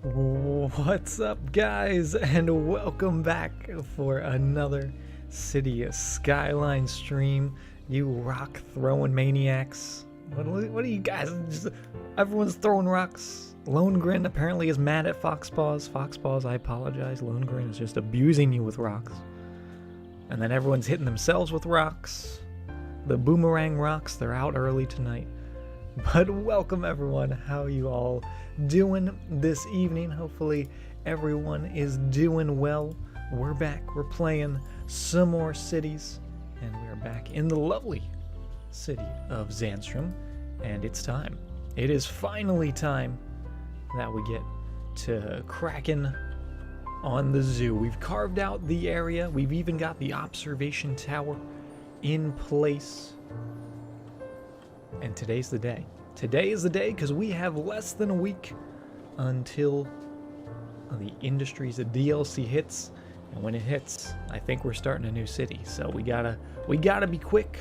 What's up, guys, and welcome back for another City Skylines stream. You rock throwing maniacs. What are you guys? Everyone's throwing rocks. Lone Grin apparently is mad at Foxpaws. Foxpaws, I apologize. Lone Grin is just abusing you with rocks. And then everyone's hitting themselves with rocks. The boomerang rocks, they're out early tonight. But welcome, everyone. How are you all doing this evening? Hopefully everyone is doing well. We're back. We're playing some more cities, and we're back in the lovely city of Zandstrum, and it's time. It is finally time that we get to cracking on the zoo. We've carved out the area. We've even got the observation tower in place. And today's the day. Today is the day because we have less than a week until the Industries DLC hits. And when it hits, I think we're starting a new city. So we gotta be quick.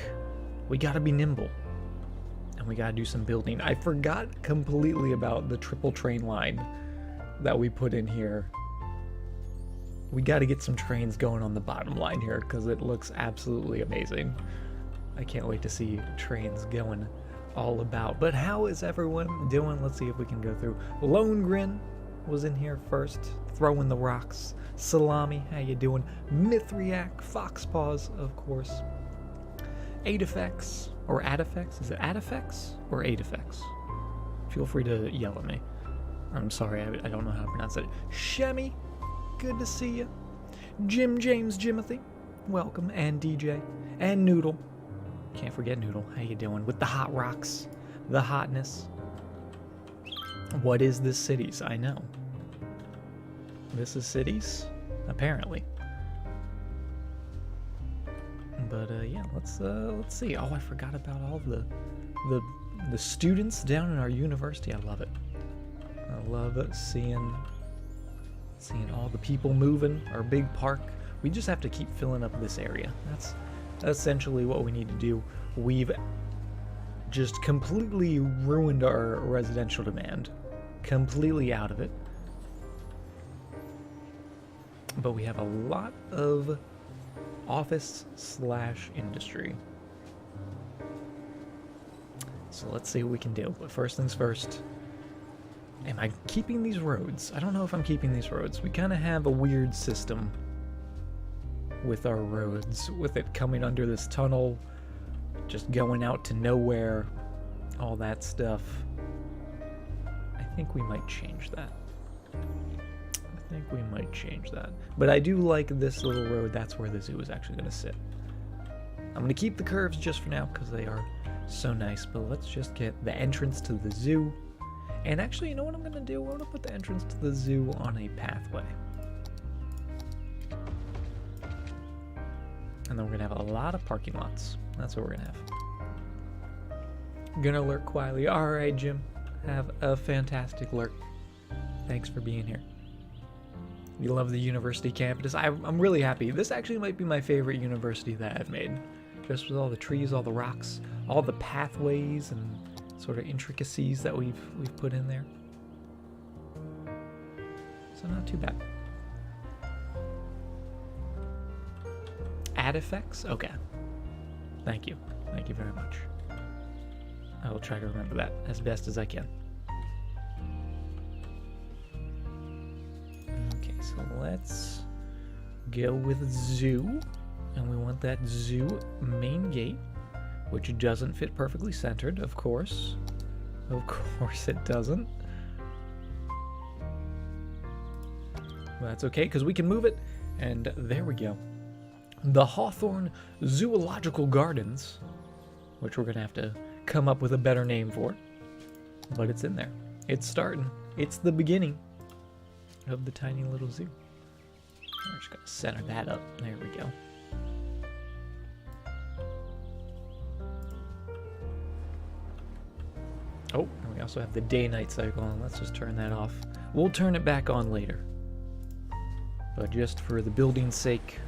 We gotta be nimble. And we gotta do some building. I forgot completely about the triple train line that we put in here. We gotta get some trains going on the bottom line here because it looks absolutely amazing. I can't wait to see trains going all about. But how is everyone doing? Let's see if we can go through. Lone Grin was in here first, throwing the rocks. Salami, how you doing? Mithriac, Foxpaws, of course. Adifex, or Adifex? Is it Adifex or Adifex? Feel free to yell at me. I'm sorry, I don't know how to pronounce it. Shemmy, good to see you. Jim James Jimothy, welcome. And DJ. And Noodle. Can't forget Noodle. How you doing? With the hot rocks, the hotness. What is this cities? I know. This is cities, apparently. But yeah, let's see. Oh, I forgot about all the students down in our university. I love it. I love seeing all the people moving. Our big park. We just have to keep filling up this area. That's essentially what we need to do. We've just completely ruined our residential demand. Completely out of it. But we have a lot of office/industry. So let's see what we can do. But first things first. Am I keeping these roads? I don't know if I'm keeping these roads. We kind of have a weird system with our roads, with it coming under this tunnel, just going out to nowhere, all that stuff. I think we might change that. But I do like this little road. That's where the zoo is actually going to sit. I'm going to keep the curves just for now because they are so nice, but let's just get the entrance to the zoo. And actually, you know what I'm going to do? I'm going to put the entrance to the zoo on a pathway. And then we're going to have a lot of parking lots. That's what we're going to have. Gonna lurk quietly. Alright, Jim. Have a fantastic lurk. Thanks for being here. You love the university campus. I'm really happy. This actually might be my favorite university that I've made. Just with all the trees, all the rocks, all the pathways and sort of intricacies that we've put in there. So not too bad. Add effects? Okay. Thank you. Thank you very much. I will try to remember that as best as I can. Okay, so let's go with zoo. And we want that zoo main gate, which doesn't fit perfectly centered, of course. Of course it doesn't. But that's okay, because we can move it. And there we go. The Hawthorne Zoological Gardens, which we're going to have to come up with a better name for, but it's in there. It's starting. It's the beginning of the tiny little zoo. We're just going to center that up. There we go. Oh, and we also have the day-night cycle on. Let's just turn that off. We'll turn it back on later. But just for the building's sake,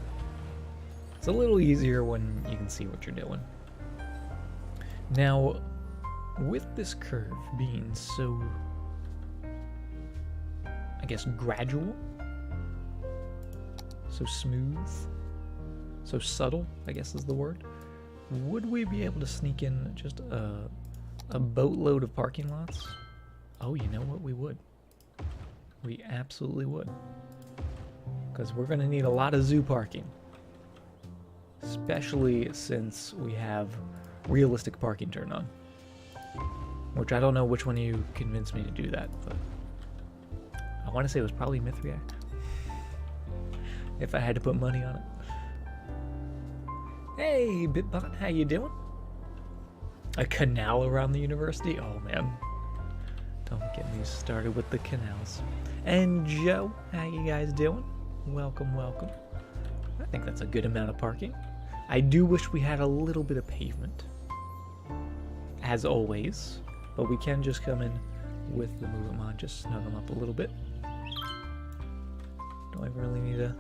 it's a little easier when you can see what you're doing. Now, with this curve being so I guess, gradual. So smooth. So subtle, I guess is the word. Would we be able to sneak in just a boatload of parking lots? Oh, you know what? We would. We absolutely would. Because we're going to need a lot of zoo parking. Especially since we have realistic parking turned on. Which I don't know which one of you convinced me to do that, but I want to say it was probably Mithriac. If I had to put money on it. Hey, Bitbot, how you doing? A canal around the university? Oh, man. Don't get me started with the canals. And Joe, how you guys doing? Welcome, welcome. I think that's a good amount of parking. I do wish we had a little bit of pavement. As always. But we can just come in with the movement mod, just snug them up a little bit. Don't even really need to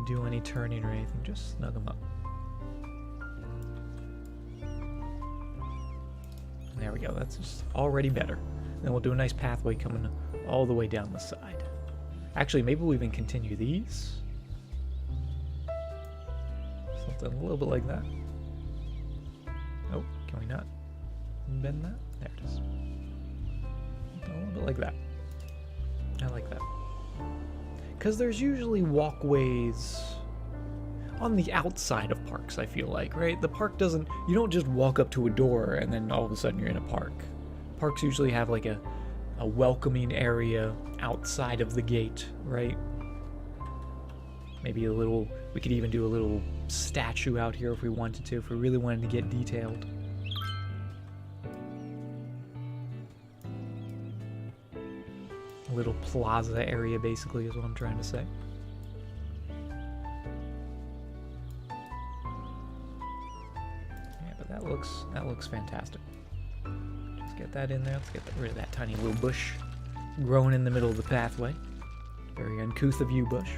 do any turning or anything, just snug them up. There we go, that's just already better. Then we'll do a nice pathway coming all the way down the side. Actually, maybe we'll even continue these. Something a little bit like that. Oh, can we not bend that? There it is. A little bit like that. I like that. Because there's usually walkways on the outside of parks, I feel like, right? The park doesn't, you don't just walk up to a door and then all of a sudden you're in a park. Parks usually have like a welcoming area outside of the gate, right? Maybe a little, we could even do a little statue out here if we wanted to, if we really wanted to get detailed. A little plaza area basically is what I'm trying to say. Yeah, but that looks fantastic. Just get that in there. Let's get rid of that tiny little bush growing in the middle of the pathway. Very uncouth of you, bush.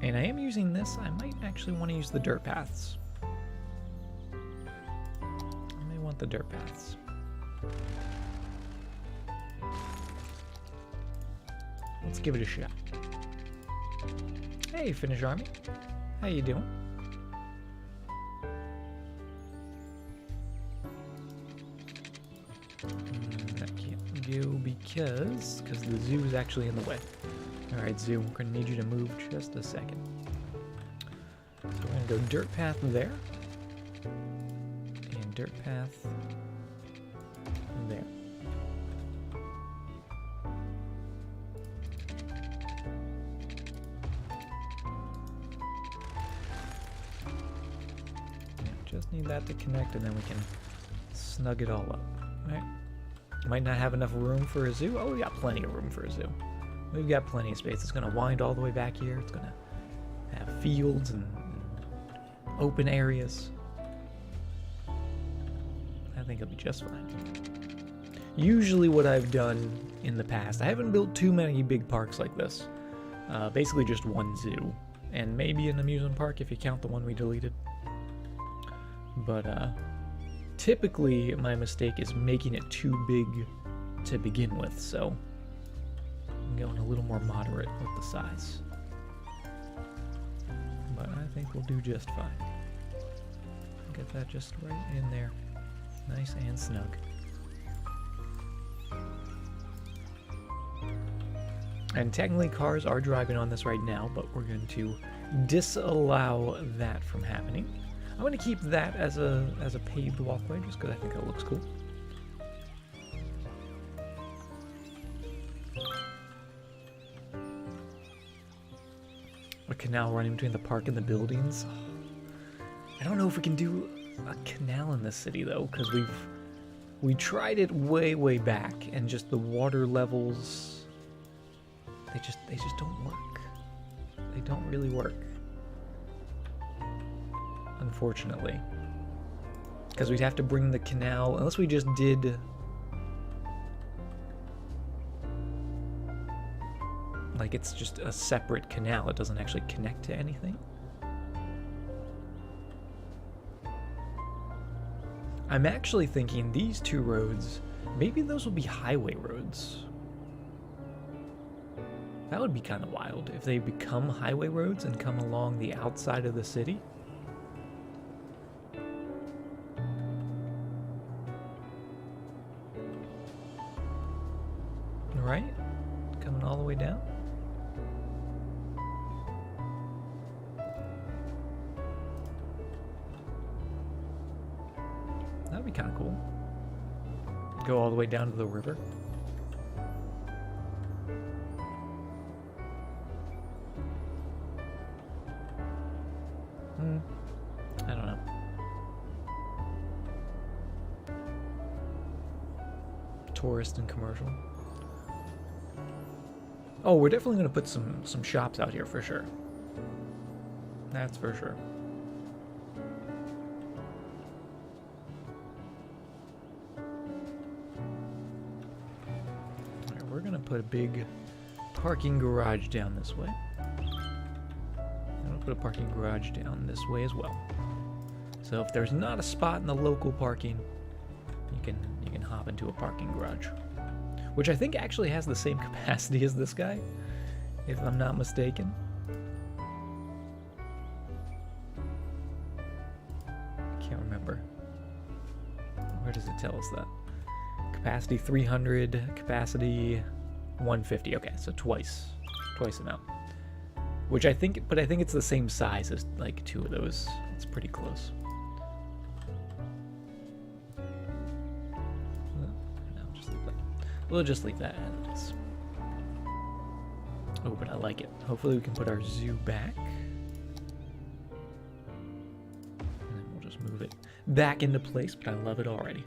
And I am using this. I might actually want to use the dirt paths. The dirt paths. Let's give it a shot. Hey, Finnish Army. How you doing? That can't go because the zoo is actually in the way. Alright, zoo, we're going to need you to move just a second. So we're going to go dirt path there. Dirt path there. Yeah, just need that to connect and then we can snug it all up, right? Might not have enough room for a zoo. Oh, we got plenty of room for a zoo. We've got plenty of space. It's going to wind all the way back here. It's going to have fields and open areas. I think it'll be just fine. Usually what I've done in the past, I haven't built too many big parks like this. Basically just one zoo. And maybe an amusement park if you count the one we deleted. But typically my mistake is making it too big to begin with, so I'm going a little more moderate with the size. But I think we'll do just fine. Get that just right in there. Nice and snug. And technically cars are driving on this right now, but we're going to disallow that from happening. I'm going to keep that as a paved walkway just because I think it looks cool. A canal running between the park and the buildings. I don't know if we can do a canal in this city though, because we tried it way back and just the water levels they just don't work. They don't really work, unfortunately, because we'd have to bring the canal, unless we just did like it's just a separate canal, it doesn't actually connect to anything. I'm actually thinking these two roads, maybe those will be highway roads. That would be kind of wild if they become highway roads and come along the outside of the city. Right? Coming all the way down. That'd be kind of cool. Go all the way down to the river. I don't know. Tourist and commercial. Oh, we're definitely going to put some shops out here for sure. That's for sure. Alright, we're going to put a big parking garage down this way. I'm going to put a parking garage down this way as well. So if there's not a spot in the local parking, you can hop into a parking garage. Which I think actually has the same capacity as this guy, if I'm not mistaken. Can't remember. Where does it tell us that? Capacity 300, capacity 150. Okay, so twice amount. Which I think it's the same size as like two of those. It's pretty close. We'll just leave that as. Oh, but I like it. Hopefully we can put our zoo back. And then we'll just move it back into place, but I love it already.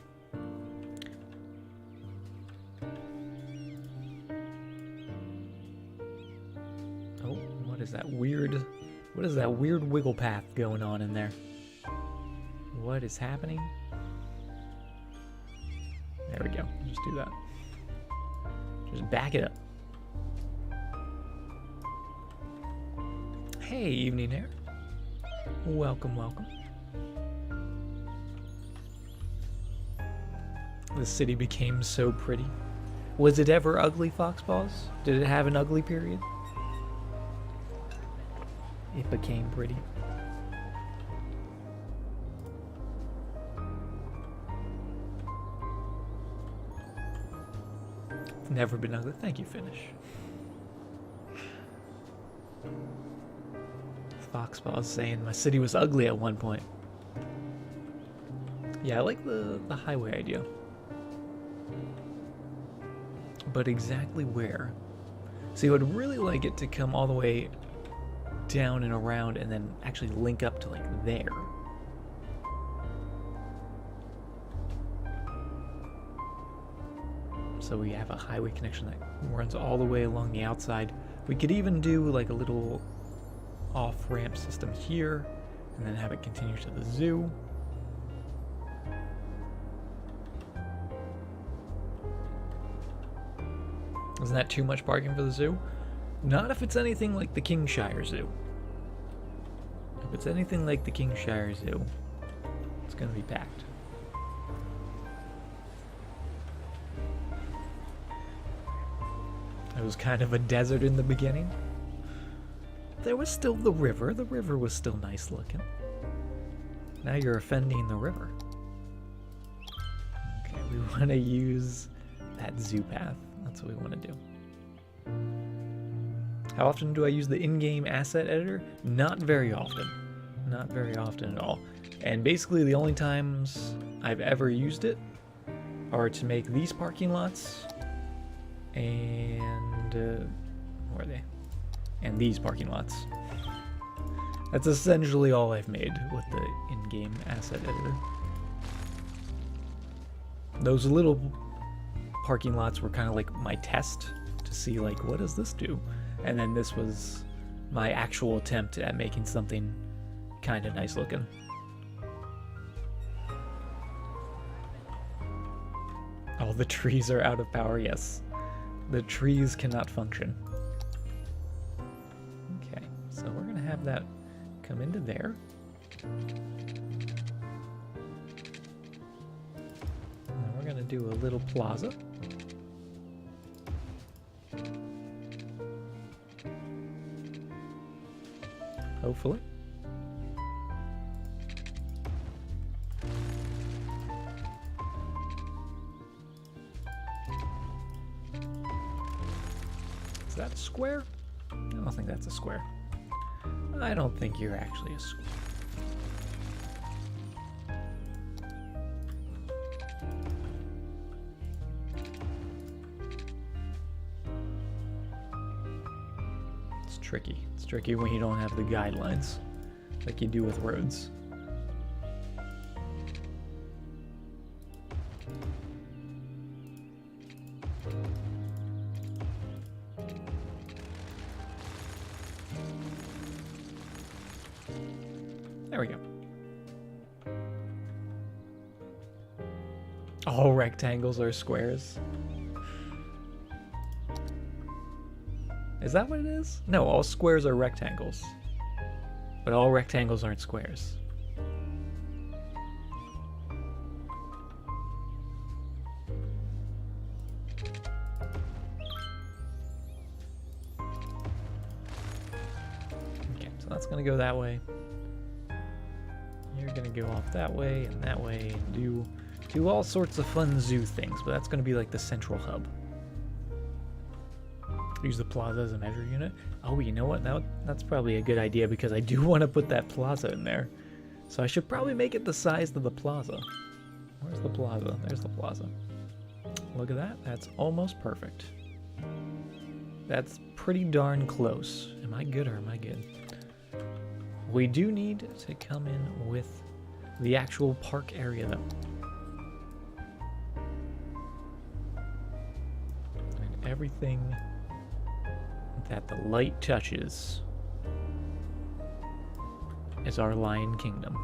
Oh, what is that weird wiggle path going on in there? What is happening? There we go. Just do that. Just back it up. Hey, evening air. Welcome, welcome. The city became so pretty. Was it ever ugly, Foxballs? Did it have an ugly period? It became pretty. Never been ugly. Thank you, Finish. Foxball's saying my city was ugly at one point. Yeah, I like the highway idea. But exactly where? See, I would really like it to come all the way down and around and then actually link up to like there. So we have a highway connection that runs all the way along the outside. We could even do like a little off-ramp system here and then have it continue to the zoo. Isn't that too much parking for the zoo? Not if it's anything like the Kingshire Zoo. If it's anything like the Kingshire Zoo, it's gonna be packed. It was kind of a desert in the beginning. There was still the river. The river was still nice looking. Now you're offending the river. Okay, we want to use that zoo path. That's what we want to do. How often do I use the in-game asset editor? Not very often. Not very often at all. And basically the only times I've ever used it are to make these parking lots and where are they? And these parking lots. That's essentially all I've made with the in-game asset editor. Those little parking lots were kind of like my test to see like, what does this do? And then this was my actual attempt at making something kind of nice looking. All the trees are out of power, yes. The trees cannot function. Okay, so we're gonna have that come into there. gonna do a little plaza. Hopefully. Is that a square? I don't think that's a square. I don't think you're actually a square. It's tricky. It's tricky when you don't have the guidelines like you do with roads. There we go. All rectangles are squares. Is that what it is? No, all squares are rectangles. But all rectangles aren't squares. Okay, so that's gonna go that way. You're gonna go off that way and do all sorts of fun zoo things, but that's gonna be like the central hub. Use the plaza as a measure unit. Oh, you know what? That's probably a good idea because I do want to put that plaza in there. So I should probably make it the size of the plaza. Where's the plaza? There's the plaza. Look at that. That's almost perfect. That's pretty darn close. Am I good or am I good? We do need to come in with the actual park area though. And everything that the light touches is our Lion Kingdom.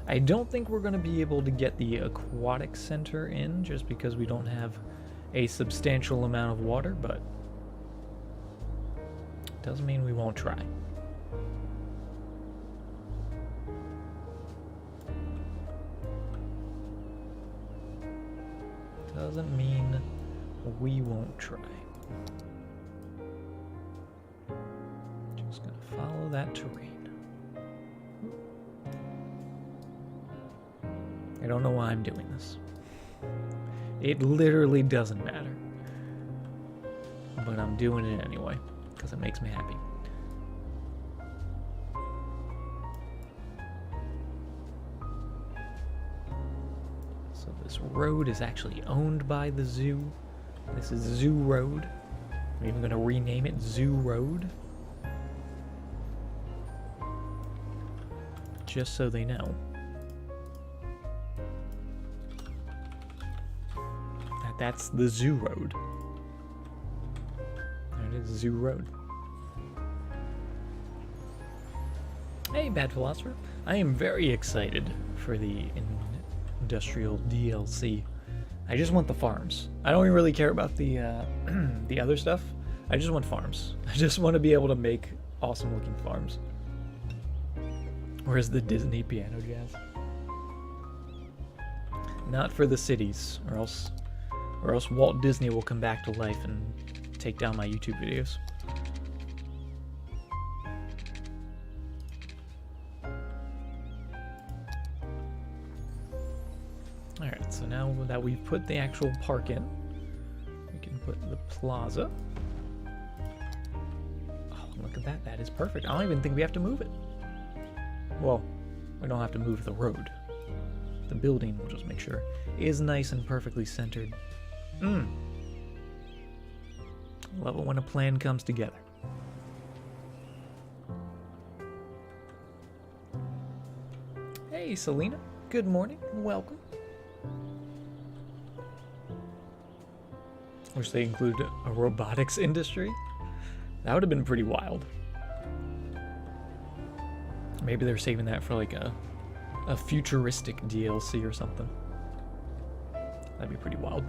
I don't think we're going to be able to get the aquatic center in just because we don't have a substantial amount of water, but doesn't mean we won't try. Doesn't mean we won't try. Just gonna follow that terrain. I don't know why I'm doing this. It literally doesn't matter. But I'm doing it anyway, because it makes me happy. So this road is actually owned by the zoo. This is Zoo Road. I'm even going to rename it Zoo Road. Just so they know. That's the Zoo Road. There it is, Zoo Road. Hey, Bad Philosopher. I am very excited for the industrial DLC. I just want the farms. I don't really care about the the other stuff. I just want farms. I just want to be able to make awesome looking farms. Where's the Disney piano jazz? Not for the cities, or else Walt Disney will come back to life and take down my YouTube videos. Alright, so now that we've put the actual park in, we can put the plaza. Oh, look at that. That is perfect. I don't even think we have to move it. Well, we don't have to move the road. The building, we'll just make sure, is nice and perfectly centered. Love it when a plan comes together. Hey, Selena. Good morning. Welcome. Wish they included a robotics industry. That would have been pretty wild. Maybe they're saving that for like a futuristic DLC or something. That'd be pretty wild.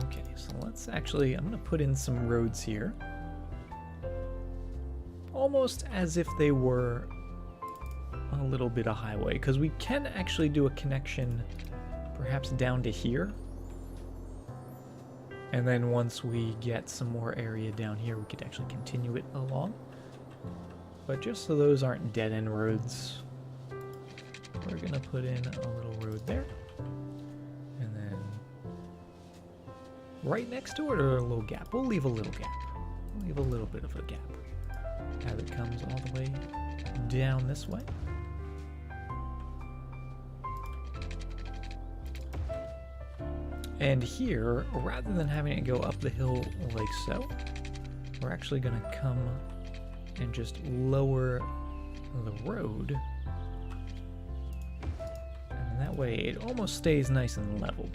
Okay, so let's actually, I'm gonna put in some roads here. almost as if they were a little bit of highway, because we can actually do a connection perhaps down to here. And then once we get some more area down here, we could actually continue it along. But just so those aren't dead-end roads, we're going to put in a little road there. And then right next to it, or a little gap. We'll leave a little gap. We'll leave a little bit of a gap as it comes all the way down this way. And here, rather than having it go up the hill like so, we're actually going to come and just lower the road. And that way it almost stays nice and level.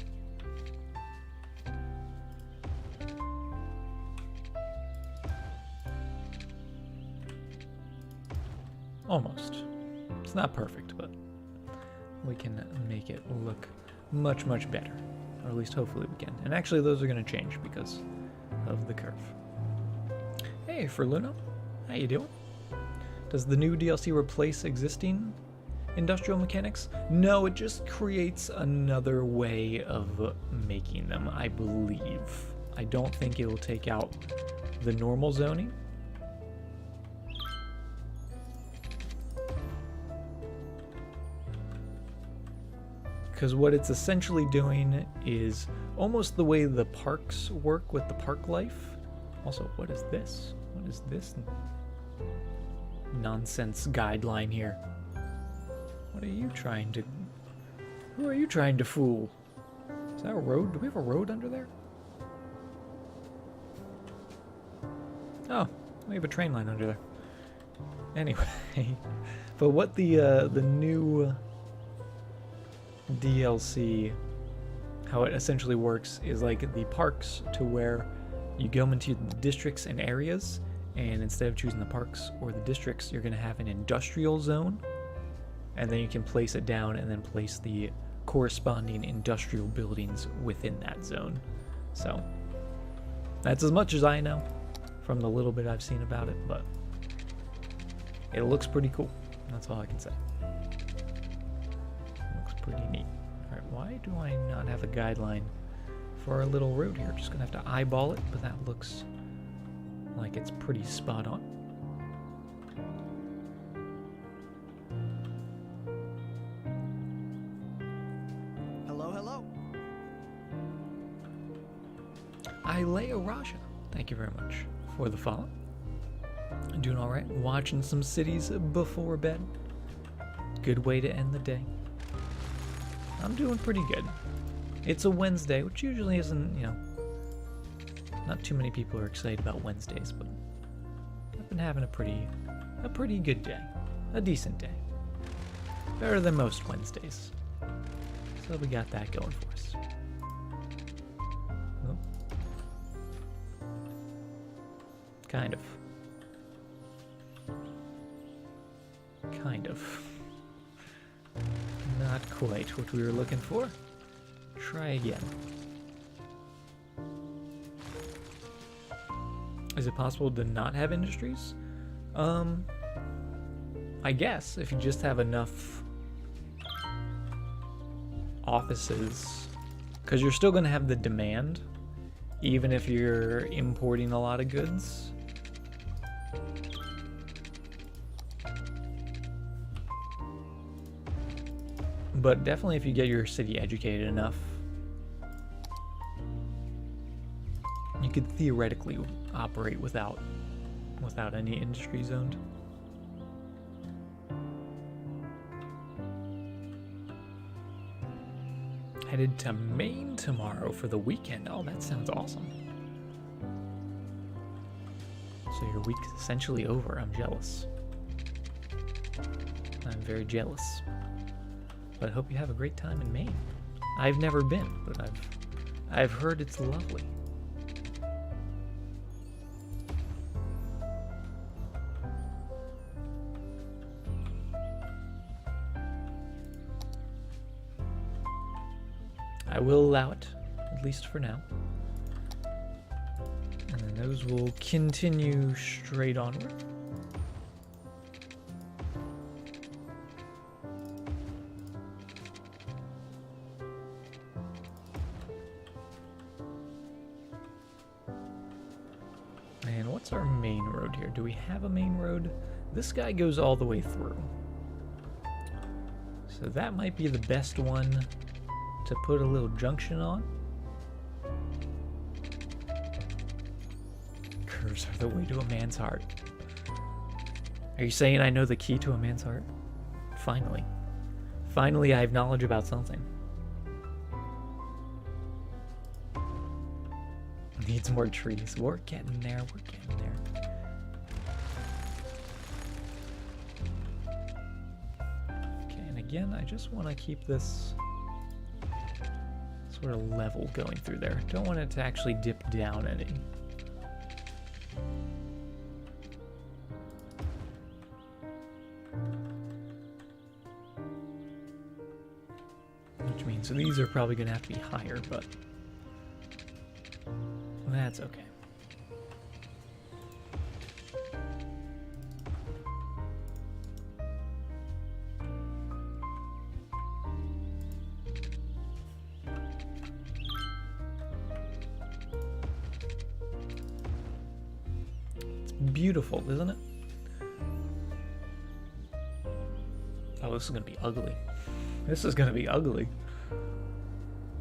Almost. It's not perfect, but we can make it look much, much better. Or at least hopefully we can. And actually those are going to change because of the curve. Hey, Ferluno. How you doing? Does the new DLC replace existing industrial mechanics? No, it just creates another way of making them, I believe. I don't think it will take out the normal zoning. Because what it's essentially doing is almost the way the parks work with the park life. Also, what is this? What is this nonsense guideline here? What are you trying to... Who are you trying to fool? Is that a road? Do we have a road under there? Oh, we have a train line under there. Anyway, but what the new DLC, how it essentially works is like the parks, to where you go into the districts and areas, and instead of choosing the parks or the districts, you're going to have an industrial zone, and then you can place it down and then place the corresponding industrial buildings within that zone. So that's as much as I know from the little bit I've seen about it, but it looks pretty cool. That's all I can say. Pretty neat. Alright, why do I not have a guideline for our little road here? Just gonna have to eyeball it, but that looks like it's pretty spot on. Hello, hello. Ilea Raja, thank you very much for the follow. Doing alright, watching some cities before bed. Good way to end the day. I'm doing pretty good. It's a Wednesday, which usually isn't, you know, not too many people are excited about Wednesdays, but I've been having a pretty good day. A decent day. Better than most Wednesdays. So we got that going for us. Oh. Kind of. Kind of. Not quite what we were looking for. Try again. Is it possible to not have industries? I guess if you just have enough offices, because you're still going to have the demand, even if you're importing a lot of goods. But definitely if you get your city educated enough, you could theoretically operate without any industry zoned. Headed to Maine tomorrow for the weekend. Oh, that sounds awesome. So your week's essentially over. I'm jealous. I'm very jealous. But I hope you have a great time in Maine. I've never been, but I've heard it's lovely. I will allow it, at least for now. And then those will continue straight onward. And what's our main road here? Do we have a main road? This guy goes all the way through. So that might be the best one to put a little junction on. Curves are the way to a man's heart. Are you saying I know the key to a man's heart? Finally. Finally, I have knowledge about something. Needs more trees. We're getting there. We're getting there. Okay, and again, I just want to keep this sort of level going through there. Don't want it to actually dip down any. Which means these are probably going to have to be higher, but that's okay. It's beautiful, isn't it? Oh, this is going to be ugly. This is going to be ugly.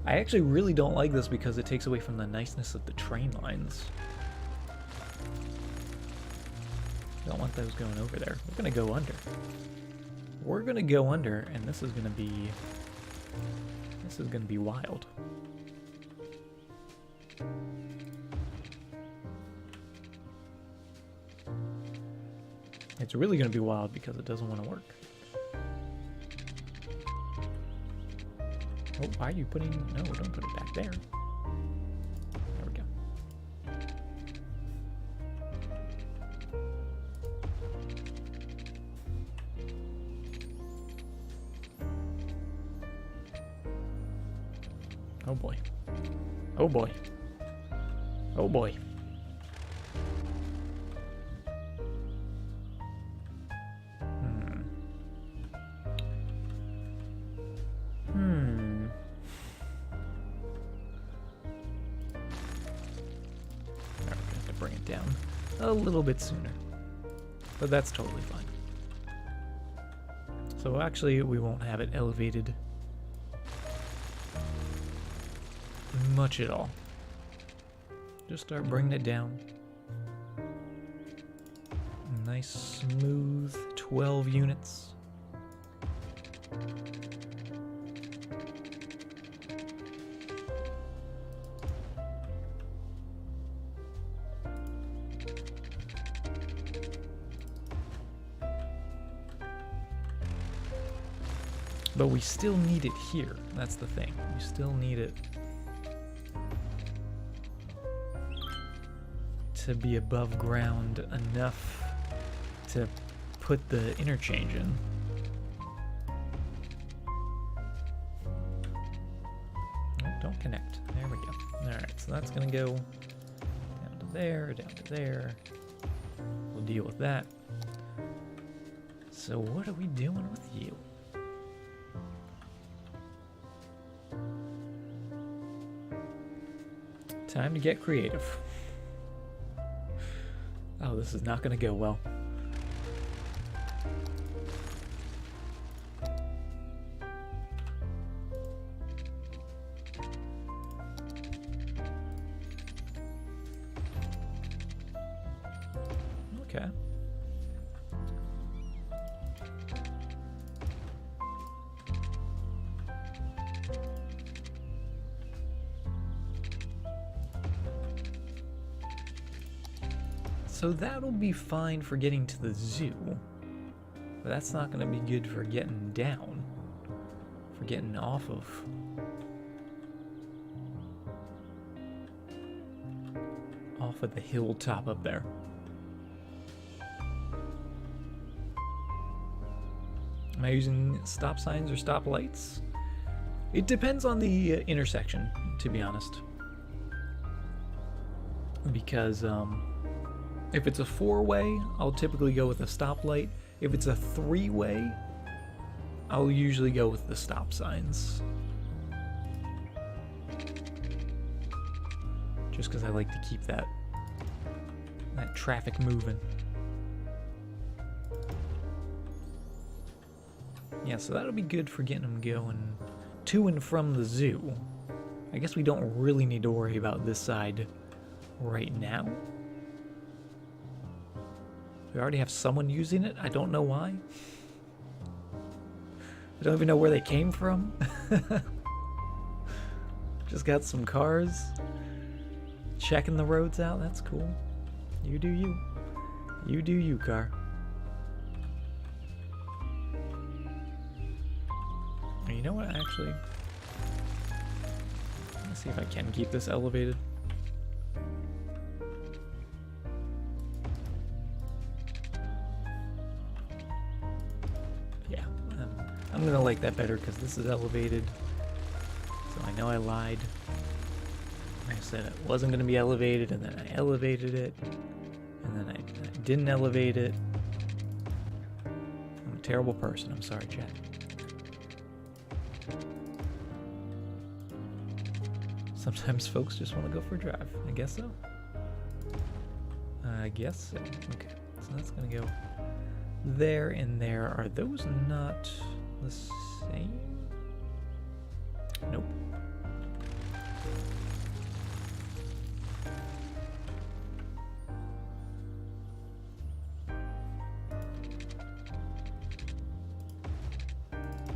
I actually really don't like this because it takes away from the niceness of the train lines. Don't want those going over there. We're gonna go under. We're gonna go under, and this is gonna be wild. It's really gonna be wild because it doesn't want to work. Oh, why are you putting... No, don't put it back there. There we go. Oh boy. Oh boy. Oh boy. A little bit sooner, but that's totally fine. So actually we won't have it elevated much at all. Just start bringing it down. Nice smooth 12 units. But we still need it here. That's the thing. We still need it to be above ground enough to put the interchange in. Oh, don't connect. There we go. Alright, so that's going to go down to there, down to there. We'll deal with that. So what are we doing with you? Time to get creative. Oh, this is not going to go well. Okay. So that'll be fine for getting to the zoo, but that's not going to be good for getting down, for getting off of. Off of the hilltop up there. Am I using stop signs or stop lights? It depends on the intersection, to be honest. Because, if it's a four-way, I'll typically go with a stoplight. If it's a three-way, I'll usually go with the stop signs. Just because I like to keep that that traffic moving. Yeah, so that'll be good for getting them going to and from the zoo. I guess we don't really need to worry about this side right now. We already have someone using it. I don't know why. I don't even know where they came from. Just got some cars. Checking the roads out. That's cool. You do you. You do you, car. You know what, actually? Let me see if I can keep this elevated. Yeah, I'm gonna like that better because this is elevated. So I know I lied. I said it wasn't gonna be elevated, and then I elevated it, and then I didn't elevate it. I'm a terrible person. I'm sorry, Chad. Sometimes folks just want to go for a drive. I guess so. I guess so. Okay, so that's gonna go there and there. Are those not the same? Nope.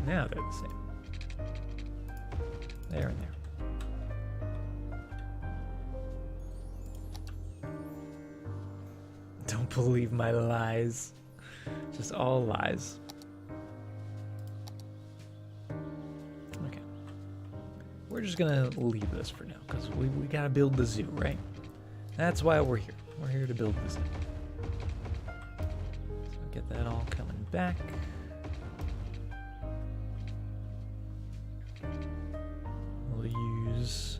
Now they're the same. There and there. Don't believe my lies. Just all lies. Okay. We're just gonna leave this for now, because we gotta build the zoo, right? That's why we're here. We're here to build the zoo. So get that all coming back. We'll use...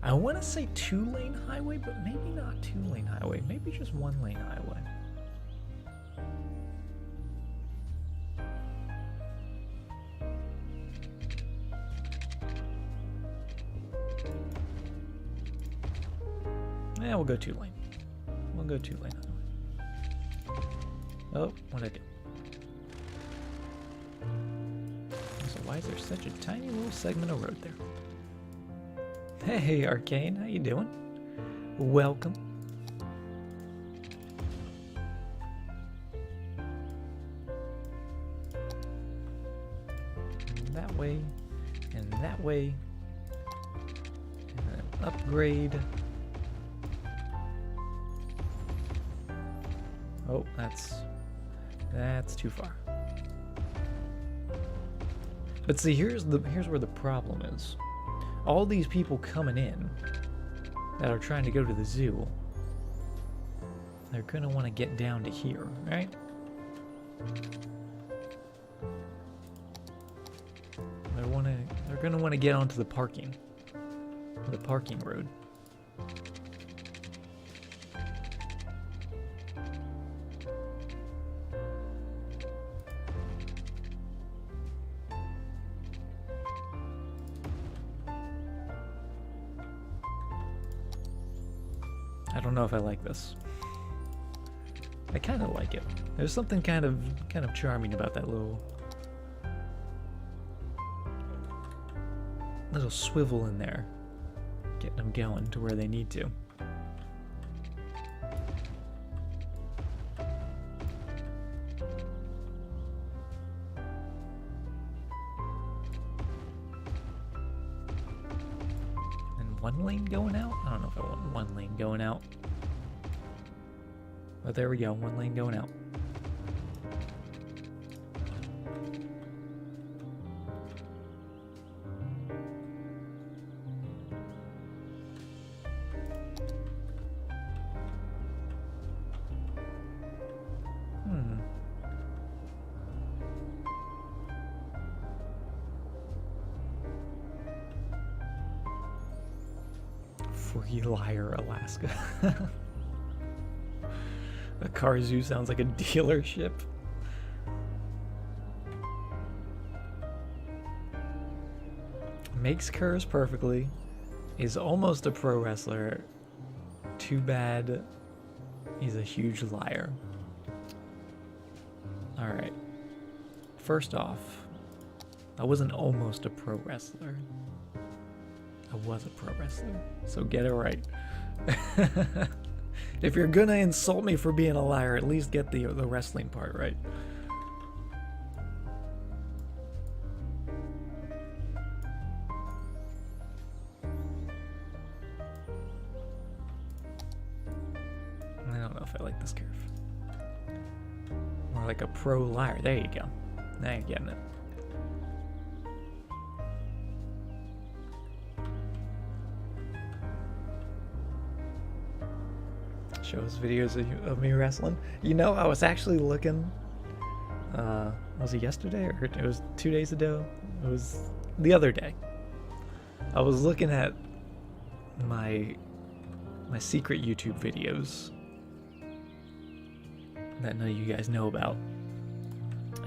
I want to say 2-lane highway, but maybe not 2-lane highway. Maybe just 1-lane highway. Yeah, we'll go 2-lane. We'll go 2-lane highway. Oh, what'd I do? So why is there such a tiny little segment of road there? Hey, Arcane, how you doing? Welcome. That way, and that way, and then upgrade. Oh, that's too far. But see, here's where the problem is. All these people coming in that are trying to go to the zoo, they're gonna want to get down to here, right? They're gonna want to get onto the parking road. I don't know if I like this. I kind of like it. There's something kind of charming about that little swivel in there, getting them going to where they need to. And 1 lane going out? I don't know if I want 1 lane going out. But there we go, 1 lane going out. Free Liar, Alaska. A car zoo sounds like a dealership. Makes cars perfectly. Is almost a pro wrestler. Too bad He's a huge liar. Alright. First off, I wasn't almost a pro wrestler. I was a pro wrestler, so get it right. If you're gonna insult me for being a liar, at least get the wrestling part right. I don't know if I like this curve. More like a pro liar. There you go. Now you're getting it. Shows videos of me wrestling. You know, I was actually looking. Was it yesterday or it was 2 days ago? It was the other day. I was looking at my secret YouTube videos that none of you guys know about,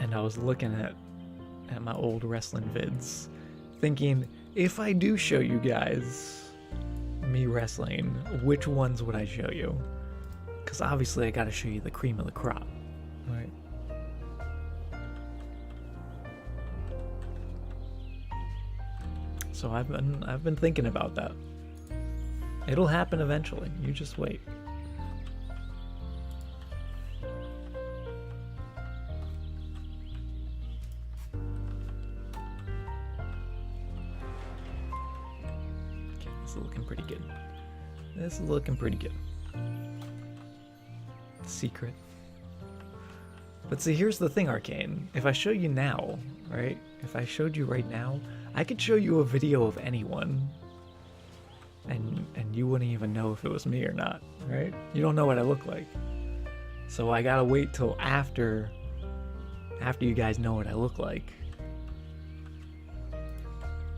and I was looking at my old wrestling vids, thinking if I do show you guys me wrestling, which ones would I show you? Because obviously I gotta show you the cream of the crop, right? So I've been thinking about that. It'll happen eventually. You just wait. Okay, this is looking pretty good. This is looking pretty good. Secret. But see, here's the thing, Arcane. If I show you now, right? If I showed you right now, I could show you a video of anyone, and you wouldn't even know if it was me or not, right? You don't know what I look like. So I gotta wait till after you guys know what I look like,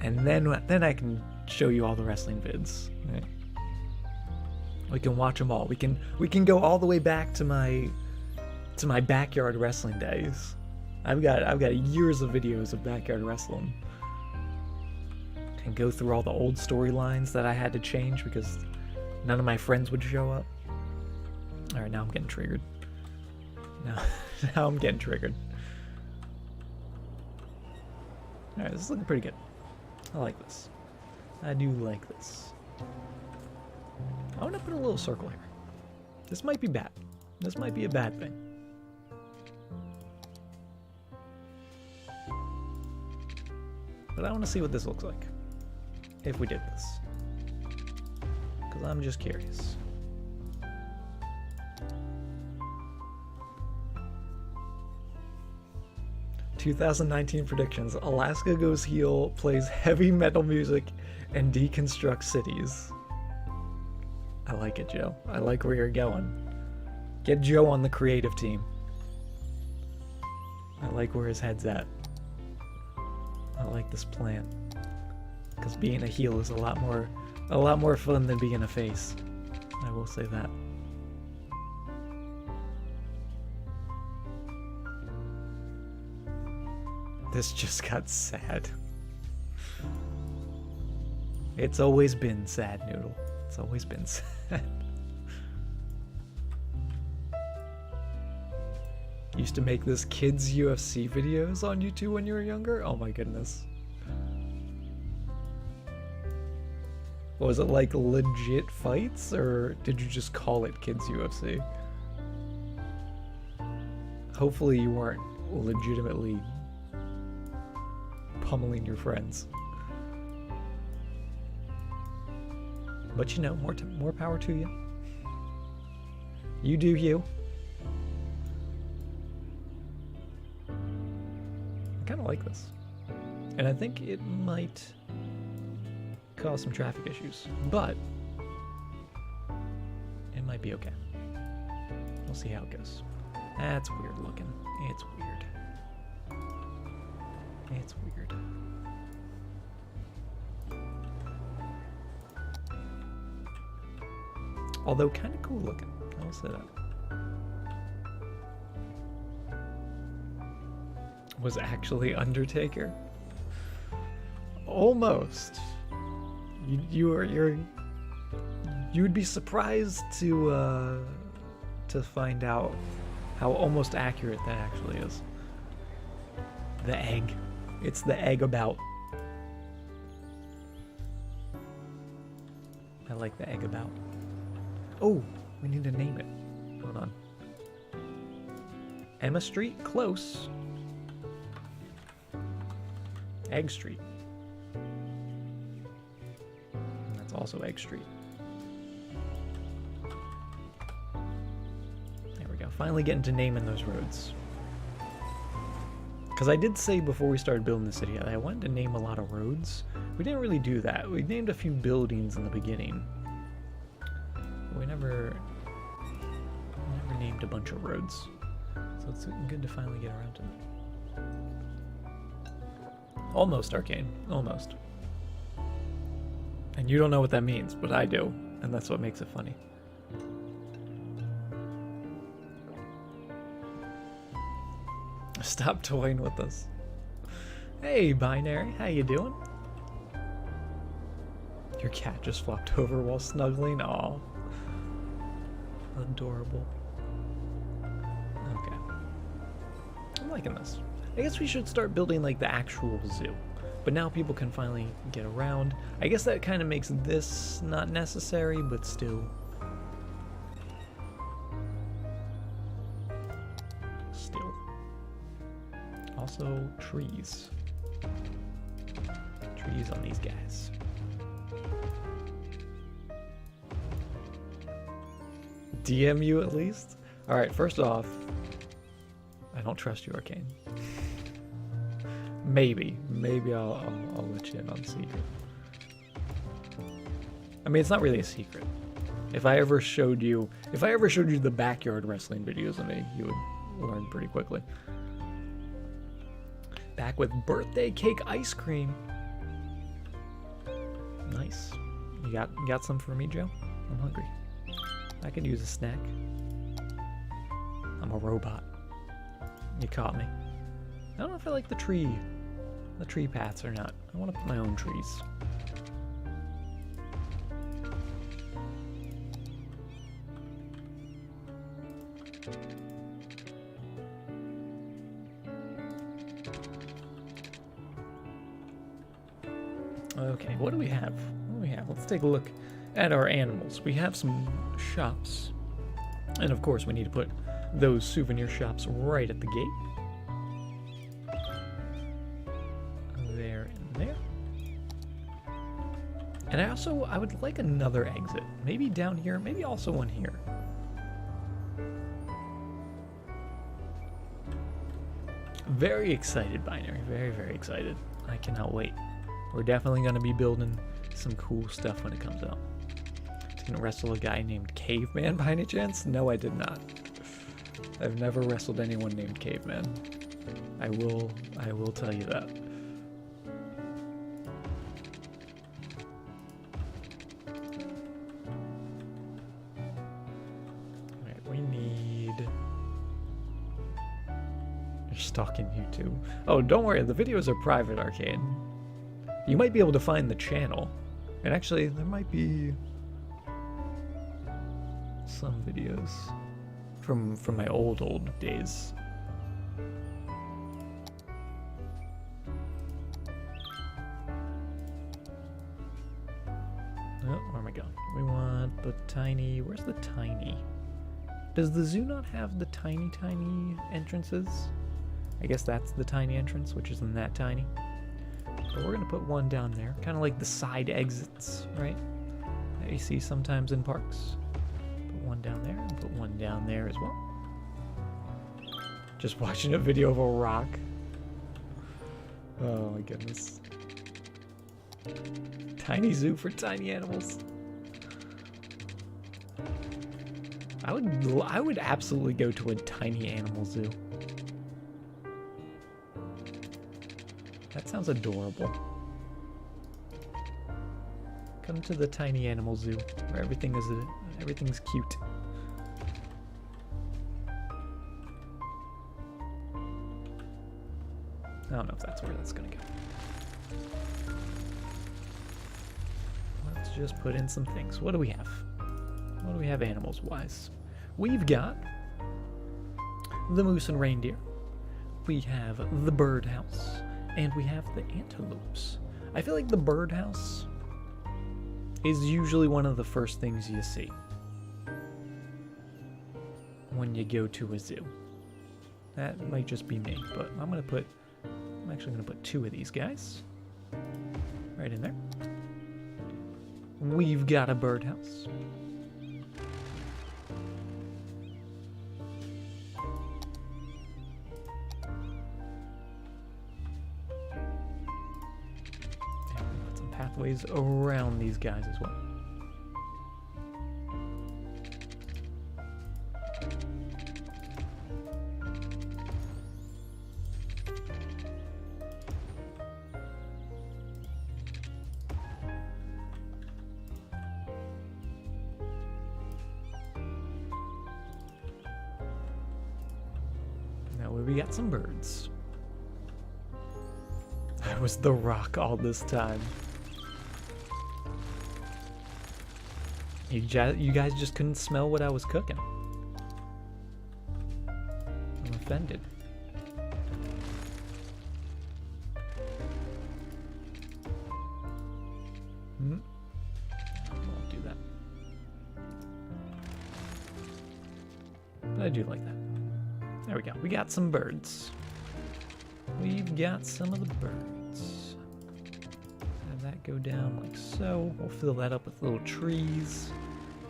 and then I can show you all the wrestling vids, right? We can watch them all. We can go all the way back to my backyard wrestling days. I've got years of videos of backyard wrestling. And go through all the old storylines that I had to change because none of my friends would show up. All right, now I'm getting triggered. Now I'm getting triggered. All right, this is looking pretty good. I like this. I do like this. I want to put a little circle here. This might be bad. This might be a bad thing. But I want to see what this looks like if we did this. Because I'm just curious. "2019 predictions. Alaska goes heel, plays heavy metal music, and deconstructs cities." I like it, Joe. I like where you're going. Get Joe on the creative team. I like where his head's at. I like this plan. Because being a heel is a lot more fun than being a face. I will say that. This just got sad. It's always been sad, Noodle. It's always been sad. Used to make this kids UFC videos on YouTube when you were younger? Oh my goodness. Was it like legit fights, or did you just call it kids UFC? Hopefully you weren't legitimately pummeling your friends. But you know, more power to you. You do you. I kind of like this. And I think it might cause some traffic issues, but it might be okay. We'll see how it goes. That's weird looking. It's weird. It's weird. Although kind of cool looking. I will say that. Was actually Undertaker? Almost. You would be surprised to to find out how almost accurate that actually is. The egg. It's the egg about. I like the egg about. Oh, we need to name it. Hold on. Emma Street? Close. Egg Street. And that's also Egg Street. There we go. Finally getting to naming those roads. Because I did say before we started building the city that I wanted to name a lot of roads. We didn't really do that. We named a few buildings in the beginning. We never named a bunch of roads. So it's good to finally get around to them. Almost, Arcane. Almost. And you don't know what that means, but I do. And that's what makes it funny. Stop toying with us. Hey, Binary. How you doing? Your cat just flopped over while snuggling. Aw. Adorable. Okay. I'm liking this. I guess we should start building like the actual zoo. But now people can finally get around. I guess that kind of makes this not necessary, but still. Still. Also, trees. Trees on these guys. DM you at least? Alright, first off, I don't trust you, Arcane. Maybe I'll let you in on secret. I mean, it's not really a secret. If I ever showed you the backyard wrestling videos of me, you would learn pretty quickly. Back with birthday cake ice cream. Nice. You got some for me, Joe? I'm hungry. I could use a snack. I'm a robot. You caught me. I don't know if I like the tree paths or not. I want to put my own trees. Okay, what do we have? Let's take a look at our animals. We have some shops. And of course, we need to put those souvenir shops right at the gate. There and there. And I would like another exit. Maybe down here, maybe also one here. Very excited, Binary. Very, very excited. I cannot wait. We're definitely going to be building some cool stuff when it comes out. Didn't wrestle a guy named Caveman by any chance? No, I did not. I've never wrestled anyone named Caveman. I will tell you that. Alright, we need... You're stalking YouTube. Oh, don't worry, the videos are private, Arcane. You might be able to find the channel. And actually, there might be some videos from my old days. Oh, where am I going? We want the tiny... Where's the tiny? Does the zoo not have the tiny entrances? I guess that's the tiny entrance, which isn't that tiny. But we're going to put one down there. Kind of like the side exits, right? That you see sometimes in parks. Put one down there and put one down there as well. Just watching a video of a rock. Oh my goodness. Tiny zoo for tiny animals. I would absolutely go to a tiny animal zoo. That sounds adorable. Come to the tiny animal zoo where everything's cute. I don't know if that's where that's gonna go. Let's just put in some things. What do we have? What do we have animals wise? we've got the moose and reindeer. We have the birdhouse, and we have the antelopes. I feel like the birdhouse is usually one of the first things you see when you go to a zoo. That might just be me, but I'm actually gonna put 2 of these guys right in there. We've got a birdhouse. Pathways around these guys as well. Now we got some birds. I was the rock all this time. You guys just couldn't smell what I was cooking. I'm offended. I won't do that. But I do like that. There we go. We got some birds. We've got some of the birds. Have that go down like so. We'll fill that up with little trees.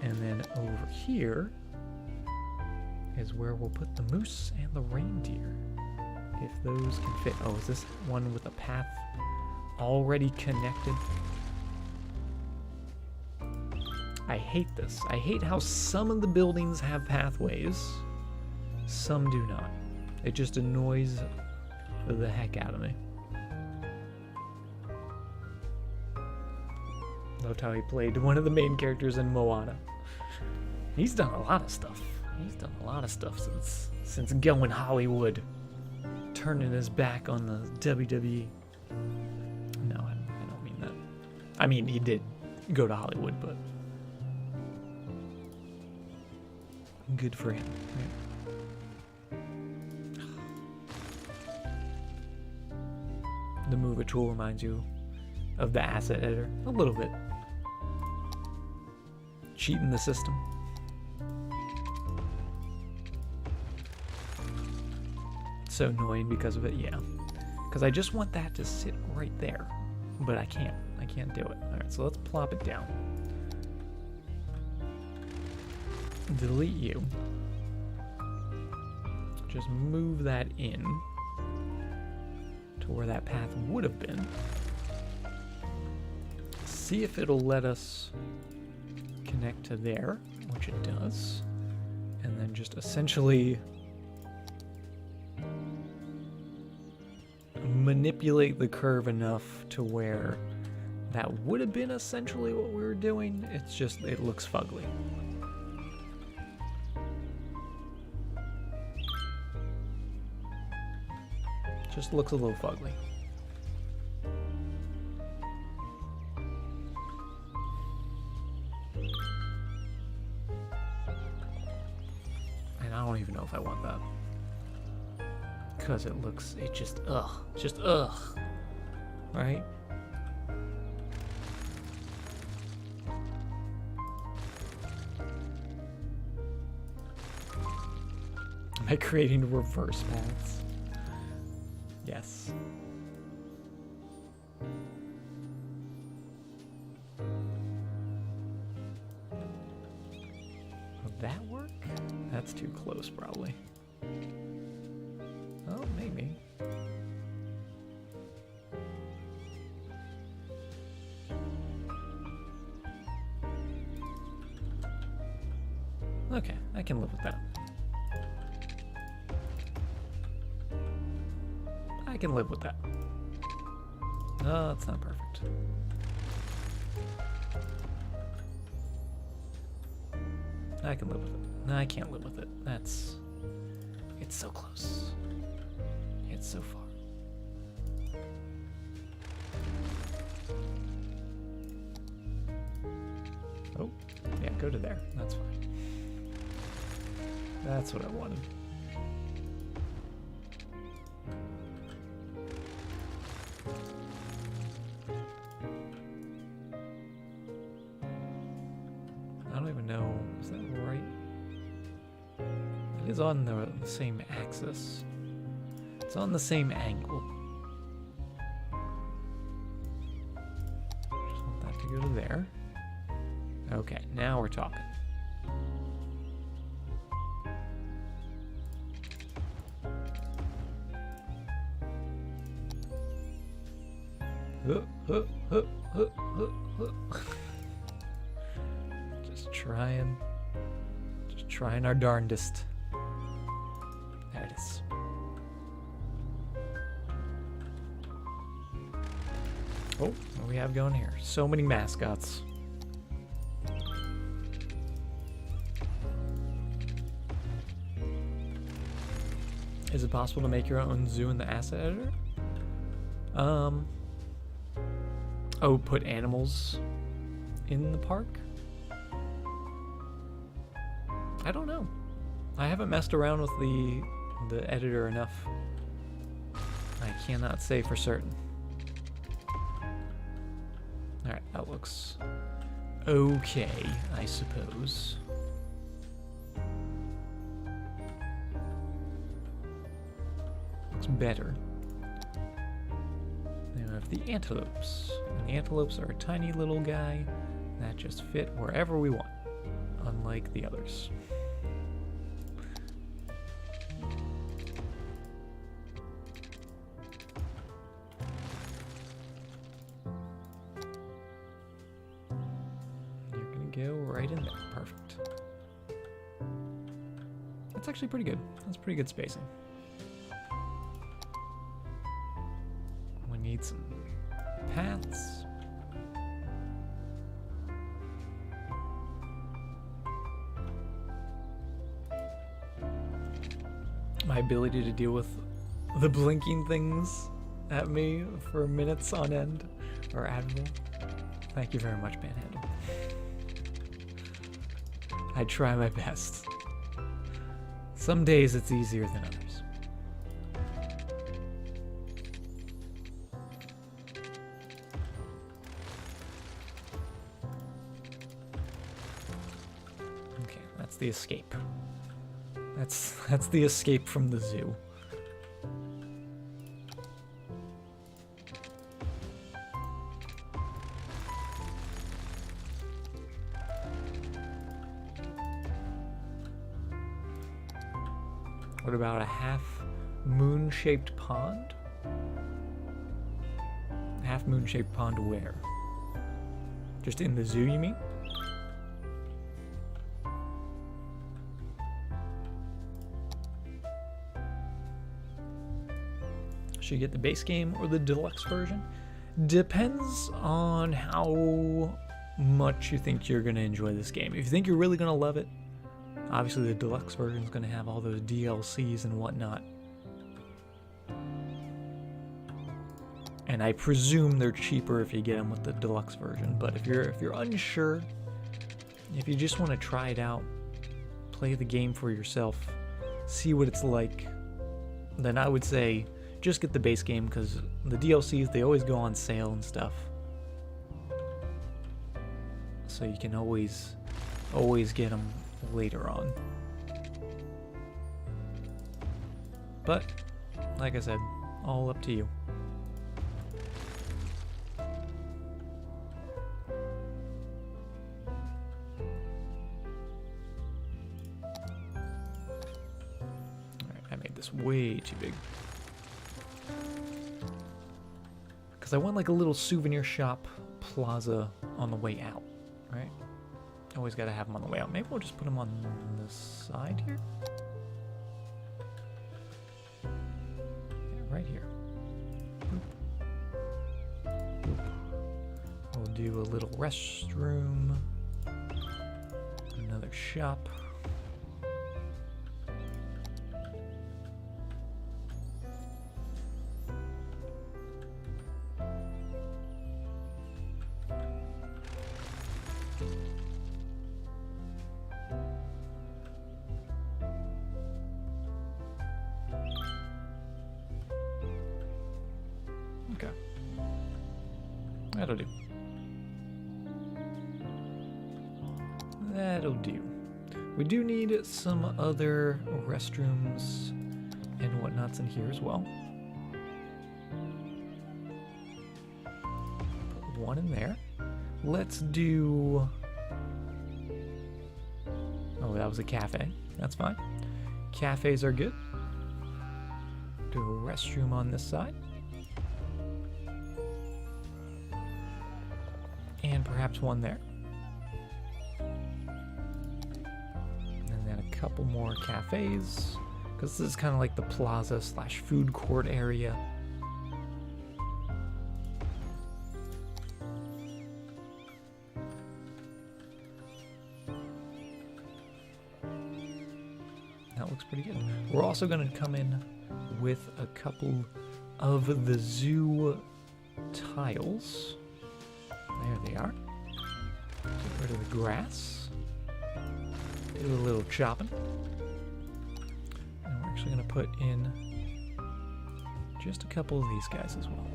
And then over here is where we'll put the moose and the reindeer. If those can fit. Oh, is this one with a path already connected? I hate this. I hate how some of the buildings have pathways, some do not. It just annoys the heck out of me. Loved how he played one of the main characters in Moana. He's done a lot of stuff. He's done a lot of stuff since going Hollywood, turning his back on the WWE. No, I don't mean that. I mean, he did go to Hollywood, but good for him. Right? The Move tool reminds you of the asset editor a little bit. Cheating the system. So annoying because of it, yeah. Because I just want that to sit right there, but I can't do it. All right, so let's plop it down. Delete you. Just move that in to where that path would have been. See if it'll let us connect to there, which it does. And then just essentially manipulate the curve enough to where that would have been essentially what we were doing. It's just, it looks fugly. Just looks a little fugly. And I don't even know if I want that. Because it looks, it just, right? Am I creating reverse paths? Yes. Will that work? That's too close, probably. Oh, maybe. Okay, I can live with that. I can live with that. No, that's not perfect. I can live with it. No, I can't live with it. It's so close. It's so far. Oh, yeah, go to there. That's fine. That's what I wanted. I don't even know. Is that right? It is on the same axis. It's on the same angle. Just want that to go to there. Okay, now we're talking. Just trying our darndest. There it is. Oh, what do we have going here? So many mascots. Is it possible to make your own zoo in the asset editor? Oh, put animals in the park? I don't know. I haven't messed around with the editor enough. I cannot say for certain. Alright, that looks okay, I suppose. Looks better. Then we have the antelopes. And the antelopes are a tiny little guy that just fit wherever we want, unlike the others. You're gonna go right in there. Perfect. That's actually pretty good. That's pretty good spacing. We need some paths. My ability to deal with the blinking things at me for minutes on end are admirable. Thank you very much, Panhandle. I try my best. Some days it's easier than others. Okay, that's the escape. That's the escape from the zoo. What about a half moon-shaped pond? Half moon-shaped pond where? Just in the zoo, you mean? Should you get the base game or the deluxe version? Depends on how much you think you're going to enjoy this game. If you think you're really going to love it, obviously the deluxe version is going to have all those DLCs and whatnot. And I presume they're cheaper if you get them with the deluxe version. But if you're unsure, if you just want to try it out, play the game for yourself, see what it's like, then I would say just get the base game, because the DLCs, they always go on sale and stuff. So you can always get them later on. But, like I said, all up to you. Alright, I made this way too big. I want like a little souvenir shop plaza on the way out, right? Always got to have them on the way out. Maybe we'll just put them on the side here. Yeah, right here. Boop. Boop. We'll do a little restroom. Another shop. That'll do. That'll do. We do need some other restrooms and whatnots in here as well. Put one in there. Let's do... Oh, that was a cafe. That's fine. Cafes are good. Do a restroom on this side. And perhaps one there. And then a couple more cafes, because this is kind of like the plaza slash food court area. That looks pretty good. We're also going to come in with a couple of the zoo tiles. There they are. Get rid of the grass. Do a little chopping. And we're actually going to put in just a couple of these guys as well.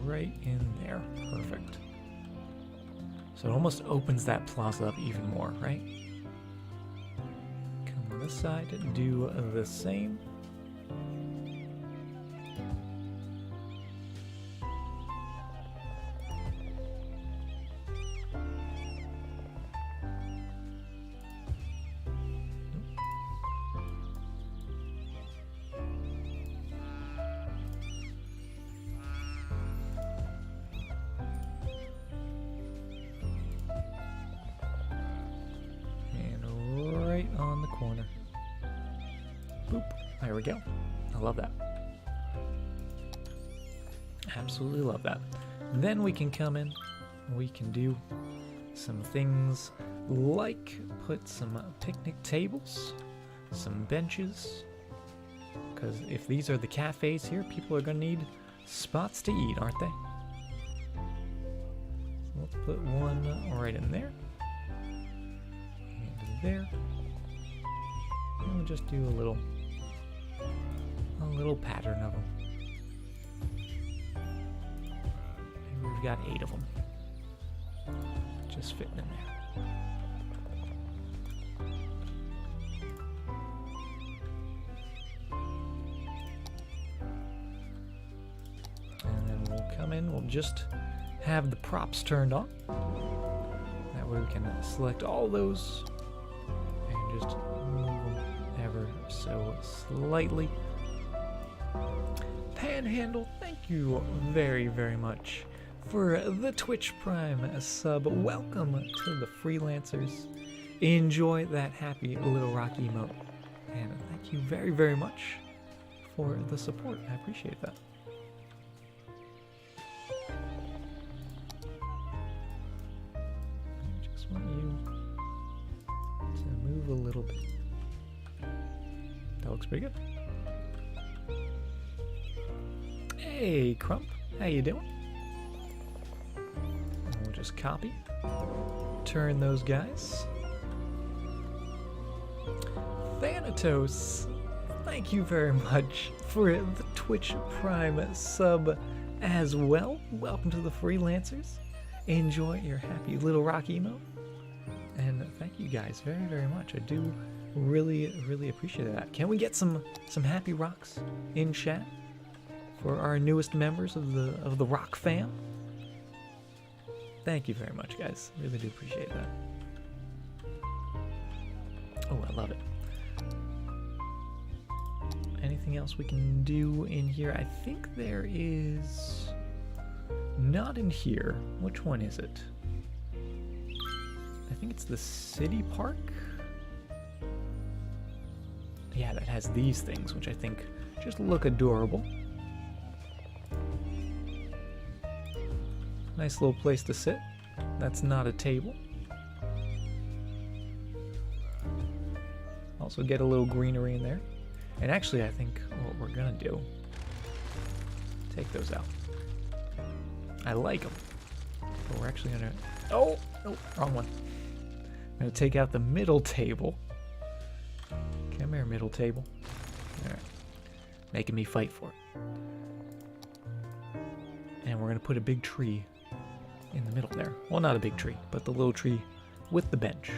Right in there. Perfect. So it almost opens that plaza up even more, right? Come on this side, do the same. On the corner. Boop. There we go. I love that. Absolutely love that. Then we can come in. We can do some things like put some picnic tables, some benches. Because if these are the cafes here, people are going to need spots to eat, aren't they? So let's put one right in there. And there. And we'll just do a little pattern of them. And we've got 8 of them. Just fitting in there. And then we'll come in, we'll just have the props turned on. That way we can select all those and just move them ever so slightly. Panhandle, thank you very, very much for the Twitch Prime sub. Welcome to the freelancers. Enjoy that happy little rock emote. And thank you very, very much for the support. I appreciate that. I just want you to move a little bit. That looks pretty good. Hey, Crump, how you doing? And we'll just copy, turn those guys. Thanatos, thank you very much for the Twitch Prime sub as well. Welcome to the freelancers. Enjoy your happy little rock emote. And thank you guys very, very much. I do really, really appreciate that. Can we get some happy rocks in chat for our newest members of the rock fam? Thank you very much, guys. Really do appreciate that. Oh, I love it. Anything else we can do in here? I think there is... Not in here. Which one is it? I think it's the city park. Yeah, that has these things, which I think just look adorable. Nice little place to sit. That's not a table. Also get a little greenery in there. And actually, I think what we're gonna do take those out. I like them. But we're actually gonna... Oh! No, wrong one. I'm gonna take out the middle table. Come here, middle table. Alright. Making me fight for it. And we're gonna put a big tree in the middle there. Well, not a big tree, but the little tree with the bench.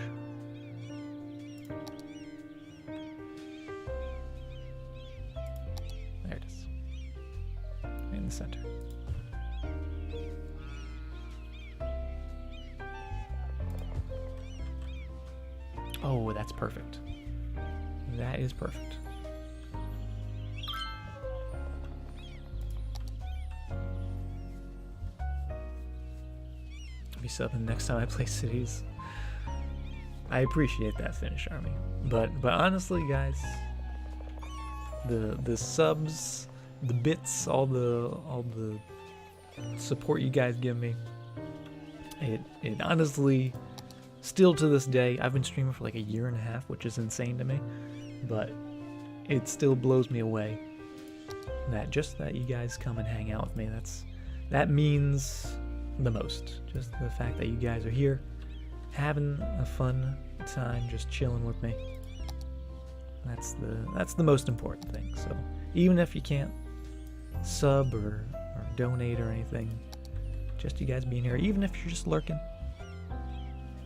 There it is. In the center. Oh, that's perfect. That is perfect. I'll be subbing next time I play cities. I appreciate that Finnish army, but honestly, guys, the subs, the bits, all the support you guys give me, it honestly, still to this day, I've been streaming for like a year and a half, which is insane to me, but it still blows me away that just that you guys come and hang out with me, that means the most. Just the fact that you guys are here having a fun time, just chilling with me. That's the most important thing. So even if you can't sub or donate or anything, just you guys being here, even if you're just lurking,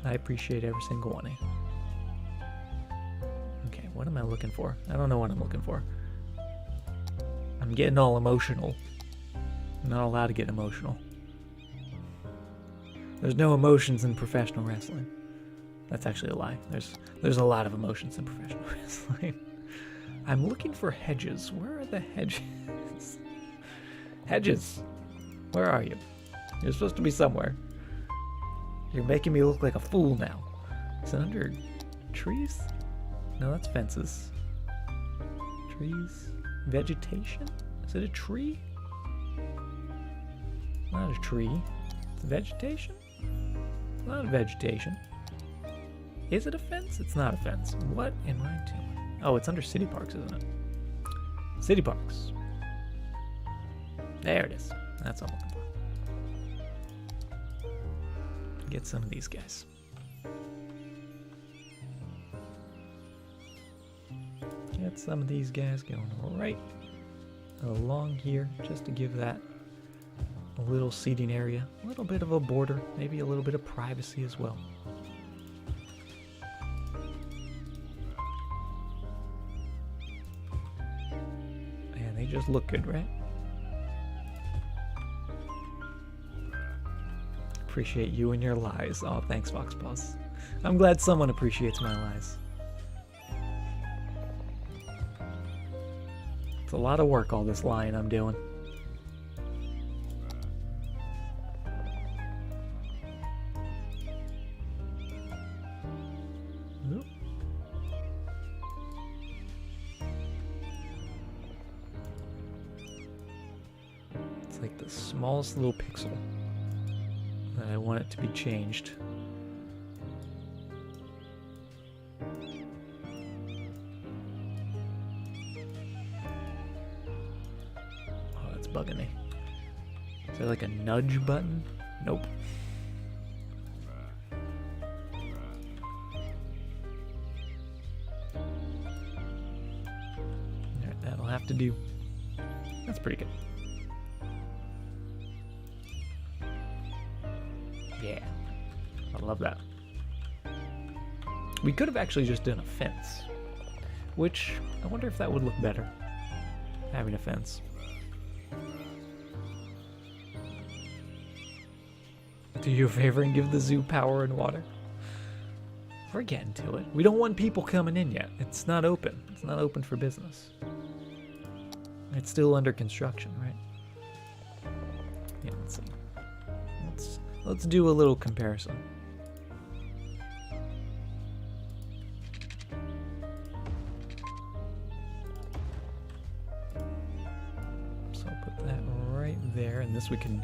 I appreciate every single one of you. Okay, what am I looking for? I don't know what I'm looking for. I'm getting all emotional. I'm not allowed to get emotional. There's no emotions in professional wrestling. That's actually a lie. There's a lot of emotions in professional wrestling. I'm looking for hedges. Where are the hedges? Hedges! Where are you? You're supposed to be somewhere. You're making me look like a fool now. Is it under trees? No, that's fences. Trees? Vegetation? Is it a tree? Not a tree. It's vegetation? It's not a vegetation. Is it a fence? It's not a fence. What am I doing? Oh, it's under city parks, isn't it? City parks. There it is. That's what I'm looking for. Get some of these guys. Get some of these guys going right along here, just to give that a little seating area, a little bit of a border, maybe a little bit of privacy as well. And they just look good, right? Appreciate you and your lies. Oh, thanks, Foxpaws. I'm glad someone appreciates my lies. It's a lot of work, all this lying I'm doing. Oop. It's like the smallest little pixel that I want it to be changed. Oh, that's bugging me. Is there like a nudge button? Nope. Alright, that'll have to do. That's pretty good. Yeah, I love that. We could have actually just done a fence, which I wonder if that would look better, having a fence. Do you a favor and give the zoo power and water? We're getting to it. We don't want people coming in yet. It's not open. It's not open for business. It's still under construction, right? Yeah, let's see. Let's do a little comparison. So I'll put that right there, and this we can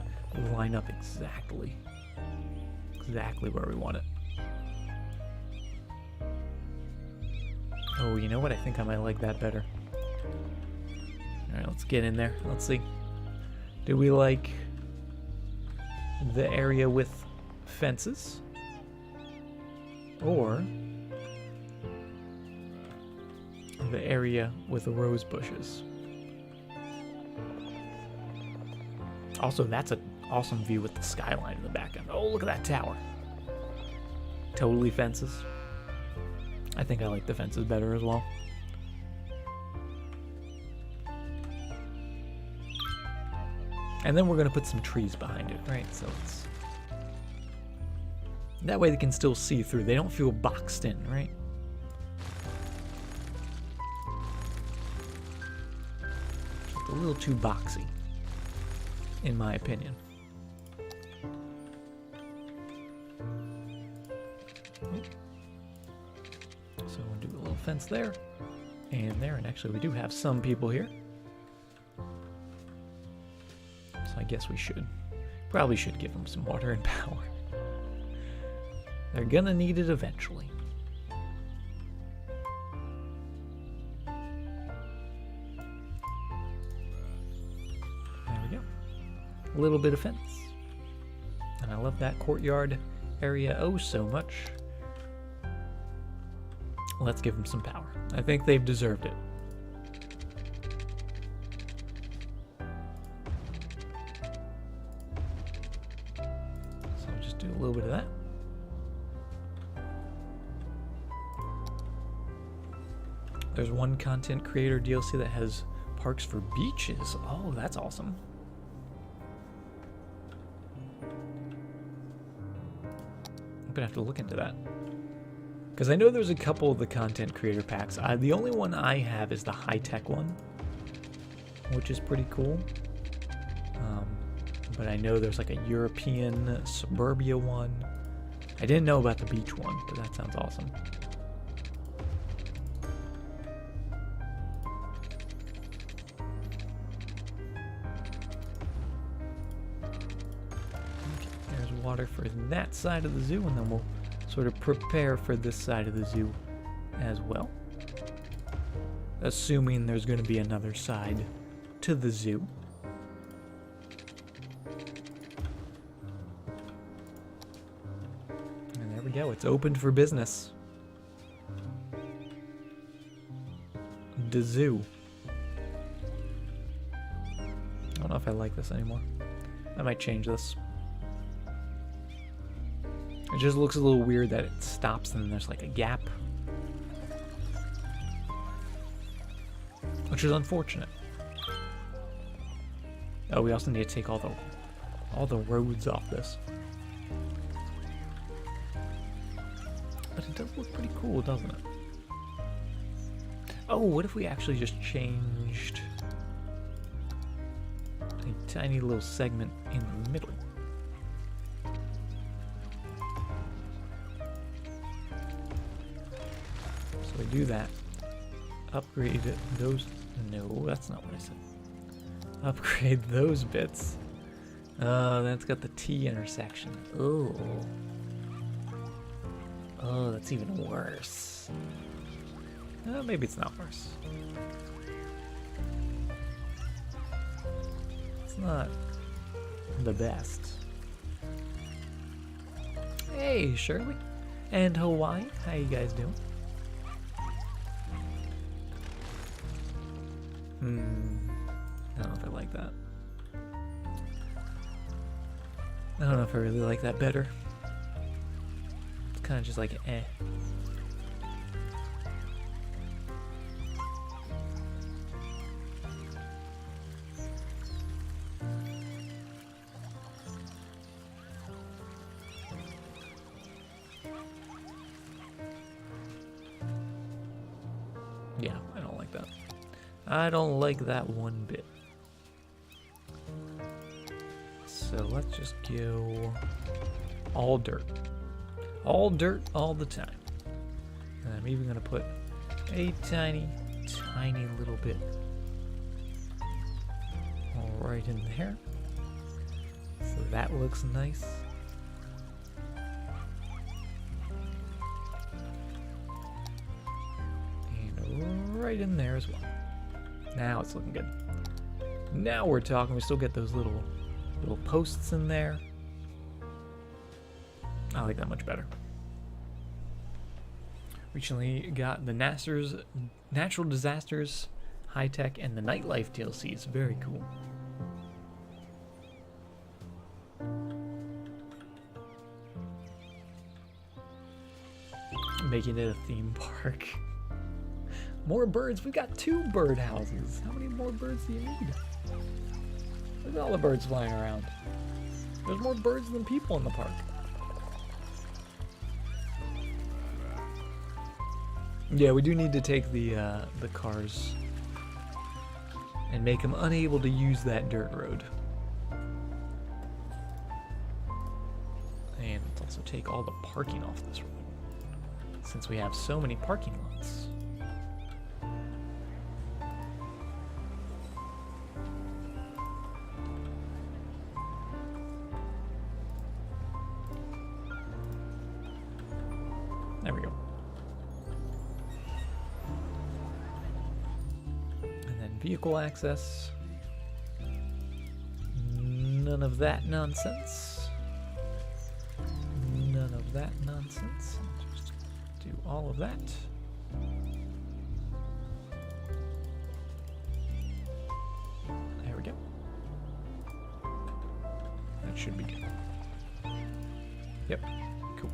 line up exactly where we want it. Oh, you know what? I think I might like that better. Alright, let's get in there. Let's see. Do we like the area with fences? Or the area with the rose bushes? Also, that's an awesome view with the skyline in the back end. Oh, look at that tower. Totally fences. I think I like the fences better as well. And then we're going to put some trees behind it, right? So it's... that way they can still see through. They don't feel boxed in, right? Just a little too boxy, in my opinion. So we'll do a little fence there and there. And actually, we do have some people here. So I guess we probably should give them some water and power. They're gonna need it eventually. There we go. A little bit of fence. And I love that courtyard area oh so much. Let's give them some power. I think they've deserved it. So I'll just do a little bit of that. There's one content creator DLC that has parks for beaches. Oh, that's awesome. I'm gonna have to look into that. Because I know there's a couple of the content creator packs. The only one I have is the high-tech one, which is pretty cool. But I know there's like a European suburbia one. I didn't know about the beach one, but that sounds awesome. There's water for that side of the zoo, and then we'll sort of prepare for this side of the zoo as well. Assuming there's going to be another side to the zoo. And there we go, it's open for business. The zoo. I don't know if I like this anymore. I might change this. It just looks a little weird that it stops and then there's like a gap. Which is unfortunate. Oh, we also need to take all the roads off this. But it does look pretty cool, doesn't it? Oh, what if we actually just changed a tiny little segment in the middle? So we do that. Upgrade those. No, that's not what I said. Upgrade those bits. Then it's got the T intersection. Oh. Oh, that's even worse. Maybe it's not worse. It's not the best. Hey, Shirley. And Hawaii, how you guys doing? I don't know if I like that. I don't know if I really like that better. It's kind of just like eh. Yeah, I don't like that. I don't like that one bit. So let's just go all dirt. All dirt all the time. And I'm even going to put a tiny, tiny little bit all right in there. So that looks nice. And right in there as well. Now it's looking good. Now we're talking. We still get those little posts in there. I like that much better. Recently got the Natural Disasters, High Tech, and the Nightlife DLCs. Very cool. Making it a theme park. More birds. We've got 2 bird houses. How many more birds do you need? Look at all the birds flying around. There's more birds than people in the park. Yeah, we do need to take the cars and make them unable to use that dirt road. And let's also take all the parking off this road, since we have so many parking lots. There we go. And then vehicle access. None of that nonsense. None of that nonsense. Just do all of that. There we go. That should be good. Yep. Cool.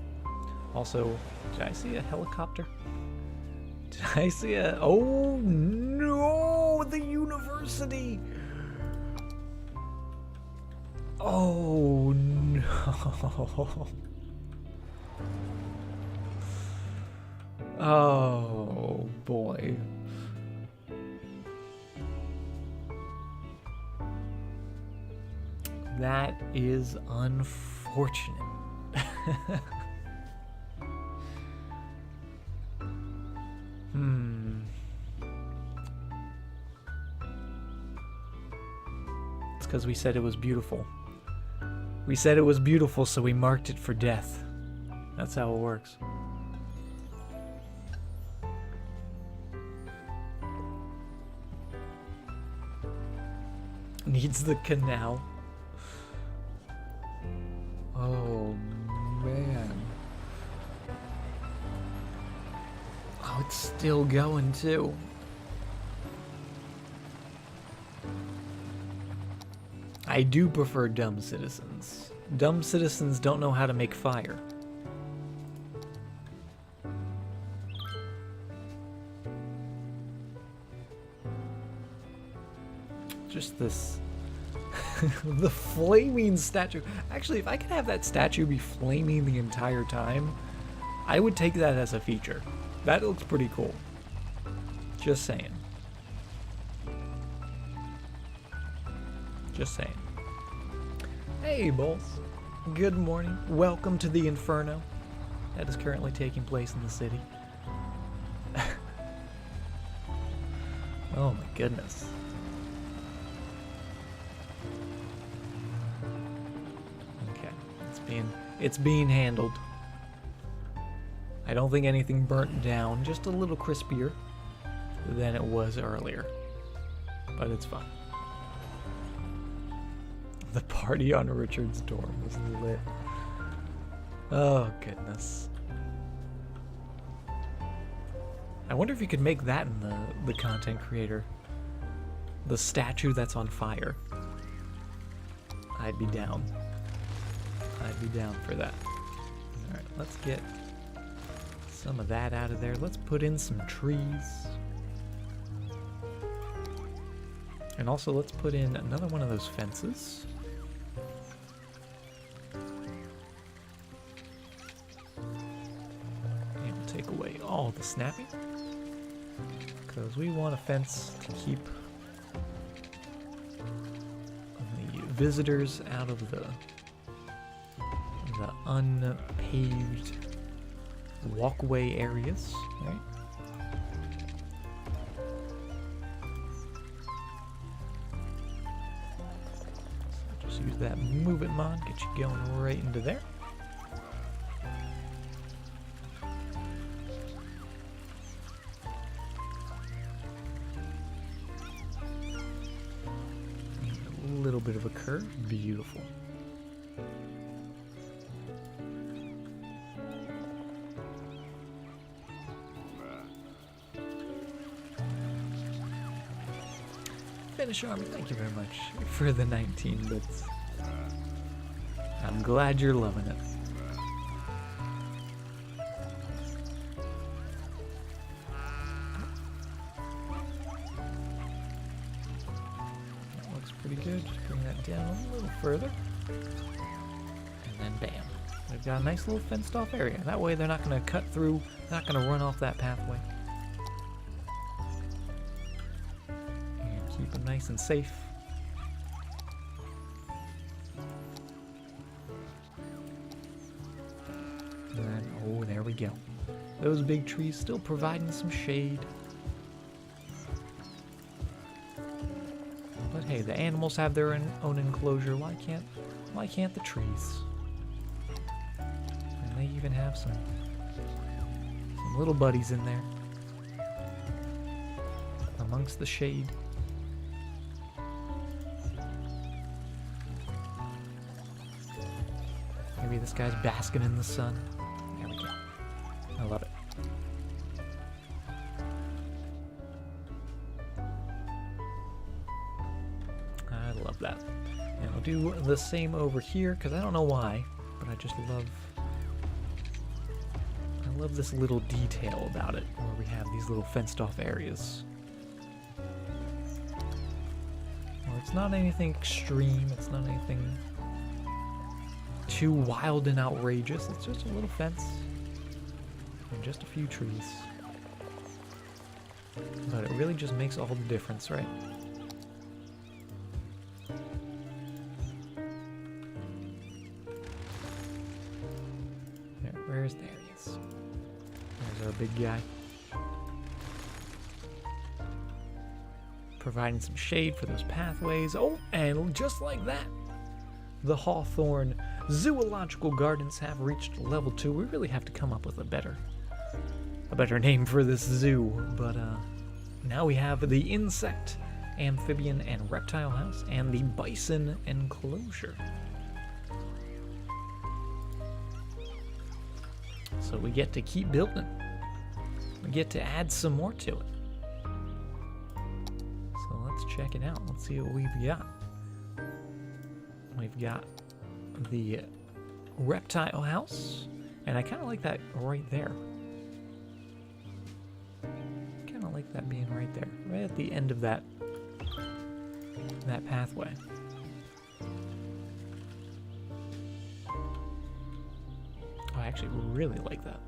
Also, did I see a helicopter? Did I see a... Oh no! The university! Oh no! Oh boy. That is unfortunate. It's because we said it was beautiful. We said it was beautiful, so we marked it for death. That's how it works. Needs the canal. Oh, man. Oh, it's still going, too. I do prefer dumb citizens. Dumb citizens don't know how to make fire. Just this... the flaming statue. Actually, if I could have that statue be flaming the entire time, I would take that as a feature. That looks pretty cool. Just saying. Just saying. Hey, Bulls. Good morning. Welcome to the Inferno that is currently taking place in the city. Oh my goodness. Okay, it's being handled. I don't think anything burnt down, just a little crispier than it was earlier. But it's fine. The party on Richard's dorm was lit. Oh, goodness. I wonder if you could make that in the content creator. The statue that's on fire. I'd be down. I'd be down for that. Alright, let's get some of that out of there. Let's put in some trees. And also let's put in another one of those fences. And we'll take away all the snapping, because we want a fence to keep the visitors out of the unpaved walkway areas, right? So just use that move it mod, get you going right into there. her beautiful. Finish Army, thank you very much for the 19 bits. I'm glad you're loving it. That looks pretty good. Just bring that down a little further. And then bam. We've got a nice little fenced off area. That way they're not going to cut through, they're not going to run off that pathway. Keep them nice and safe. And then, oh, there we go. Those big trees still providing some shade. But hey, the animals have their own enclosure. Why can't the trees? And they even have some little buddies in there amongst the shade. Maybe this guy's basking in the sun. There we go. I love it. I love that. And I'll do the same over here, because I don't know why, but I just love... I love this little detail about it, where we have these little fenced off areas. Well, it's not anything extreme, it's not anything too wild and outrageous. It's just a little fence and just a few trees. But it really just makes all the difference, right? There he is. There's our big guy. Providing some shade for those pathways. Oh, and just like that, the Hawthorne Zoological Gardens have reached level 2. We really have to come up with a better name for this zoo, but now we have the insect, amphibian, and reptile house, and the bison enclosure. So we get to keep building. We get to add some more to it. So let's check it out. Let's see what we've got. We've got the reptile house, and I kind of like that right there. Kind of like that being right there, right at the end of that pathway. Oh, I actually really like that.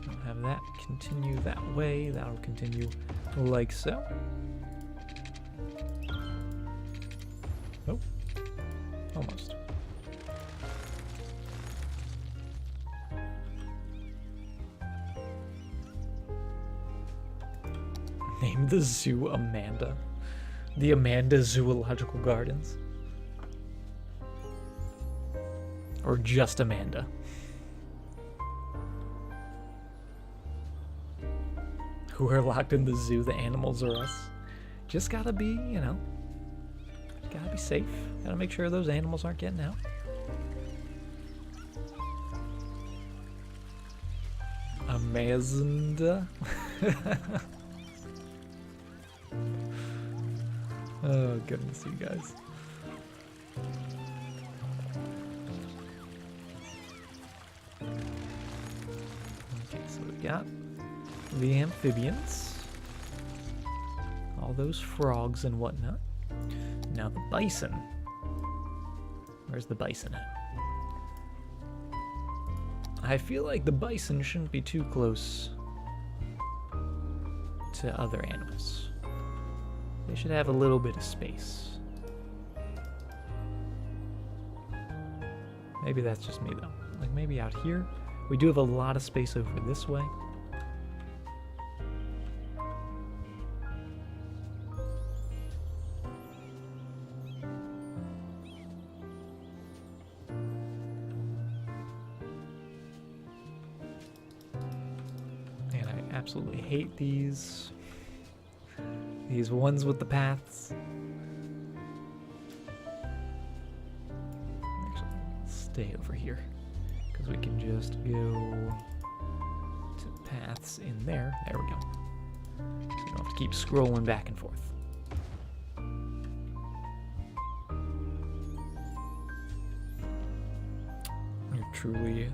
I'll have that continue that way. That'll continue like so. Oh, almost. Name the zoo Amanda. The Amanda Zoological Gardens. Or just Amanda. Who are locked in the zoo, the animals or us. Just gotta be, you know, gotta be safe. Gotta make sure those animals aren't getting out. Amazing. Oh, goodness, you guys. Okay, so we got the amphibians. All those frogs and whatnot. Now the bison. Where's the bison at? I feel like the bison shouldn't be too close to other animals. They should have a little bit of space. Maybe that's just me though. Like maybe out here. We do have a lot of space over this way. And I absolutely hate these. These ones with the paths. Actually, let's stay over here. Because we can just go to paths in there. There we go. So you don't have to keep scrolling back and forth. You're truly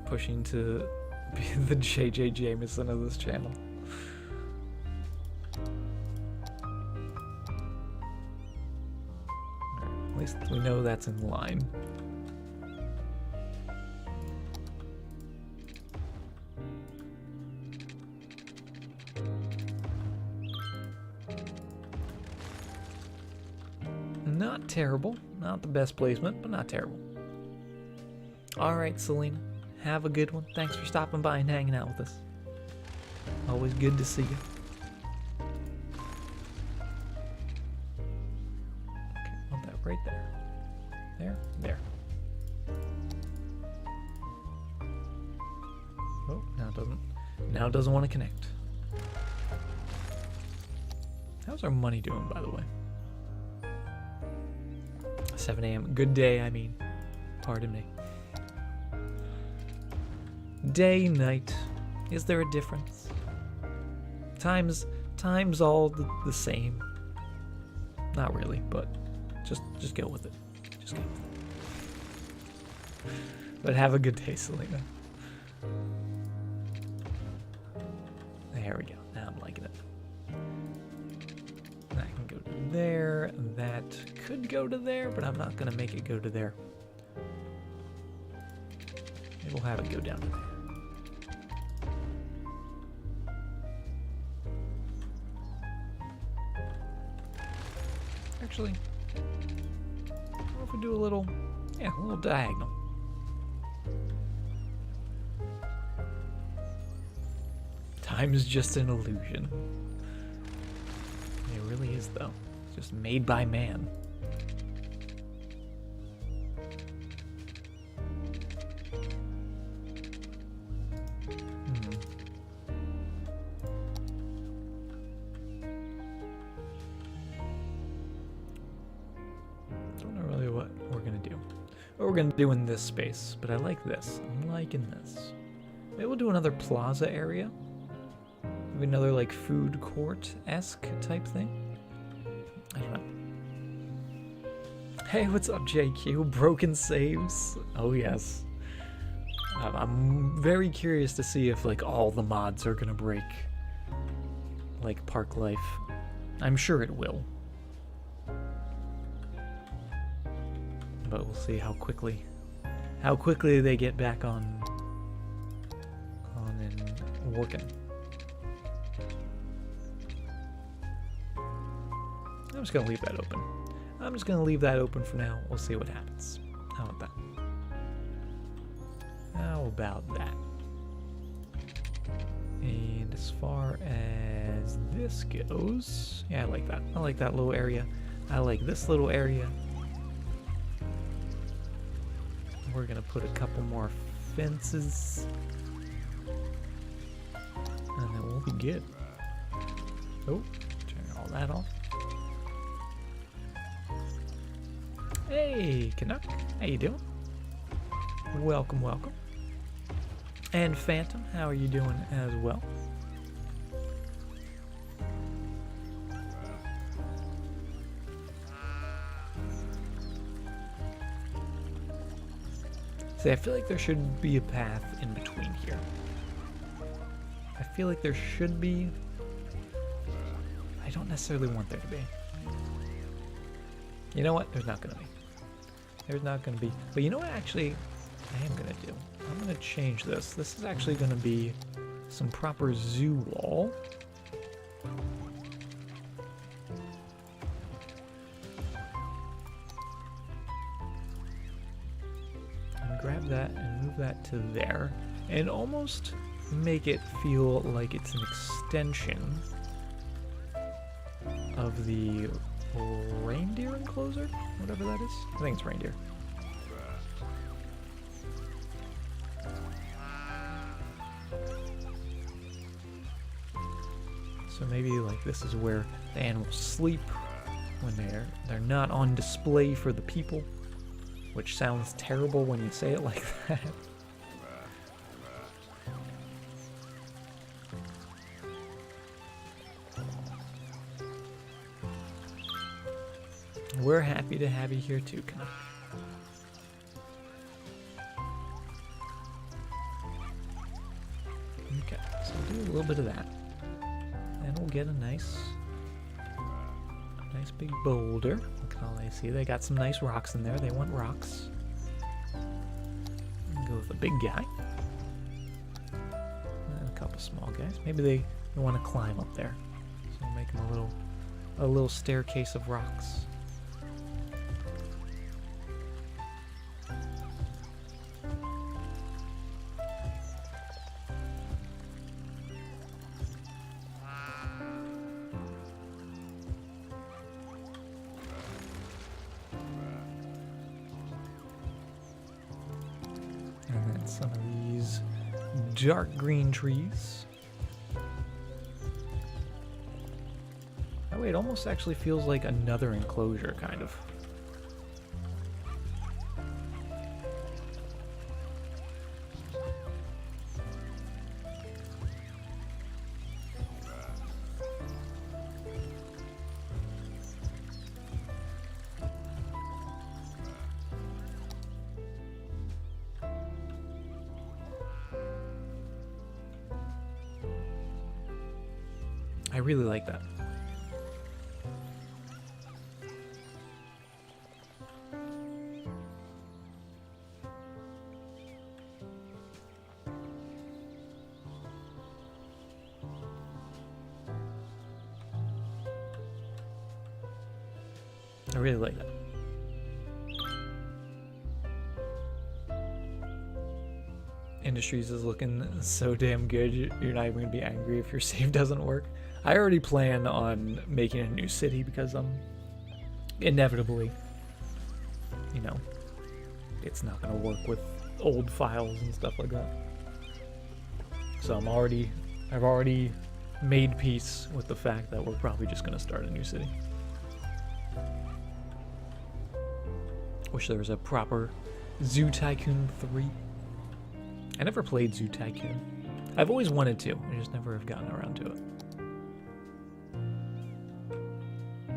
pushing to be the JJ Jameson of this channel. At least we know that's in line. Not terrible. Not the best placement, but not terrible. Alright, Selena. Have a good one. Thanks for stopping by and hanging out with us. Always good to see you. Okay, want that right there. There, there. Oh, now it doesn't want to connect. How's our money doing, by the way? 7 a.m. Good day, I mean. Pardon me. Day, night. Is there a difference? Time's all the same. Not really, but just go with it. Just go with it. But have a good day, Selena. There we go. Now I'm liking it. That can go to there. That could go to there, but I'm not gonna make it go to there. Maybe we'll have it go down to there. Actually, what if we do a little diagonal? Time is just an illusion. It really is, though. It's just made by man. We're gonna do in this space, but I like this. I'm liking this. Maybe we'll do another plaza area. Maybe another like food court-esque type thing. I don't know. Hey, what's up, JQ? Broken saves? Oh yes. I'm very curious to see if like all the mods are gonna break like Park Life. I'm sure it will. But we'll see how quickly they get back on and working. I'm just gonna leave that open. I'm just gonna leave that open for now. We'll see what happens. How about that? How about that? And as far as this goes, yeah, I like that. I like that little area. I like this little area. We're gonna put a couple more fences, and then we'll be good. Oh, turn all that off. Hey, Canuck, how you doing? Welcome, welcome. And Phantom, how are you doing as well? See, I feel like there should be a path in between here. I feel like there should be. I don't necessarily want there to be. You know what? There's not going to be. There's not going to be. But you know what actually I am going to do? I'm going to change this. This is actually going to be some proper zoo wall. Grab that and move that to there and almost make it feel like it's an extension of the reindeer enclosure, whatever that is. I think it's reindeer. So maybe like this is where the animals sleep when they're not on display for the people, which sounds terrible when you say it like that. We're happy to have you here too, Canuck. Okay, so we'll do a little bit of that. And we'll get a nice big boulder. Look at all they see. They got some nice rocks in there. They want rocks. Go with a big guy. And a couple small guys. Maybe they want to climb up there. So we'll make them a little staircase of rocks. And then some of these dark green trees. Oh wait, it almost actually feels like another enclosure, kind of. I really like that. I really like that. Industries is looking so damn good, you're not even going to be angry if your save doesn't work. I already plan on making a new city because inevitably, you know, it's not going to work with old files and stuff like that. So I've already made peace with the fact that we're probably just going to start a new city. Wish there was a proper Zoo Tycoon 3. I never played Zoo Tycoon. I've always wanted to, I just never have gotten around to it.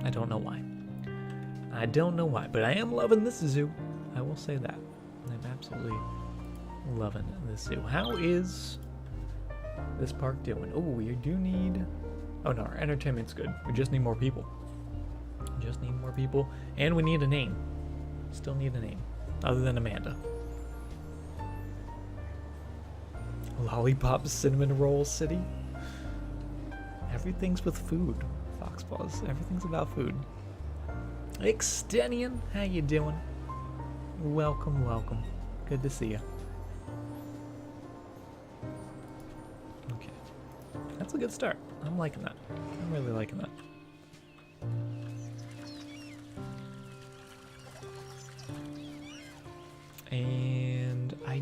I don't know why. I don't know why, but I am loving this zoo. I will say that. I'm absolutely loving this zoo. How is this park doing? Oh, we do need... Oh no, our entertainment's good. We just need more people. Just need more people. And we need a name. Still need a name. Other than Amanda. Lollipop Cinnamon Roll City. Everything's with food. Foxpaws. Everything's about food. Extenian, how you doing? Welcome, welcome. Good to see you. Okay. That's a good start. I'm liking that. I'm really liking that. And I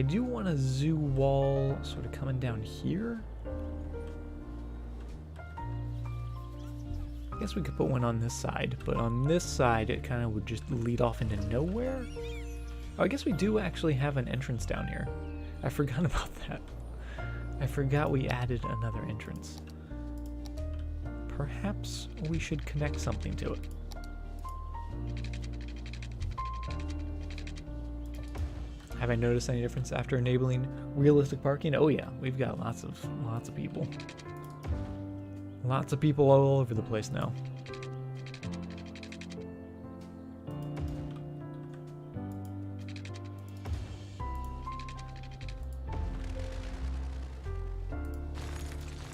do want a zoo wall sort of coming down here. I guess we could put one on this side, but on this side it kind of would just lead off into nowhere. Oh, I guess we do actually have an entrance down here. I forgot about that. I forgot we added another entrance. Perhaps we should connect something to it. Have I noticed any difference after enabling realistic parking? Oh yeah, we've got lots of people. Lots of people all over the place now.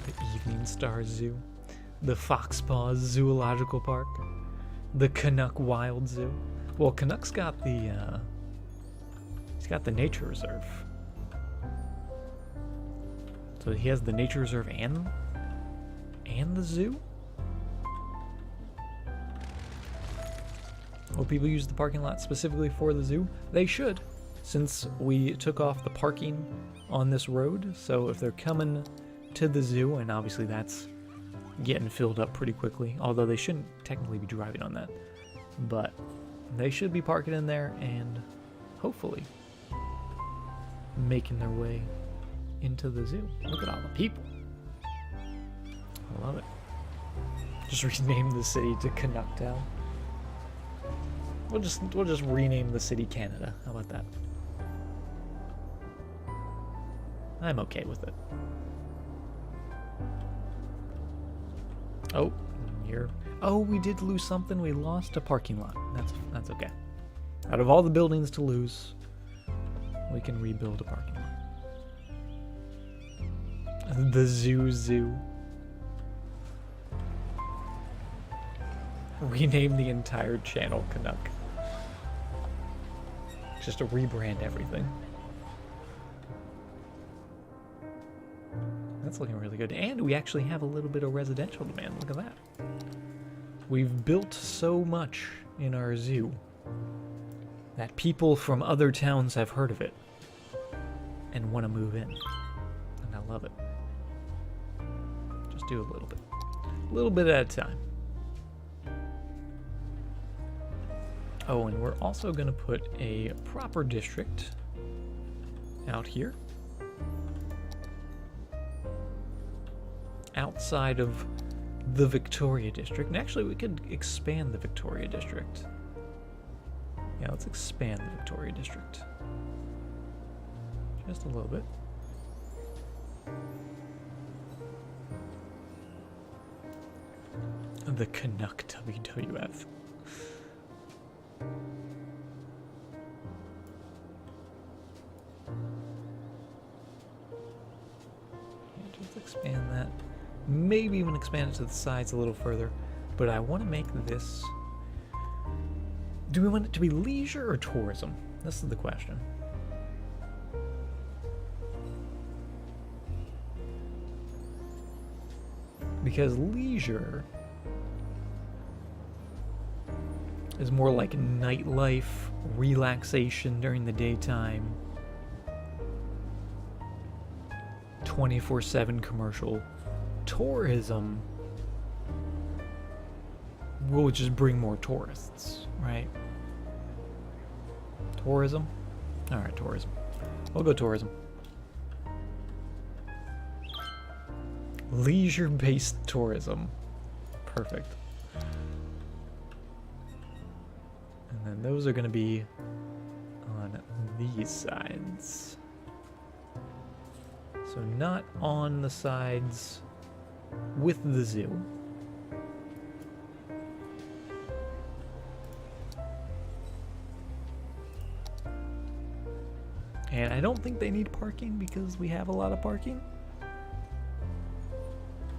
The Evening Star Zoo, the Foxpaws Zoological Park, the Canuck Wild Zoo. Well, Canuck's got the he's got the nature reserve. So he has the nature reserve and the zoo? Will people use the parking lot specifically for the zoo? They should. since we took off the parking on this road, so if they're coming to the zoo, and obviously that's getting filled up pretty quickly, although they shouldn't technically be driving on that, but they should be parking in there and hopefully making their way into the zoo. Look at all the people. I love it. Just rename the city to Canucktown. We'll just rename the city Canada. How about that? I'm okay with it. Oh, we did lose something. We lost a parking lot. That's okay. Out of all the buildings to lose, we can rebuild a parking lot. The zoo. Rename the entire channel Canuck. Just to rebrand everything. That's looking really good. And we actually have a little bit of residential demand. Look at that. We've built so much in our zoo that people from other towns have heard of it and want to move in. And I love it. Just do a little bit at a time. Oh, and we're also going to put a proper district out here. Outside of the Victoria district. And actually, we could expand the Victoria district. Yeah, let's expand the Victoria district. Just a little bit. The Canuck WWF. Just expand that. Maybe even expand it to the sides a little further. But I want to make this... Do we want it to be leisure or tourism? This is the question. Because leisure is more like nightlife, relaxation during the daytime, 24/7 commercial. Tourism will just bring more tourists, right? Tourism? Alright, tourism. We'll go tourism. Leisure-based tourism. Perfect. And then those are going to be on these sides. So not on the sides with the zoo. And I don't think they need parking because we have a lot of parking.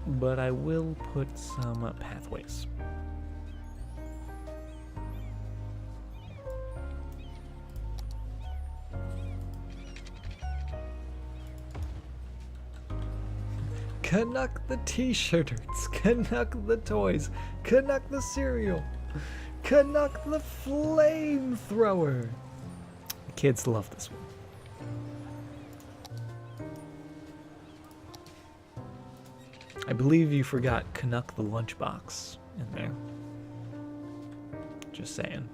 But I will put some pathways. Canuck the t-shirts, Canuck the toys, Canuck the cereal, Canuck the flamethrower. The kids love this one. I believe you forgot Canuck the lunchbox in there. Just saying.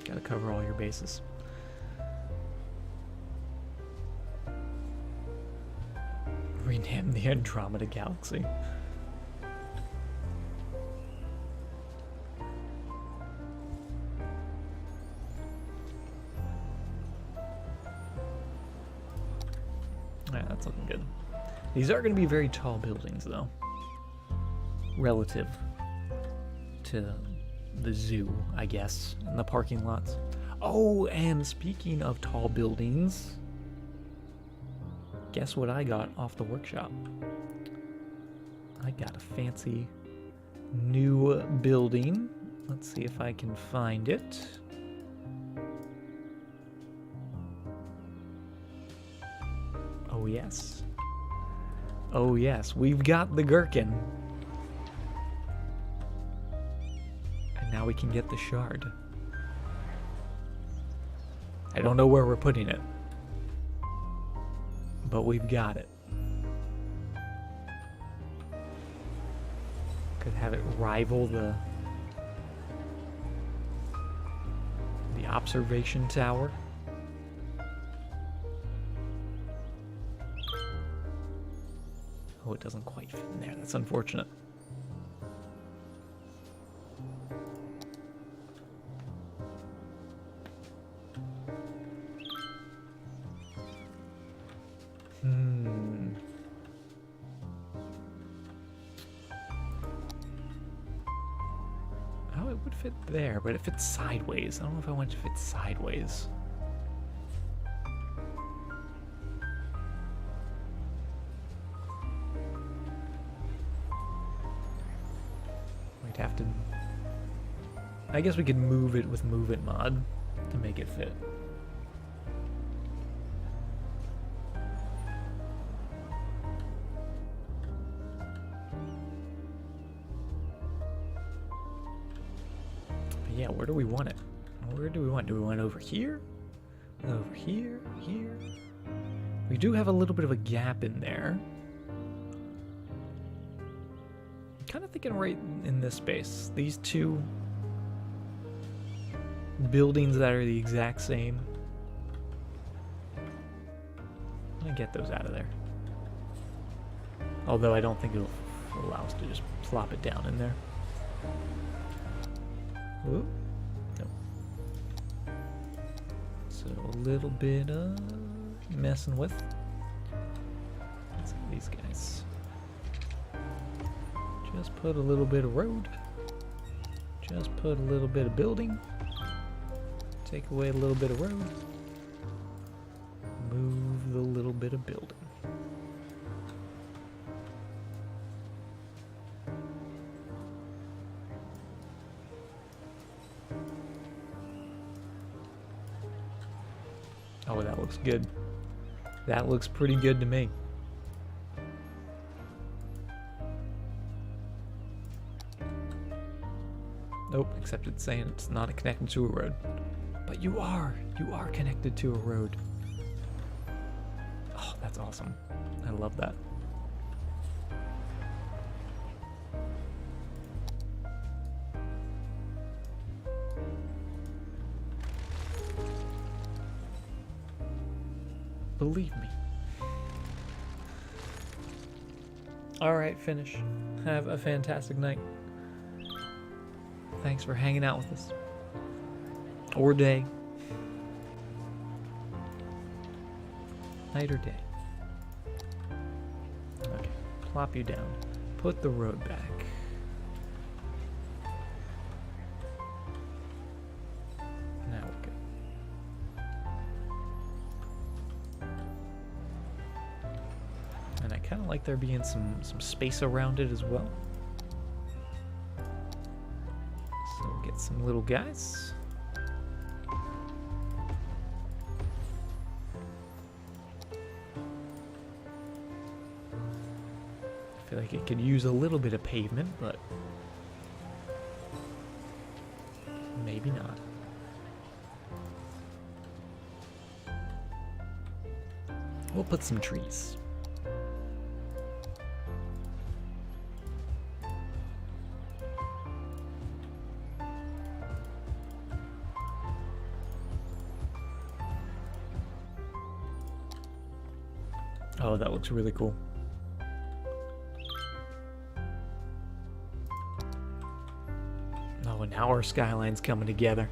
Gotta cover all your bases. Rename the Andromeda Galaxy. Yeah, that's looking good. These are going to be very tall buildings, though. Relative to the zoo, I guess, and the parking lots. Oh, and speaking of tall buildings, guess what I got off the workshop? I got a fancy new building. Let's see if I can find it. Oh, yes. Oh, yes. We've got the gherkin. And now we can get the shard. I don't know where we're putting it, but we've got it. Could have it rival the observation tower. Oh, it doesn't quite fit in there. That's unfortunate. Oh, it would fit there, but it fits sideways. I don't know if I want it to fit sideways. We'd have to... I guess we could move it with Move It mod to make it fit. Yeah, where do we want it? Where do we want it? Do we want it over here? Over here? Here? We do have a little bit of a gap in there. Kind of thinking right in this space. These two buildings that are the exact same. I'm gonna get those out of there. Although I don't think it'll allow us to just plop it down in there. Ooh. No. So a little bit of messing with. Let's see these guys. Just put a little bit of road. Just put a little bit of building. Take away a little bit of road. Move the little bit of building. Oh, that looks good. That looks pretty good to me. Nope, except it's saying it's not connected to a road. But you are connected to a road. Oh, that's awesome. I love that. Believe me. Alright, finish. Have a fantastic night. Thanks for hanging out with us. Or day. Night or day. Okay, plop you down. Put the road back. Now we're good. And I kind of like there being some space around it as well. So we'll get some little guys. I feel like it could use a little bit of pavement, but maybe not. We'll put some trees. Oh, that looks really cool. Oh, and now our skyline's coming together.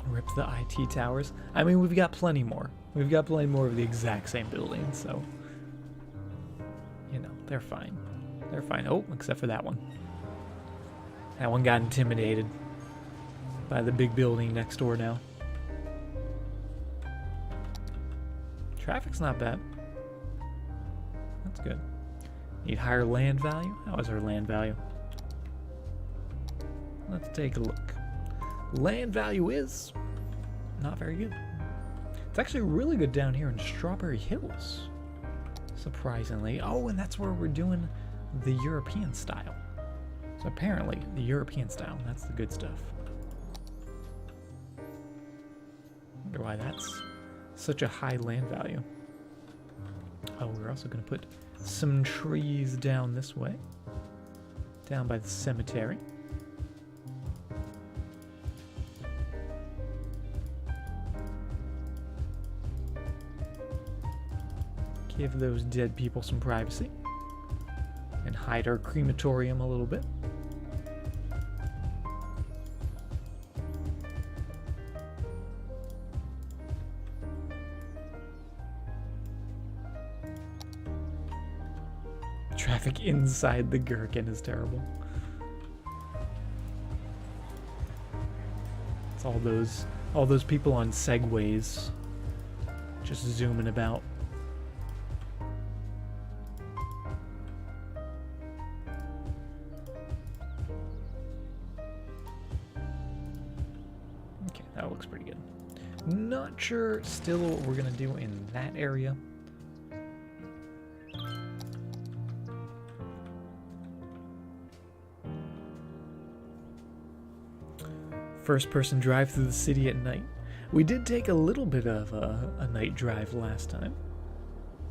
Rip the IT towers. I mean, we've got plenty more. We've got plenty more of the exact same building, so... You know, they're fine. They're fine. Oh, except for that one. That one got intimidated by the big building next door now. Traffic's not bad. That's good. Need higher land value? How is our land value? Let's take a look. Land value is not very good. It's actually really good down here in Strawberry Hills, surprisingly. Oh, and that's where we're doing the European style. So apparently, the European style, that's the good stuff. Wonder why that's such a high land value. Oh, we're also going to put some trees down this way. Down by the cemetery. Give those dead people some privacy. And hide our crematorium a little bit. Traffic inside the gherkin is terrible. It's all those people on segways just zooming about. Okay, that looks pretty good. Not sure still what we're gonna do in that area. First-person drive through the city at night. We did take a little bit of a night drive last time.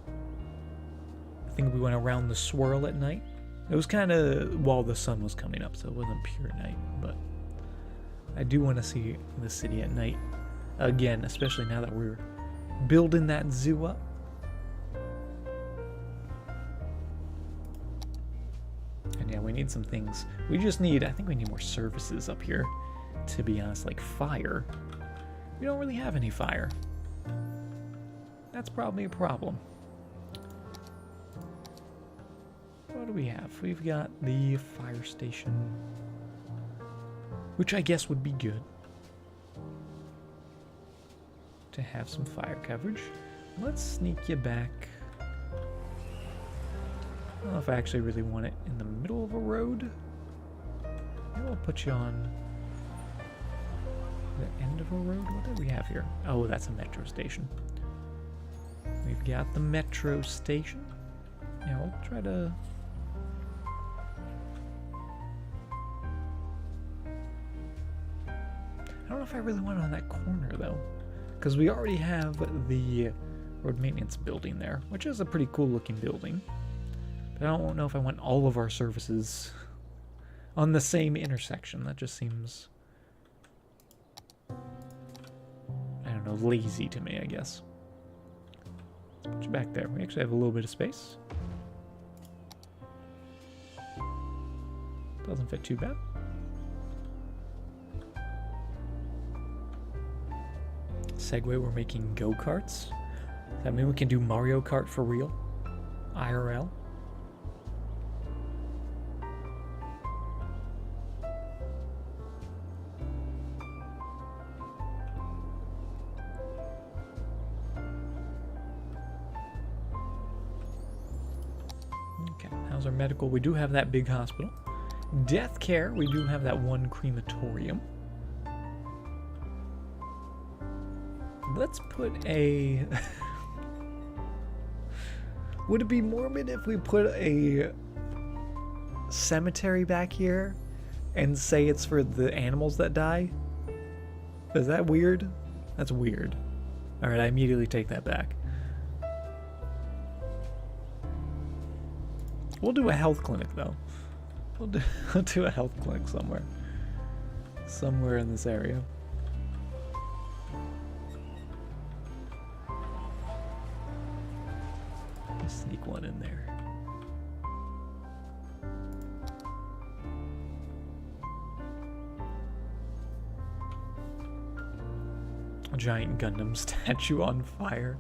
I think we went around the swirl at night. It was kind of while the sun was coming up, so it wasn't pure night, but I do want to see the city at night again, especially now that we're building that zoo up. And yeah, we need some things. I think we need more services up here. To be honest, like fire. We don't really have any fire. That's probably a problem. What do we have? We've got the fire station, which I guess would be good to have some fire coverage. Let's sneak you back. I don't know if I actually really want it in the middle of a road. Maybe I'll put you on the end of a road? What do we have here? Oh, that's a metro station. We've got the metro station. Yeah, we'll try to... I don't know if I really want it on that corner, though. Because we already have the road maintenance building there, which is a pretty cool looking building. But I don't know if I want all of our services on the same intersection. That just seems... lazy to me, I guess. Let's put you back there. We actually have a little bit of space. Doesn't fit too bad. Segway, we're making go-karts. Does that mean we can do Mario Kart for real? IRL? Our medical, we do have that big hospital. Death care, we do have that one crematorium. Let's put a... Would it be morbid if we put a cemetery back here and say it's for the animals that die? Is that weird? That's weird. Alright, I immediately take that back. We'll do a health clinic, though. We'll do a health clinic somewhere. Somewhere in this area. Just sneak one in there. A giant Gundam statue on fire.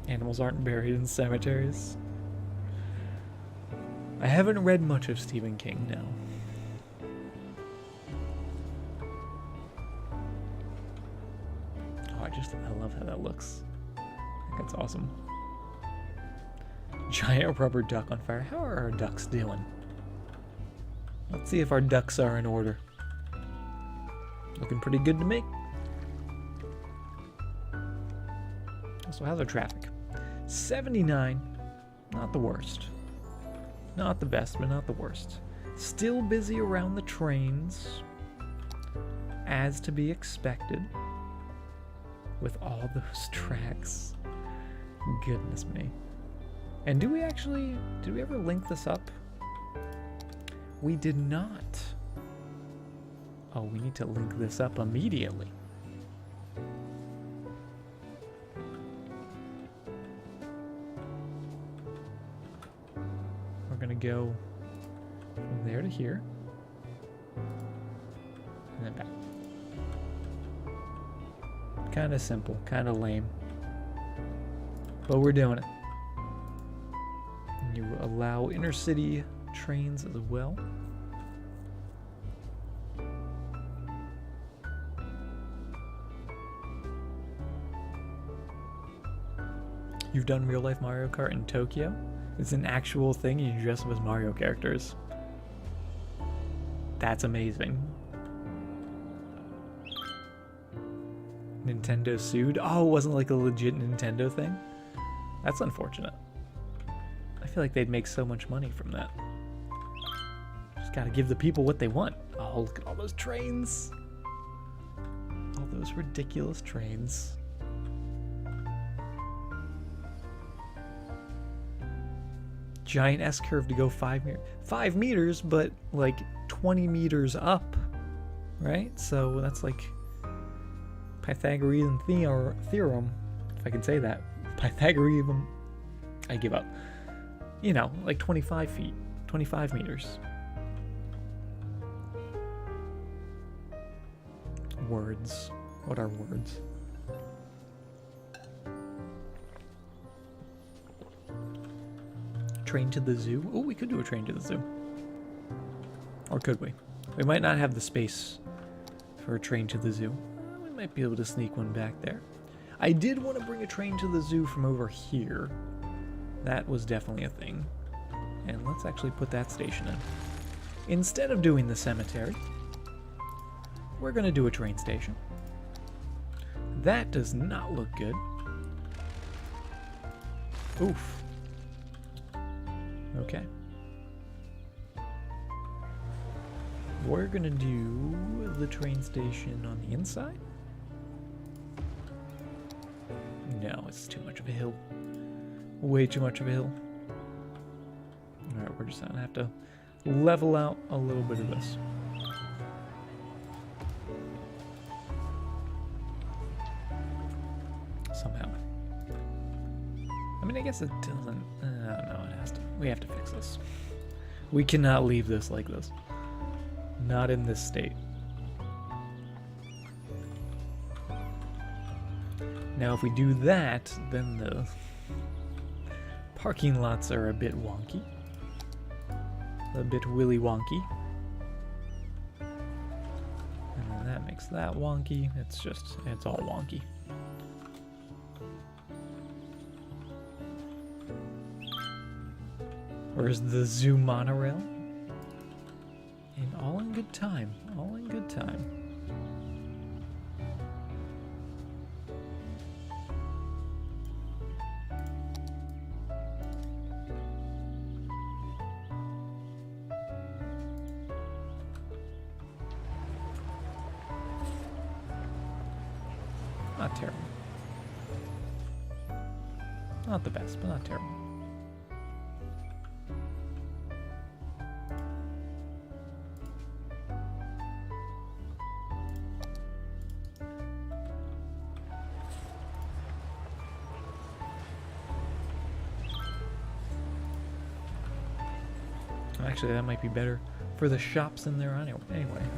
Animals aren't buried in cemeteries. I haven't read much of Stephen King now. Oh, I love how that looks. I think that's awesome. Giant rubber duck on fire. How are our ducks doing? Let's see if our ducks are in order. Looking pretty good to me. So how's our traffic? 79. Not the worst. Not the best, but not the worst. Still busy around the trains, as to be expected, with all those tracks. Goodness me. And did we ever link this up? We did not. Oh, we need to link this up immediately. We're gonna go from there to here, and then back. Kind of simple, kind of lame, but we're doing it. And you allow intercity trains as well. You've done real life Mario Kart in Tokyo? It's an actual thing, you dress up as Mario characters. That's amazing. Nintendo sued? Oh, it wasn't like a legit Nintendo thing? That's unfortunate. I feel like they'd make so much money from that. Just gotta give the people what they want. Oh, look at all those trains. All those ridiculous trains. Giant S-curve to go 5 meters, but like 20 meters up, right? So that's like Pythagorean theorem, if I can say that. Pythagorean, I give up. You know, like 25 feet, 25 meters. Words. What are words? Train to the zoo? Oh, we could do a train to the zoo. Or could we? We might not have the space for a train to the zoo. We might be able to sneak one back there. I did want to bring a train to the zoo from over here. That was definitely a thing. And let's actually put that station in. Instead of doing the cemetery, we're going to do a train station. That does not look good. Oof. Okay. We're gonna do the train station on the inside. No, it's too much of a hill. Way too much of a hill. Alright, we're just gonna have to level out a little bit of this. Somehow. I mean, I guess it doesn't... I don't know, it has to... We have to fix this. We cannot leave this like this. Not in this state. Now, if we do that, then the parking lots are a bit wonky. A bit willy wonky. And then that makes that wonky. It's all wonky. Where's the zoo monorail? And all in good time. All in good time. Not terrible. Not the best, but not terrible. Actually, that might be better for the shops in there anyway,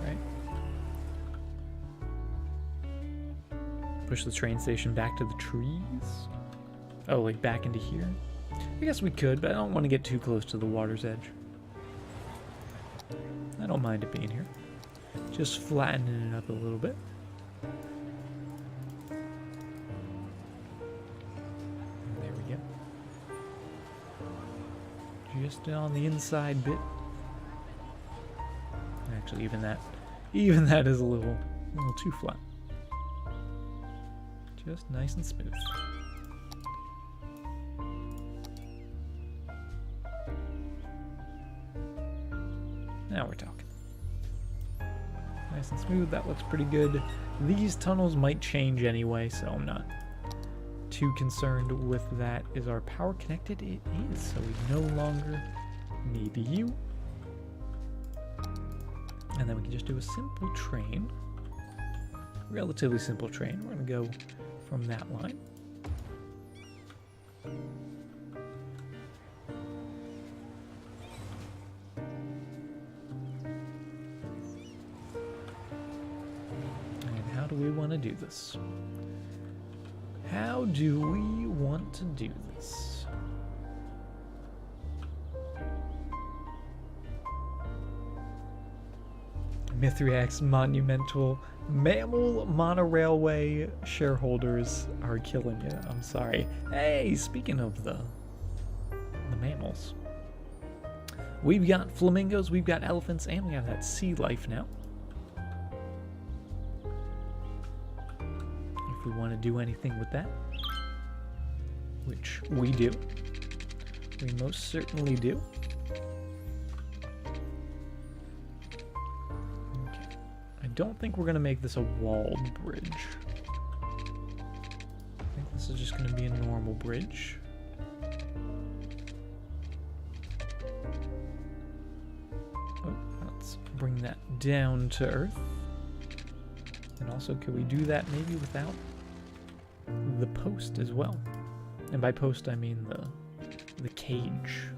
right? Push the train station back to the trees? Oh, like back into here? I guess we could, but I don't want to get too close to the water's edge. I don't mind it being here. Just flattening it up a little bit. There we go. Just on the inside bit. Actually, even that is a little too flat. Just nice and smooth. Now we're talking. Nice and smooth. That looks pretty good. These tunnels might change anyway, so I'm not too concerned with that. Is our power connected? It is, so we no longer need you. And then we can just do a simple train. Relatively simple train. We're going to go from that line. How do we want to do this? How do we want to do this? Mithriax Monumental Mammal Monorailway shareholders are killing you. I'm sorry. Hey, speaking of the mammals, we've got flamingos, we've got elephants, and we have that sea life now. If we want to do anything with that, which we do, we most certainly do. Okay. I don't think we're going to make this a walled bridge. I think this is just going to be a normal bridge. Oh, let's bring that down to earth. And also, could we do that maybe without the post as well? And by post, I mean the cage.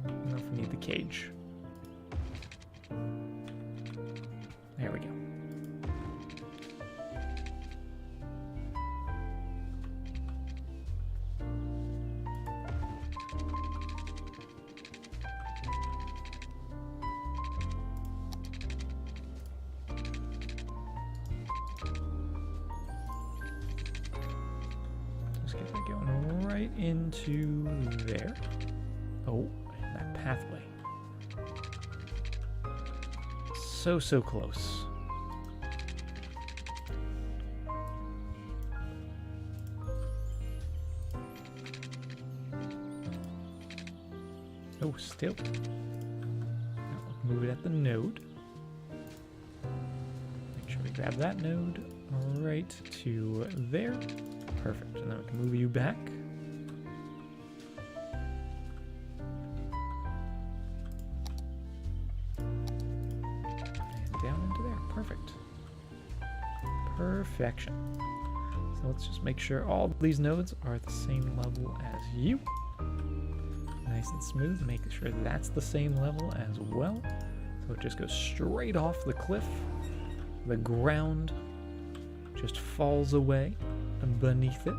I don't know if we need the cage. There we go. Into there. Oh, and that pathway. So close. Oh, still. Now we'll move it at the node. Make sure we grab that node right to there. Perfect. And then we can move you back. Perfection. So let's just make sure all these nodes are at the same level as you. Nice and smooth. Make sure that's the same level as well. So it just goes straight off the cliff. The ground just falls away beneath it.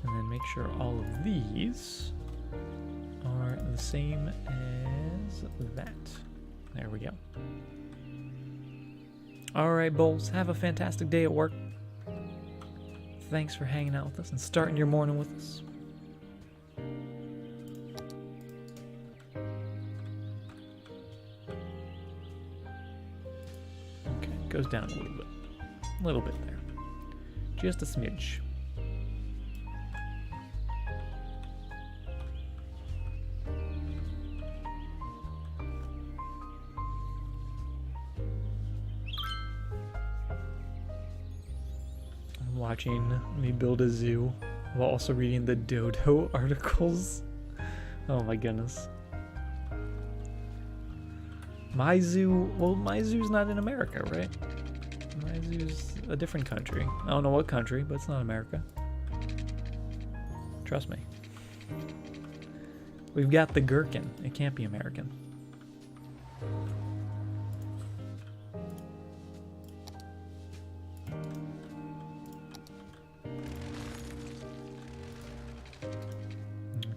And then make sure all of these are the same as that. There we go. Alright, Bowls, have a fantastic day at work. Thanks for hanging out with us and starting your morning with us. Okay, it goes down a little bit. A little bit there. Just a smidge. Watching me build a zoo while also reading the dodo articles. Oh my goodness. My zoo, well, my zoo's not in America, right? My zoo's a different country. I don't know what country, but it's not America. Trust me. We've got the gherkin. It can't be American.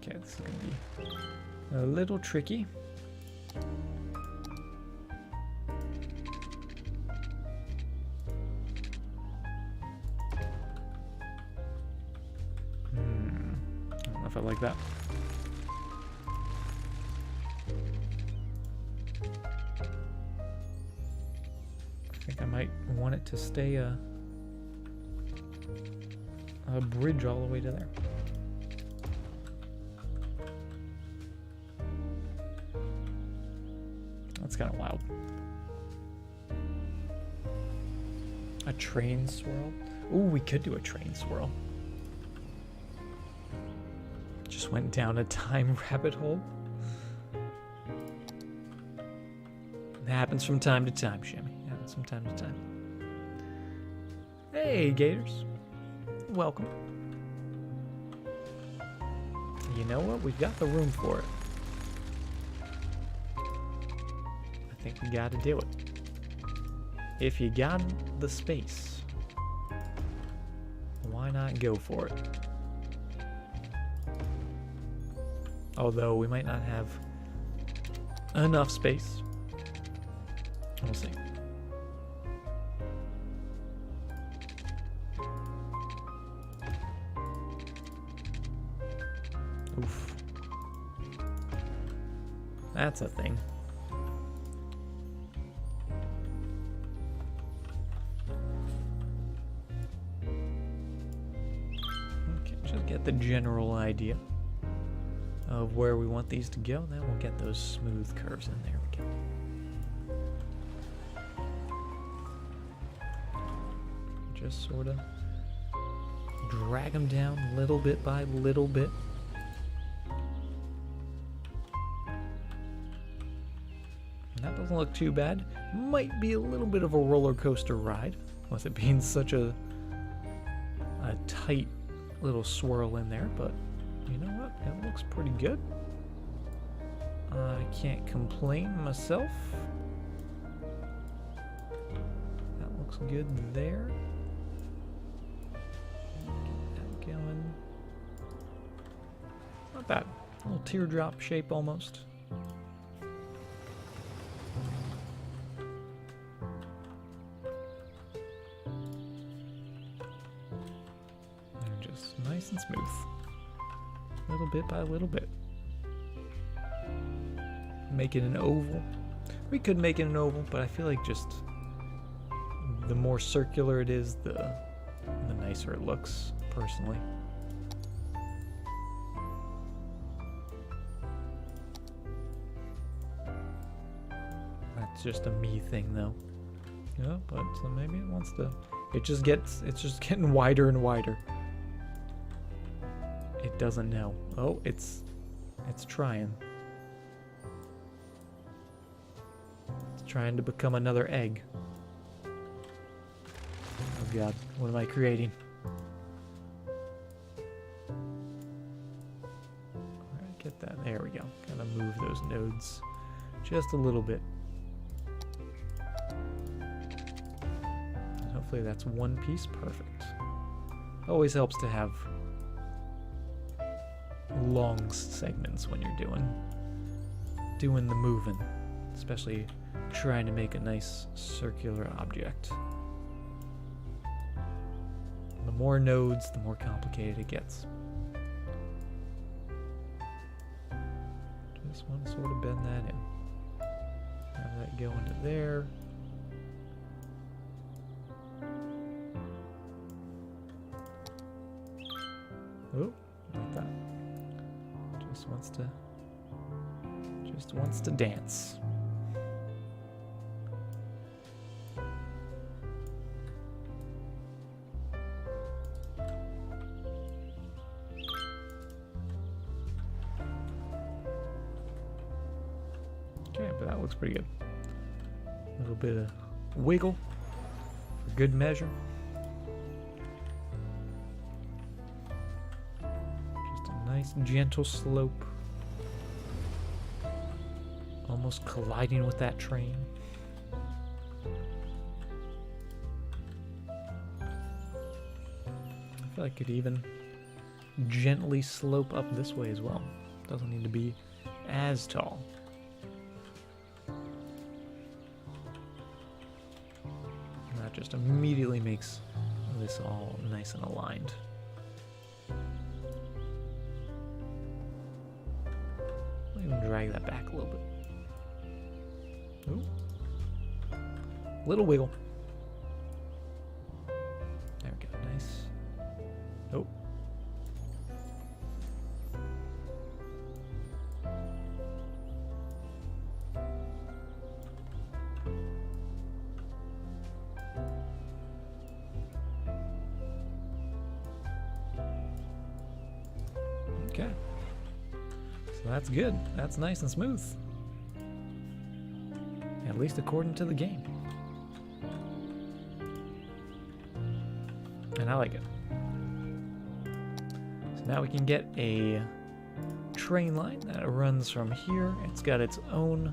Okay, this is gonna be a little tricky. I don't know if I like that. I think I might want it to stay a bridge all the way to there. That's kind of wild. A train swirl? Ooh, we could do a train swirl. Just went down a time rabbit hole. It happens from time to time, Shimmy. It happens from time to time. Hey, Gators. Welcome. You know what? We've got the room for it. I think we gotta do it. If you got the space, why not go for it? Although we might not have enough space. We'll see. Oof. That's a thing. Okay, just get the general idea of where we want these to go, then we'll get those smooth curves in. There we go. Just sort of drag them down little bit by little bit. That doesn't look too bad. Might be a little bit of a roller coaster ride, with it being such a tight little swirl in there, but you know what? It looks pretty good. I can't complain myself. That looks good there. Get that going. Not bad. A little teardrop shape almost. And just nice and smooth. Little bit by little bit. Make it an oval. We could make it an oval, but I feel like just the more circular it is, the nicer it looks, personally. That's just a me thing, though. Yeah, but so maybe it wants to. It's just getting wider and wider. It doesn't know. Oh, it's trying. It's trying to become another egg. Oh god, what am I creating? Alright, get that. There we go. Gotta move those nodes just a little bit. And hopefully that's one piece. Perfect. Always helps to have long segments when you're doing the moving, especially trying to make a nice circular object. The more nodes, the more complicated it gets. Just want to sort of bend that in. Have that go into there. Oh, like that. Just wants to dance. Okay, but that looks pretty good. A little bit of wiggle for good measure. Just a nice gentle slope. Almost colliding with that train. I feel like I could even gently slope up this way as well. Doesn't need to be as tall. And that just immediately makes this all nice and aligned. I'll even drag that back a little bit. Ooh. Little wiggle. There we go. Nice. Oh. that's good. That's nice and smooth. At least according to the game. And I like it. So now we can get a train line that runs from here. It's got its own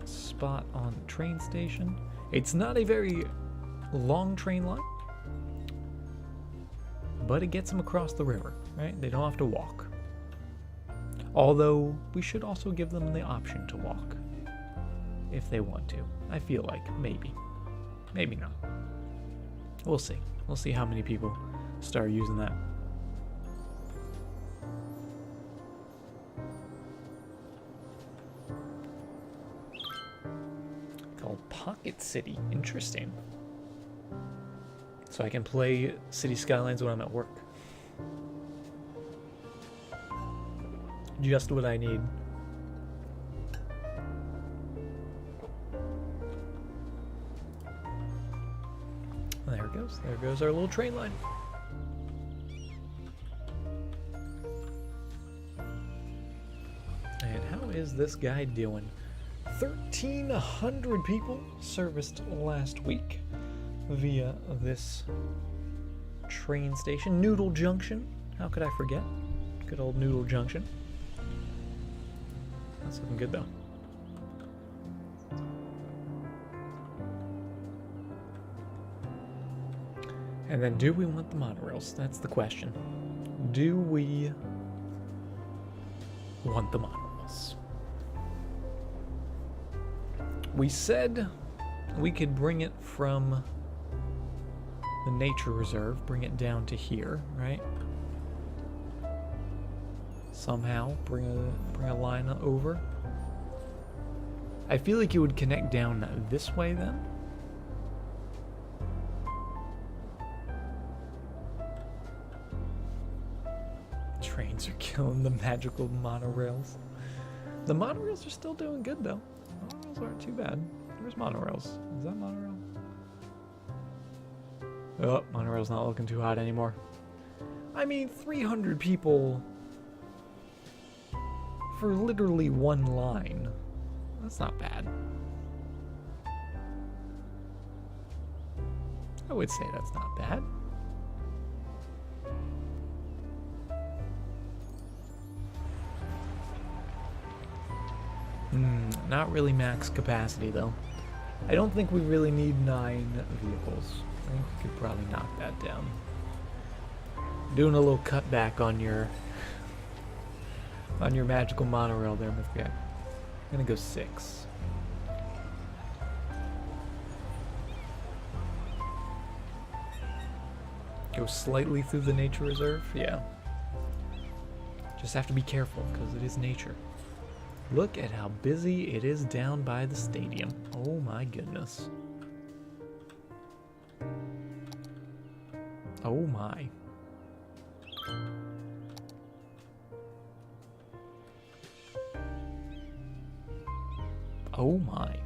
spot on the train station. It's not a very long train line, but it gets them across the river, right? They don't have to walk. Although, we should also give them the option to walk if they want to. I feel like, maybe. Maybe not. We'll see. We'll see how many people start using that. Called Pocket City. Interesting. So I can play City Skylines when I'm at work. Just what I need. There it goes. There goes our little train line. And how is this guy doing? 1,300 people serviced last week via this train station. Noodle Junction. How could I forget? Good old Noodle Junction. That's looking good though. And then do we want the monorails? That's the question. Do we want the monorails? We said we could bring it from the nature reserve, bring it down to here, right? Somehow bring a line over. I feel like it would connect down this way then. Trains are killing the magical monorails. The monorails are still doing good though. Monorails aren't too bad. Where's monorails? Is that monorail? Oh, monorail's not looking too hot anymore. I mean, 300 people for literally one line. That's not bad. I would say that's not bad. Not really max capacity though. I don't think we really need 9 vehicles. I think we could probably knock that down. Doing a little cutback on your magical monorail there, Myth Guy. I'm gonna go 6. Go slightly through the nature reserve? Yeah. Just have to be careful, because it is nature. Look at how busy it is down by the stadium. Oh my goodness. Oh my. Oh my.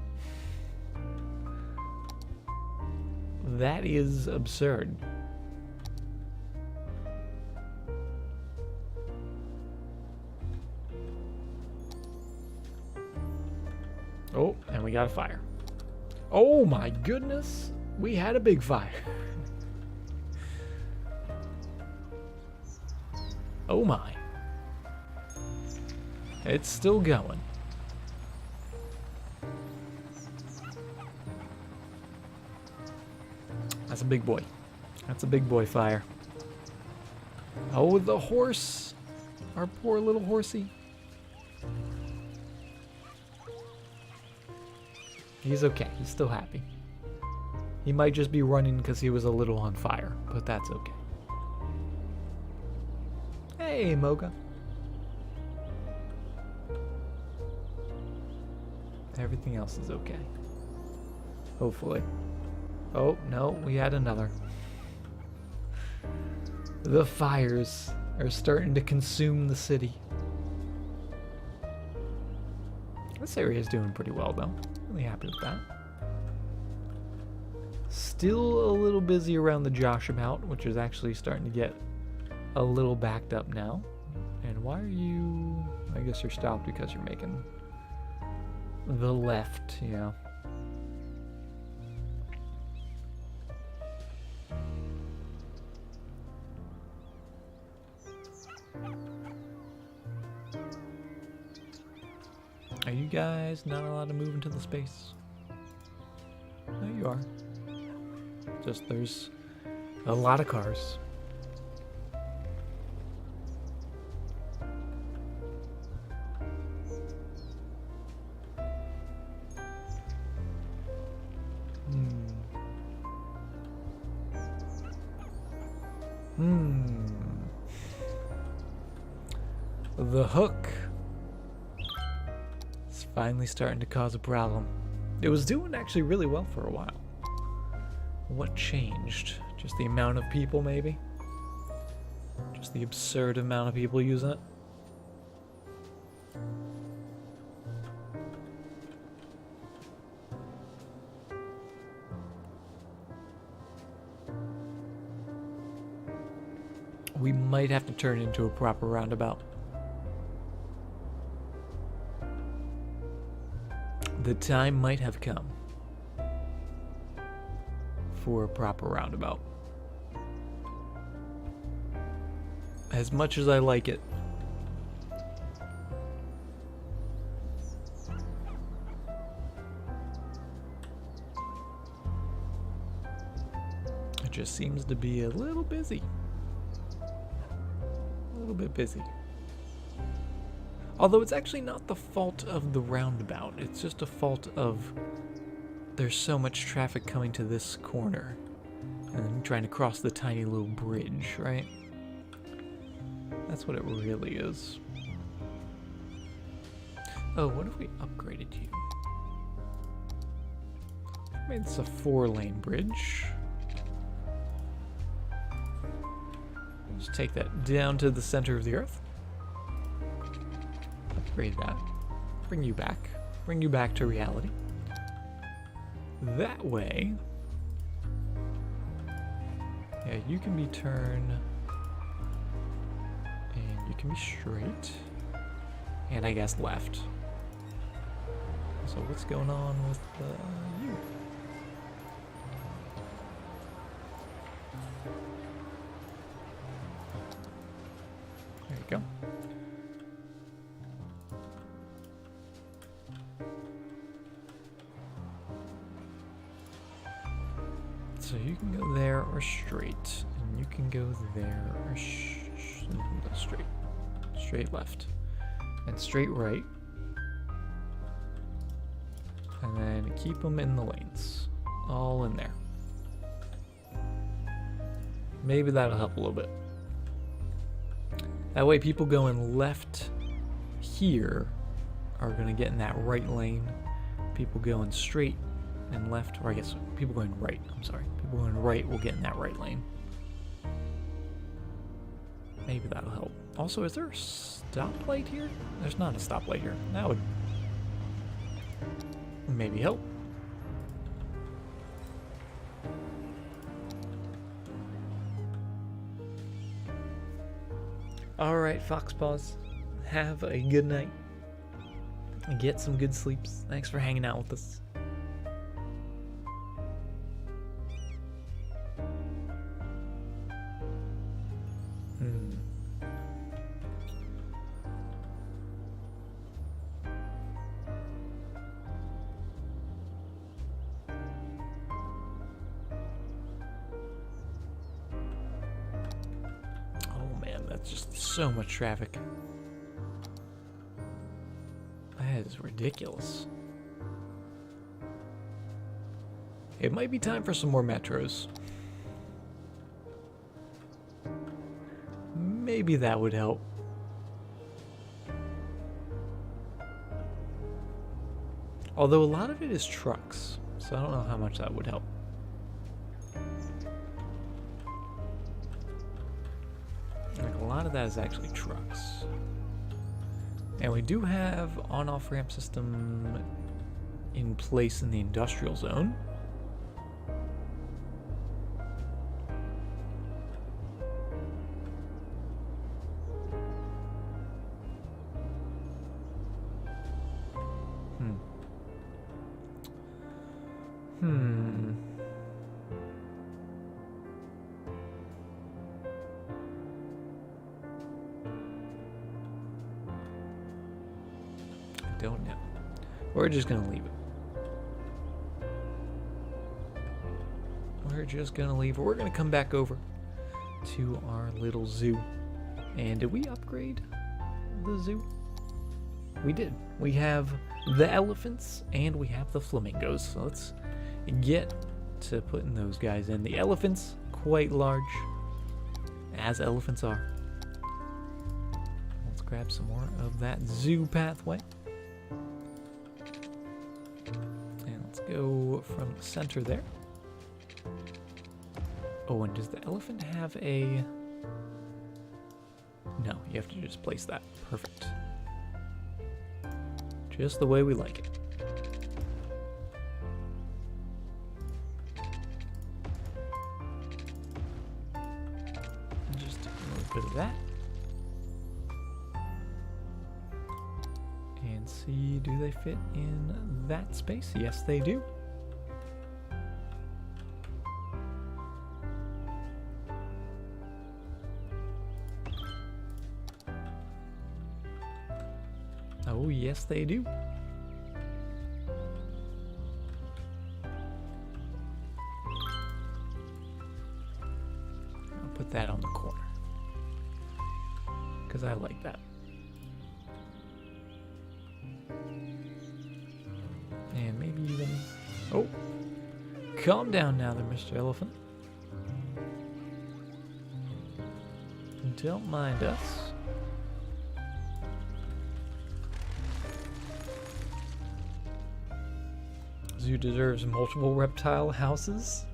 That is absurd. Oh, and we got a fire. Oh my goodness. We had a big fire. Oh my. It's still going. That's a big boy. That's a big boy fire. Oh, the horse. Our poor little horsey. He's okay. He's still happy. He might just be running because he was a little on fire, but that's okay. Hey, Mocha. Everything else is okay. Hopefully. Oh, no, we had another. The fires are starting to consume the city. This area is doing pretty well, though. Really happy with that. Still a little busy around the Josh about, which is actually starting to get a little backed up now. And why are you... I guess you're stopped because you're making the left, yeah. Are you guys not allowed to move into the space? No, you are. Just there's a lot of cars. The hook is finally starting to cause a problem. It was doing actually really well for a while. What changed? Just the amount of people, maybe? Just the absurd amount of people using it? We might have to turn it into a proper roundabout. The time might have come for a proper roundabout. As much as I like it, it just seems to be a little busy. A little bit busy. Although it's actually not the fault of the roundabout, it's just a fault of there's so much traffic coming to this corner and trying to cross the tiny little bridge, right? That's what it really is. Oh, what if we upgraded you? Made this a 4-lane bridge. Just take that down to the center of the earth. Upgrade that. Bring you back to reality. That way, yeah, you can be turned, and you can be straight, and I guess left. So what's going on with you? There you go. So you can go there or straight, and you can go there or straight. Straight left. And straight right. And then keep them in the lanes. All in there. Maybe that'll help a little bit. That way people going left here are going to get in that right lane. People going straight and left, or I guess people going right, I'm sorry. People going right will get in that right lane. Maybe that'll help. Also, is there a stoplight here? There's not a stoplight here. That would maybe help. Alright, Foxpaws. Have a good night. And get some good sleeps. Thanks for hanging out with us. Just so much traffic. That is ridiculous. It might be time for some more metros. Maybe that would help. Although a lot of it is trucks, so I don't know how much that would help. A lot of that is actually trucks. And we do have on-off ramp system in place in the industrial zone. Hmm. I don't know. We're just gonna leave it. We're just gonna leave it. We're gonna come back over to our little zoo. And did we upgrade the zoo? We did. We have the elephants and we have the flamingos. So let's get to putting those guys in. The elephants, quite large, as elephants are. Let's grab some more of that zoo pathway. And let's go from the center there. Oh, and does the elephant have a... No, you have to just place that. Perfect. Just the way we like it. Just a little bit of that. And see, do they fit in that space? Yes, they do. Oh, yes, they do. I'll put that on the corner, because I like that. And maybe even... Oh! Calm down now there, Mr. Elephant. Don't mind us. Zoo deserves multiple reptile houses.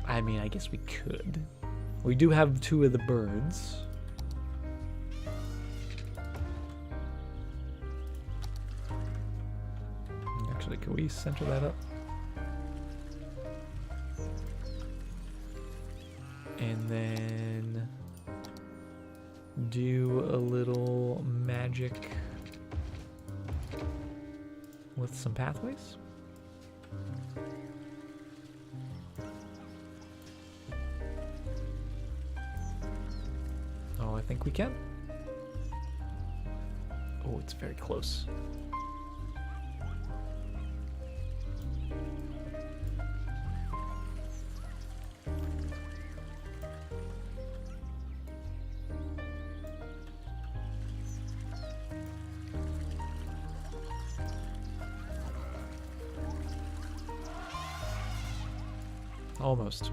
I mean, I guess we could. We do have 2 of the birds. Actually, can we center that up? And then do a little magic with some pathways. Oh, I think we can. Oh, it's very close. Almost.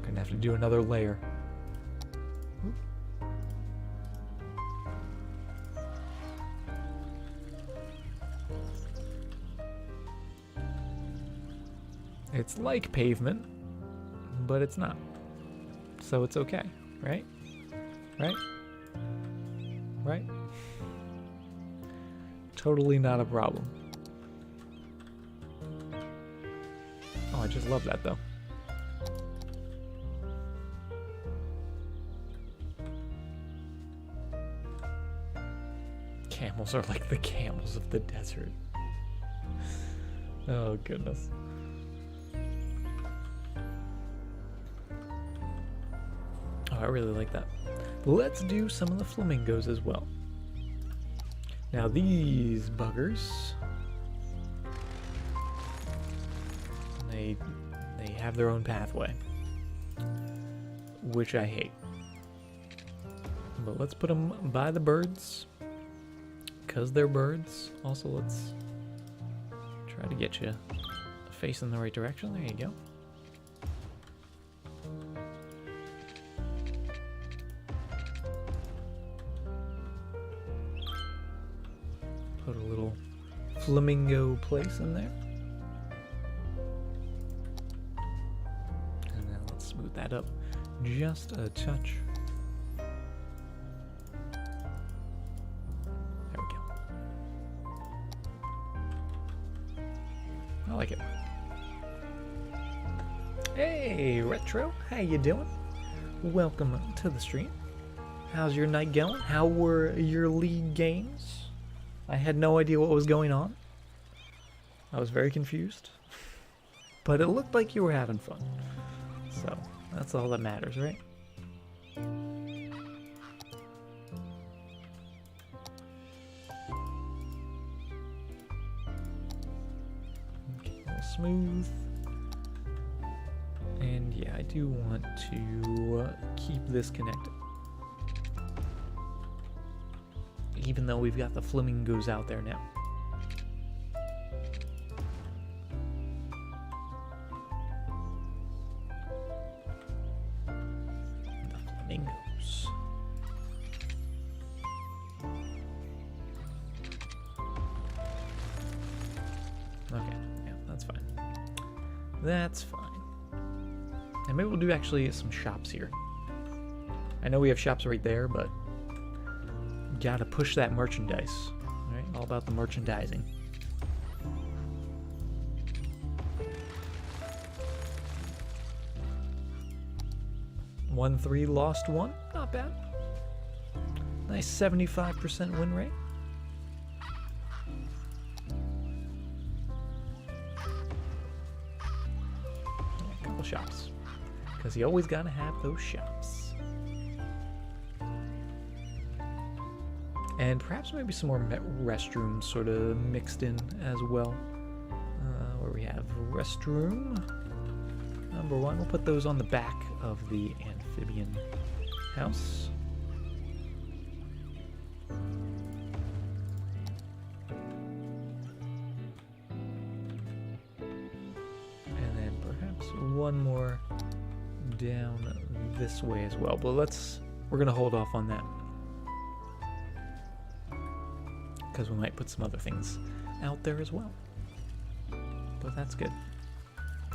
Gonna have to do another layer. It's like pavement, but it's not. So it's okay, right? Right? Right? Totally not a problem. Oh, I just love that though. Camels are like the camels of the desert. Oh, goodness. Oh, I really like that. Let's do some of the flamingos as well. Now these buggers, they have their own pathway, which I hate. But let's put them by the birds, because they're birds. Also, let's try to get you facing the right direction. There you go. Put a little flamingo place in there. And then let's smooth that up just a touch. There we go. I like it. Hey, Retro, how you doing? Welcome to the stream. How's your night going? How were your league games? I had no idea what was going on. I was very confused. But it looked like you were having fun. So, that's all that matters, right? Okay, a little smooth. And yeah, I do want to keep this connected. Even though we've got the flamingos out there now. Flamingos. Okay, yeah, that's fine. That's fine. And maybe we'll do actually some shops here. I know we have shops right there, but gotta push that merchandise. Alright, all about the merchandising. 1-3 lost 1. Not bad. Nice 75% win rate. Yeah, a couple shops. Because you always gotta have those shops. And perhaps maybe some more restrooms sort of mixed in as well. Where we have restroom number 1. We'll put those on the back of the amphibian house. And then perhaps one more down this way as well. But we're gonna hold off on that, because we might put some other things out there as well. But that's good.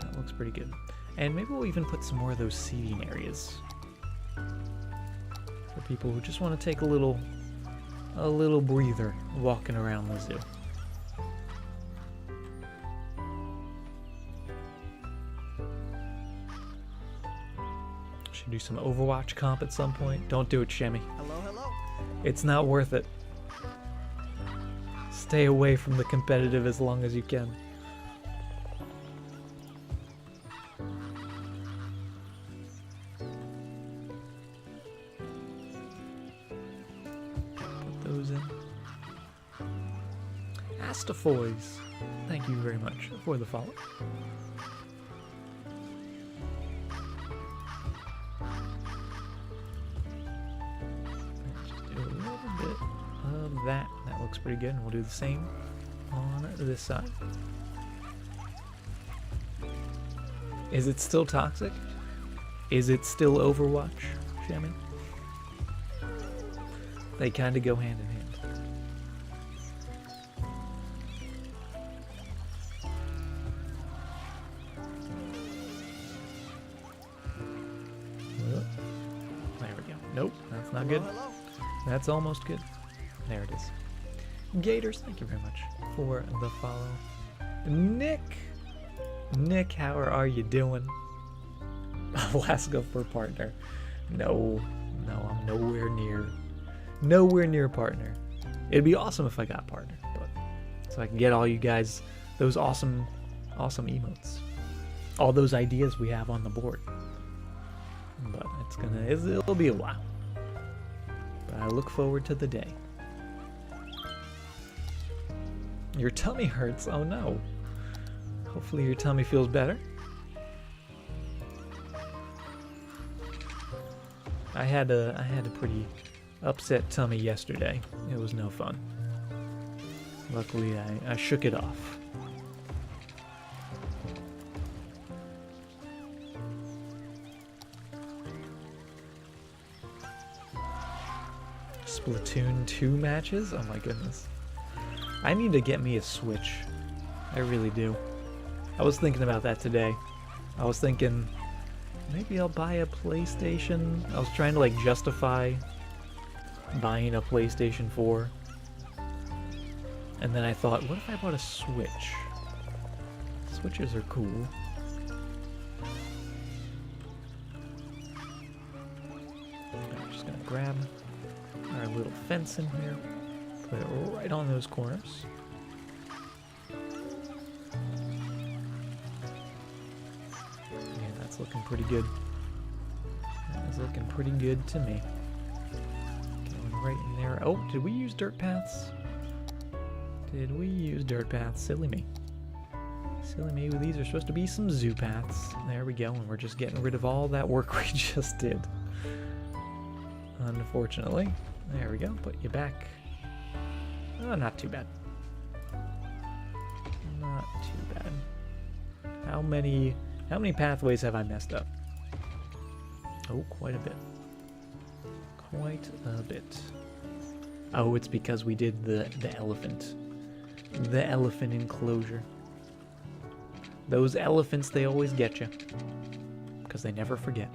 That looks pretty good. And maybe we'll even put some more of those seating areas for people who just want to take a little breather walking around the zoo. Should do some Overwatch comp at some point. Don't do it, Shemmy. Hello, hello. It's not worth it. Stay away from the competitive as long as you can. Put those in. Astafoys, thank you very much for the follow. Just do a little bit of that. That looks pretty good, and we'll do the same on this side. Is it still toxic? Is it still Overwatch, Shammy? They kind of go hand in hand. There we go. Nope, that's not good. Hello. That's almost good. There it is. Gators, thank you very much for the follow. Nick, how are you doing? Alaska for partner. No, I'm nowhere near partner. It'd be awesome if I got partner, but so I can get all you guys those awesome emotes, all those ideas we have on the board. But it'll be a while. But I look forward to the day. Your tummy hurts. Oh no. Hopefully your tummy feels better. I had a pretty upset tummy yesterday. It was no fun. Luckily I shook it off. Splatoon 2 matches? Oh my goodness. I need to get me a Switch. I really do. I was thinking about that today. I was thinking maybe I'll buy a PlayStation. I was trying to like justify buying a PlayStation 4. And then I thought, what if I bought a Switch? Switches are cool. I'm just gonna grab our little fence in here. Put it right on those corners. Yeah, that's looking pretty good. That is looking pretty good to me. Going right in there. Oh, did we use dirt paths? Did we use dirt paths? Silly me. Silly me. These are supposed to be some zoo paths. There we go. And we're just getting rid of all that work we just did. Unfortunately. There we go. Put you back. Oh, not too bad. Not too bad. How many pathways have I messed up? Oh, quite a bit. Quite a bit. Oh, it's because we did the elephant. The elephant enclosure. Those elephants, they always get you. Because they never forget.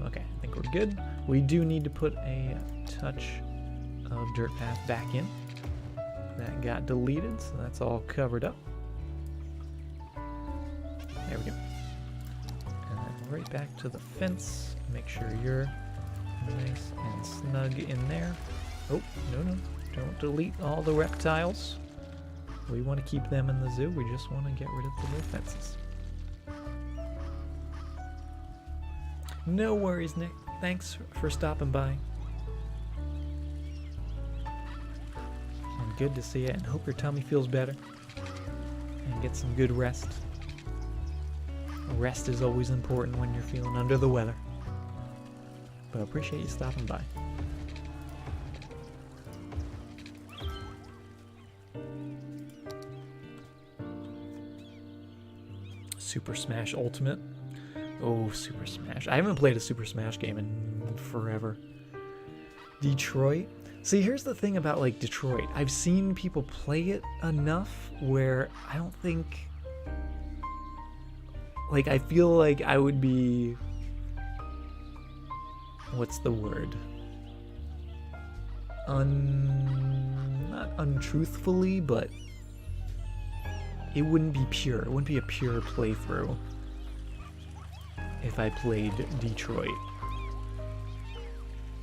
Okay, I think we're good. We do need to put a touch of dirt path back in. That got deleted, so that's all covered up. There we go. And then right back to the fence. Make sure you're nice and snug in there. Oh, no. Don't delete all the reptiles. We want to keep them in the zoo. We just want to get rid of the little fences. No worries, Nick. Thanks for stopping by. And good to see you, and hope your tummy feels better. And get some good rest. Rest is always important when you're feeling under the weather. But I appreciate you stopping by. Super Smash Ultimate. Oh, Super Smash. I haven't played a Super Smash game in forever. Detroit. See, here's the thing about, like, Detroit. I've seen people play it enough where I don't think... Like, I feel like I would be... What's the word? Not untruthfully, but... It wouldn't be pure. It wouldn't be a pure playthrough if I played Detroit.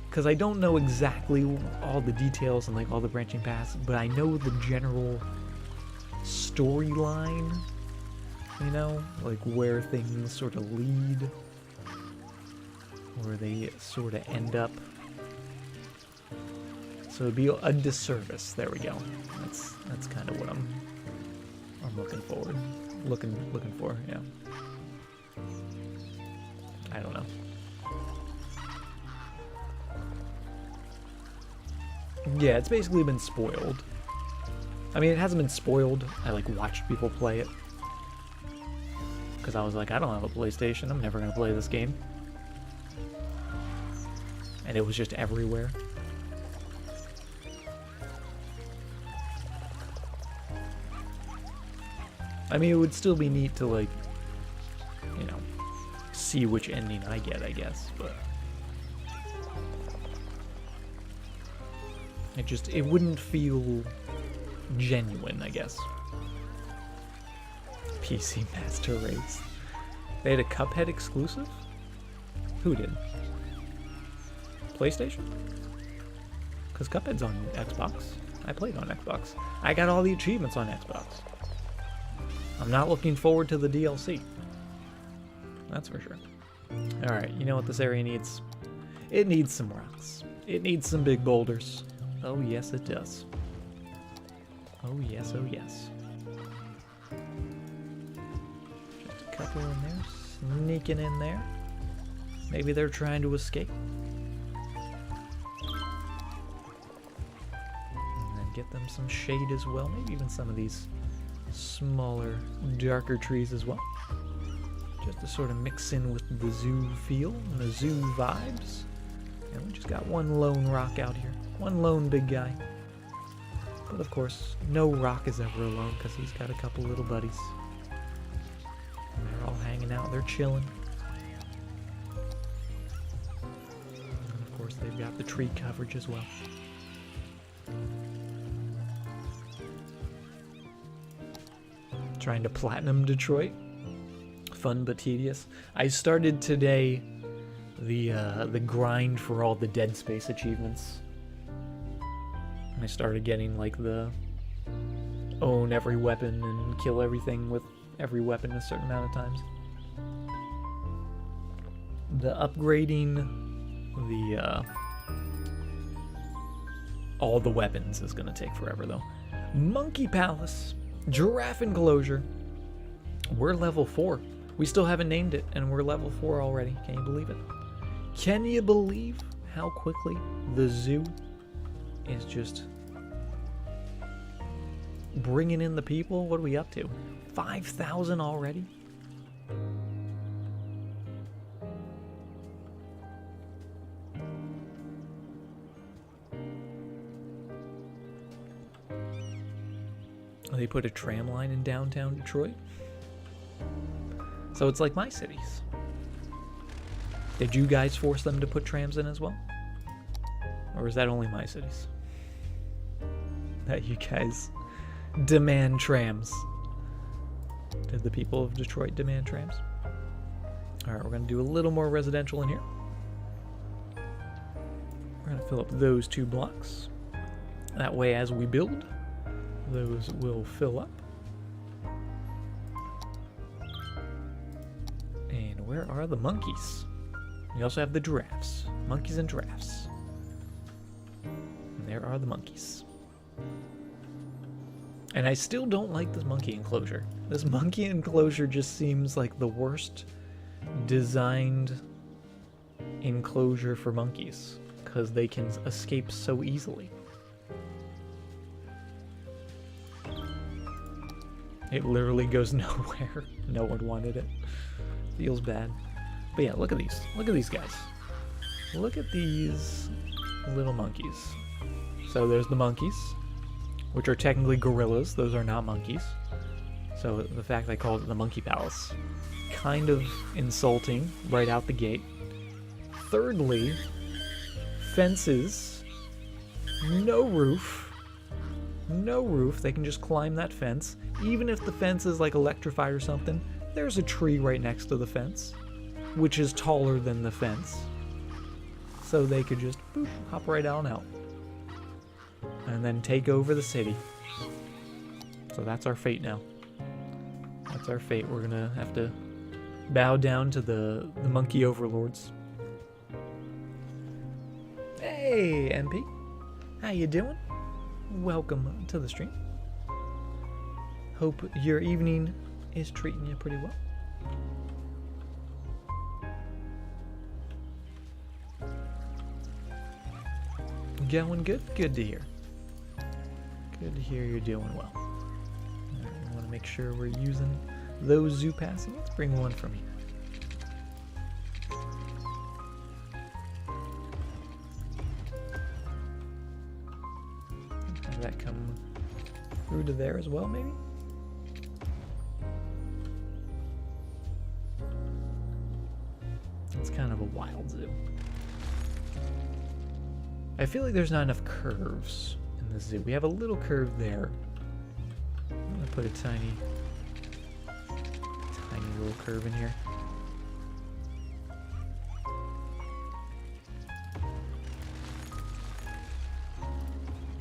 Because I don't know exactly all the details and like all the branching paths, but I know the general storyline, you know? Like where things sort of lead, where they sort of end up. So it'd be a disservice. There we go. That's kind of what I'm looking forward. Looking for, yeah. I don't know. Yeah, it's basically been spoiled. I mean, it hasn't been spoiled. I like watched people play it. Because I was like, I don't have a PlayStation. I'm never going to play this game. And it was just everywhere. I mean, it would still be neat to, like, you know, see which ending I get, I guess, but... It wouldn't feel genuine, I guess. PC Master Race. They had a Cuphead exclusive? Who did? PlayStation? Because Cuphead's on Xbox. I played on Xbox. I got all the achievements on Xbox. I'm not looking forward to the DLC. That's for sure. Alright, you know what this area needs? It needs some rocks. It needs some big boulders. Oh yes it does. Oh yes, oh yes. Just a couple in there, sneaking in there. Maybe they're trying to escape. And then get them some shade as well. Maybe even some of these smaller, darker trees as well. Just to sort of mix in with the zoo feel and the zoo vibes. And we just got one lone rock out here. One lone big guy. But of course, no rock is ever alone because he's got a couple little buddies. And they're all hanging out, they're chilling. And of course, they've got the tree coverage as well. Trying to platinum Detroit. Fun but tedious. I started today the grind for all the Dead Space achievements. I started getting like the own every weapon and kill everything with every weapon a certain amount of times. The upgrading the all the weapons is gonna take forever though. Monkey Palace, Giraffe Enclosure. We're level 4. We still haven't named it, and we're level 4 already. Can you believe it? Can you believe how quickly the zoo is just bringing in the people? What are we up to? 5,000 already? They put a tram line in downtown Detroit. So it's like my cities. Did you guys force them to put trams in as well? Or is that only my cities? That you guys demand trams? Did the people of Detroit demand trams? Alright, we're going to do a little more residential in here. We're going to fill up those 2 blocks. That way as we build, those will fill up. And where are the monkeys? We also have the giraffes. Monkeys and giraffes. And there are the monkeys. And I still don't like this monkey enclosure. This monkey enclosure just seems like the worst designed enclosure for monkeys, because they can escape so easily. It literally goes nowhere. No one wanted it. Feels bad. But yeah, look at these. Look at these guys. Look at these little monkeys. So there's the monkeys, which are technically gorillas. Those are not monkeys. So the fact they called it the Monkey Palace, kind of insulting right out the gate. Thirdly, fences. No roof. No roof. They can just climb that fence. Even if the fence is like electrified or something, there's a tree right next to the fence, which is taller than the fence. So they could just boop, hop right on out. And then take over the city. So that's our fate now. That's our fate. We're gonna have to bow down to the monkey overlords. Hey, MP. How you doing? Welcome to the stream. Hope your evening is treating you pretty well. Going good? Good to hear. Good to hear you're doing well. Alright, we want to make sure we're using those zoo passes. Let's bring one from here. Have that come through to there as well, maybe? It's kind of a wild zoo. I feel like there's not enough curves in the zoo. We have a little curve there. I'm gonna put a tiny little curve in here.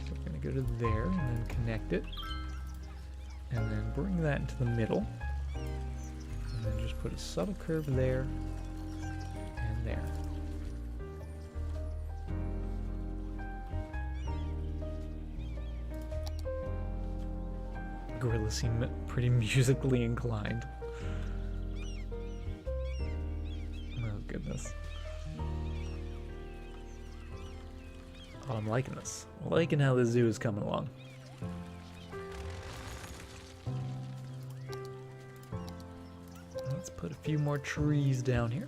So we're gonna go to there and then connect it. And then bring that into the middle. And then just put a subtle curve there and there. Gorillas seem pretty musically inclined. Oh goodness. Oh, I'm liking this. I'm liking how the zoo is coming along. Let's put a few more trees down here.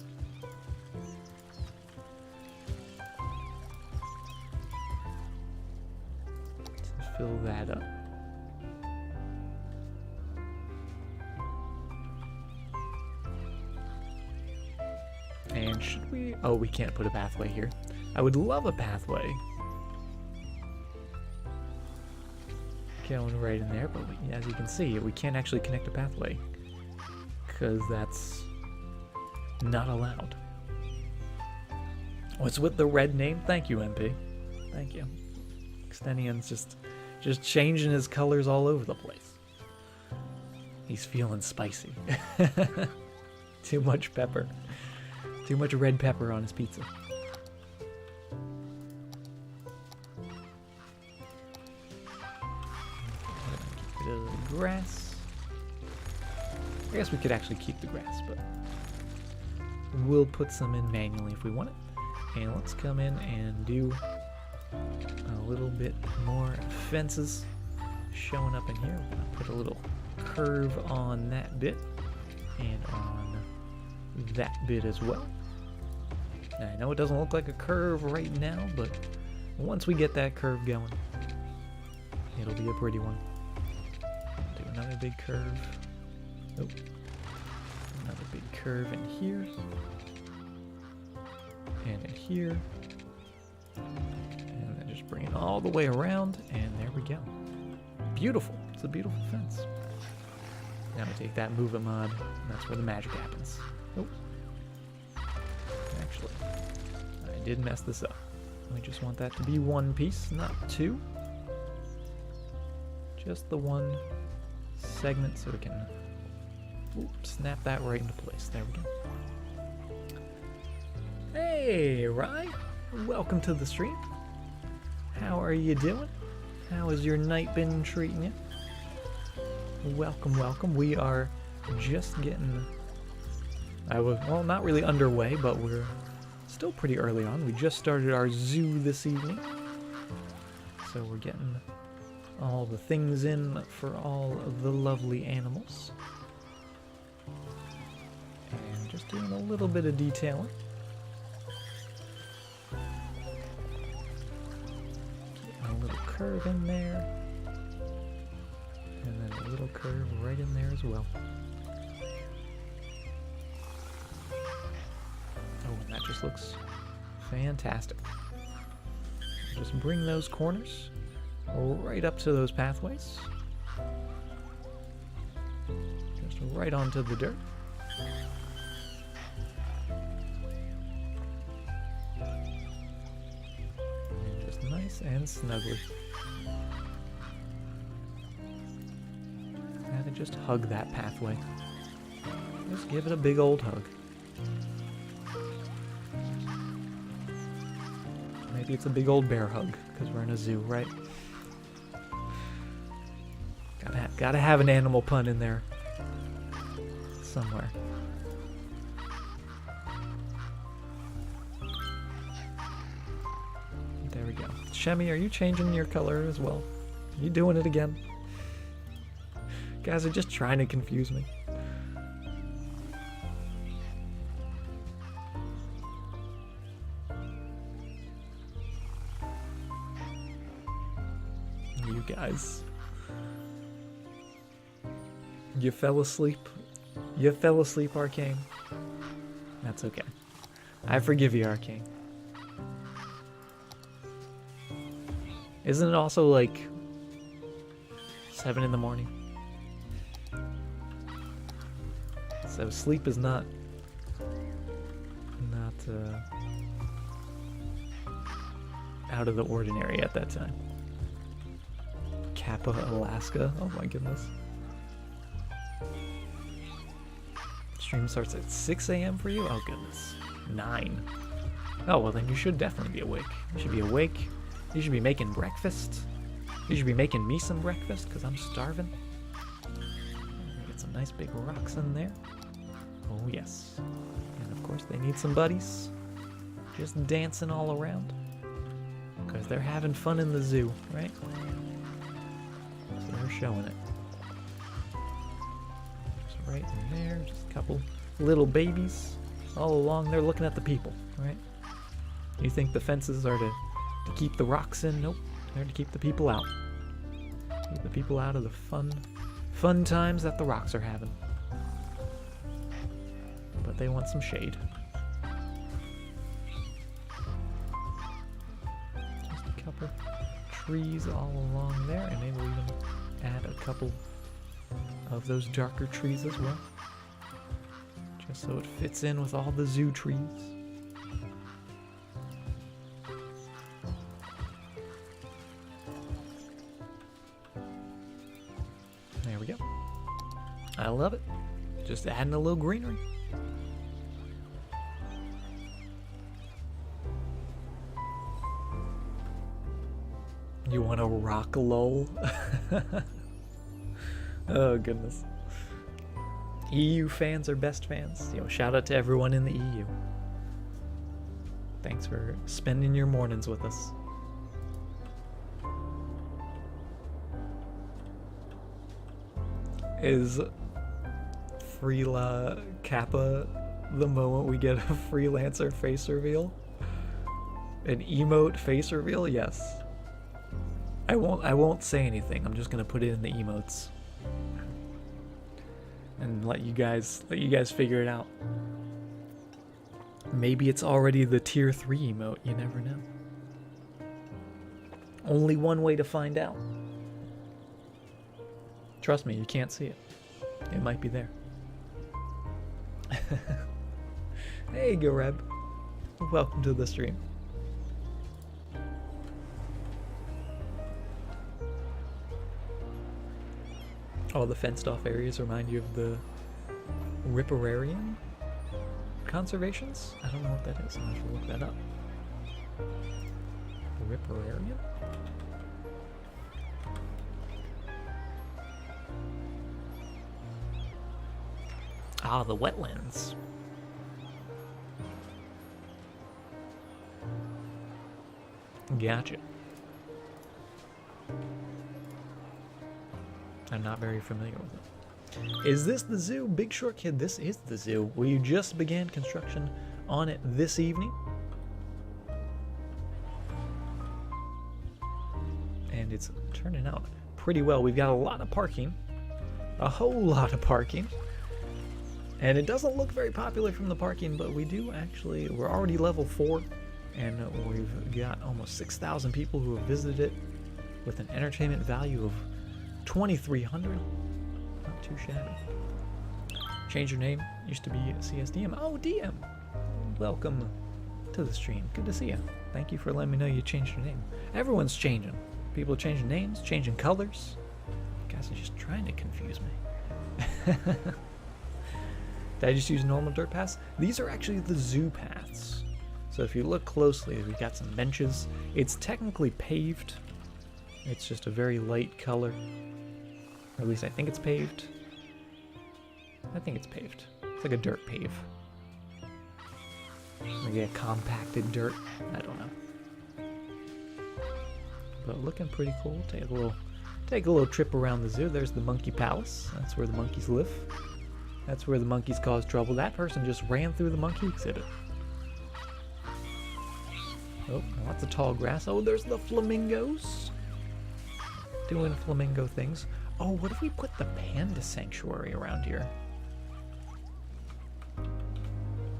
Let's fill that up. And should we... Oh, we can't put a pathway here. I would love a pathway. Going right in there, but as you can see, we can't actually connect a pathway. Because that's not allowed. What's with the red name? Thank you, MP. Thank you. Extenion's just changing his colors all over the place. He's feeling spicy. Too much pepper. Too much red pepper on his pizza. Get rid of the grass. I guess we could actually keep the grass, but we'll put some in manually if we want it. And let's come in and do a little bit more fences showing up in here. We're gonna put a little curve on that bit and on that bit as well. Now, I know it doesn't look like a curve right now, but once we get that curve going, it'll be a pretty one. Do another big curve. Oh, another big curve in here and in here. And then just bring it all the way around, and there we go. Beautiful. It's a beautiful fence. Now we take that move it mod, and that's where the magic happens. Oh. Actually, I did mess this up. We just want that to be one piece, not two. Just the one segment so we can snap that right into place. There we go. Hey, Rye. Welcome to the stream. How are you doing? How has your night been treating you? Welcome, welcome. We are just getting... well, not really underway, but we're still pretty early on. We just started our zoo this evening. So we're getting all the things in for all of the lovely animals. And just doing a little bit of detailing. Getting a little curve in there. And then a little curve right in there as well. Oh, and that just looks fantastic. Just bring those corners right up to those pathways. Just right onto the dirt. And just nice and snugly. And then just hug that pathway. Just give it a big old hug. Maybe it's a big old bear hug, because we're in a zoo, right? Gotta have an animal pun in there somewhere. There we go. Shemi, are you changing your color as well? Are you doing it again? Guys are just trying to confuse me. You guys. You fell asleep. You fell asleep, Arcane. That's okay. I forgive you, Arcane. Isn't it also like 7 in the morning? So sleep is not out of the ordinary at that time. Kappa, Alaska. Oh my goodness. Stream starts at 6 a.m. for you? Oh goodness. 9. Oh well, then you should definitely be awake. You should be awake. You should be making breakfast. You should be making me some breakfast because I'm starving. Get some nice big rocks in there. Oh yes. And of course they need some buddies. Just dancing all around. Because they're having fun in the zoo, right? So they're showing it. Just right in there, just a couple little babies all along. They're looking at the people, right? You think the fences are to keep the rocks in? Nope. They're to keep the people out. Keep the people out of the fun times that the rocks are having. But they want some shade. Just a couple trees all along there, and maybe we'll even add a couple of those darker trees as well. Just so it fits in with all the zoo trees. go. I love it. Just adding a little greenery. You want a rock lull? Oh, goodness. EU fans are best fans. Shout out to everyone in the EU. Thanks for spending your mornings with us. Is Freela Kappa the moment we get a freelancer face reveal? An emote face reveal? Yes. I won't say anything. I'm just gonna put it in the emotes. And let you guys figure it out. Maybe it's already the tier 3 emote, you never know. Only one way to find out. Trust me, you can't see it. It might be there. Hey, Gareb. Welcome to the stream. All the fenced off areas remind you of the riparian conservations? I don't know what that is. I'm gonna have to look that up. Riparian? Ah, the wetlands. Gotcha. I'm not very familiar with it. Is this the zoo? Big Short Kid, this is the zoo. We just began construction on it this evening. And it's turning out pretty well. We've got a lot of parking. A whole lot of parking. And it doesn't look very popular from the parking, but we do actually, we're already level 4. And we've got almost 6,000 people who have visited it with an entertainment value of 2,300. Not too shabby. Change your name. Used to be CSDM. Oh, DM. Welcome to the stream. Good to see you. Thank you for letting me know you changed your name. Everyone's changing. People are changing names, changing colors. You guys are just trying to confuse me. Did I just use normal dirt paths? These are actually the zoo paths. So if you look closely, we've got some benches. It's technically paved. It's just a very light color. Or at least I think it's paved. I think it's paved. It's like a dirt pave. Maybe a compacted dirt. I don't know. But looking pretty cool. Take a little trip around the zoo. There's the Monkey Palace. That's where the monkeys live. That's where the monkeys cause trouble. That person just ran through the monkey exhibit. Oh, lots of tall grass. Oh, there's the flamingos. Doing flamingo things. Oh, what if we put the panda sanctuary around here?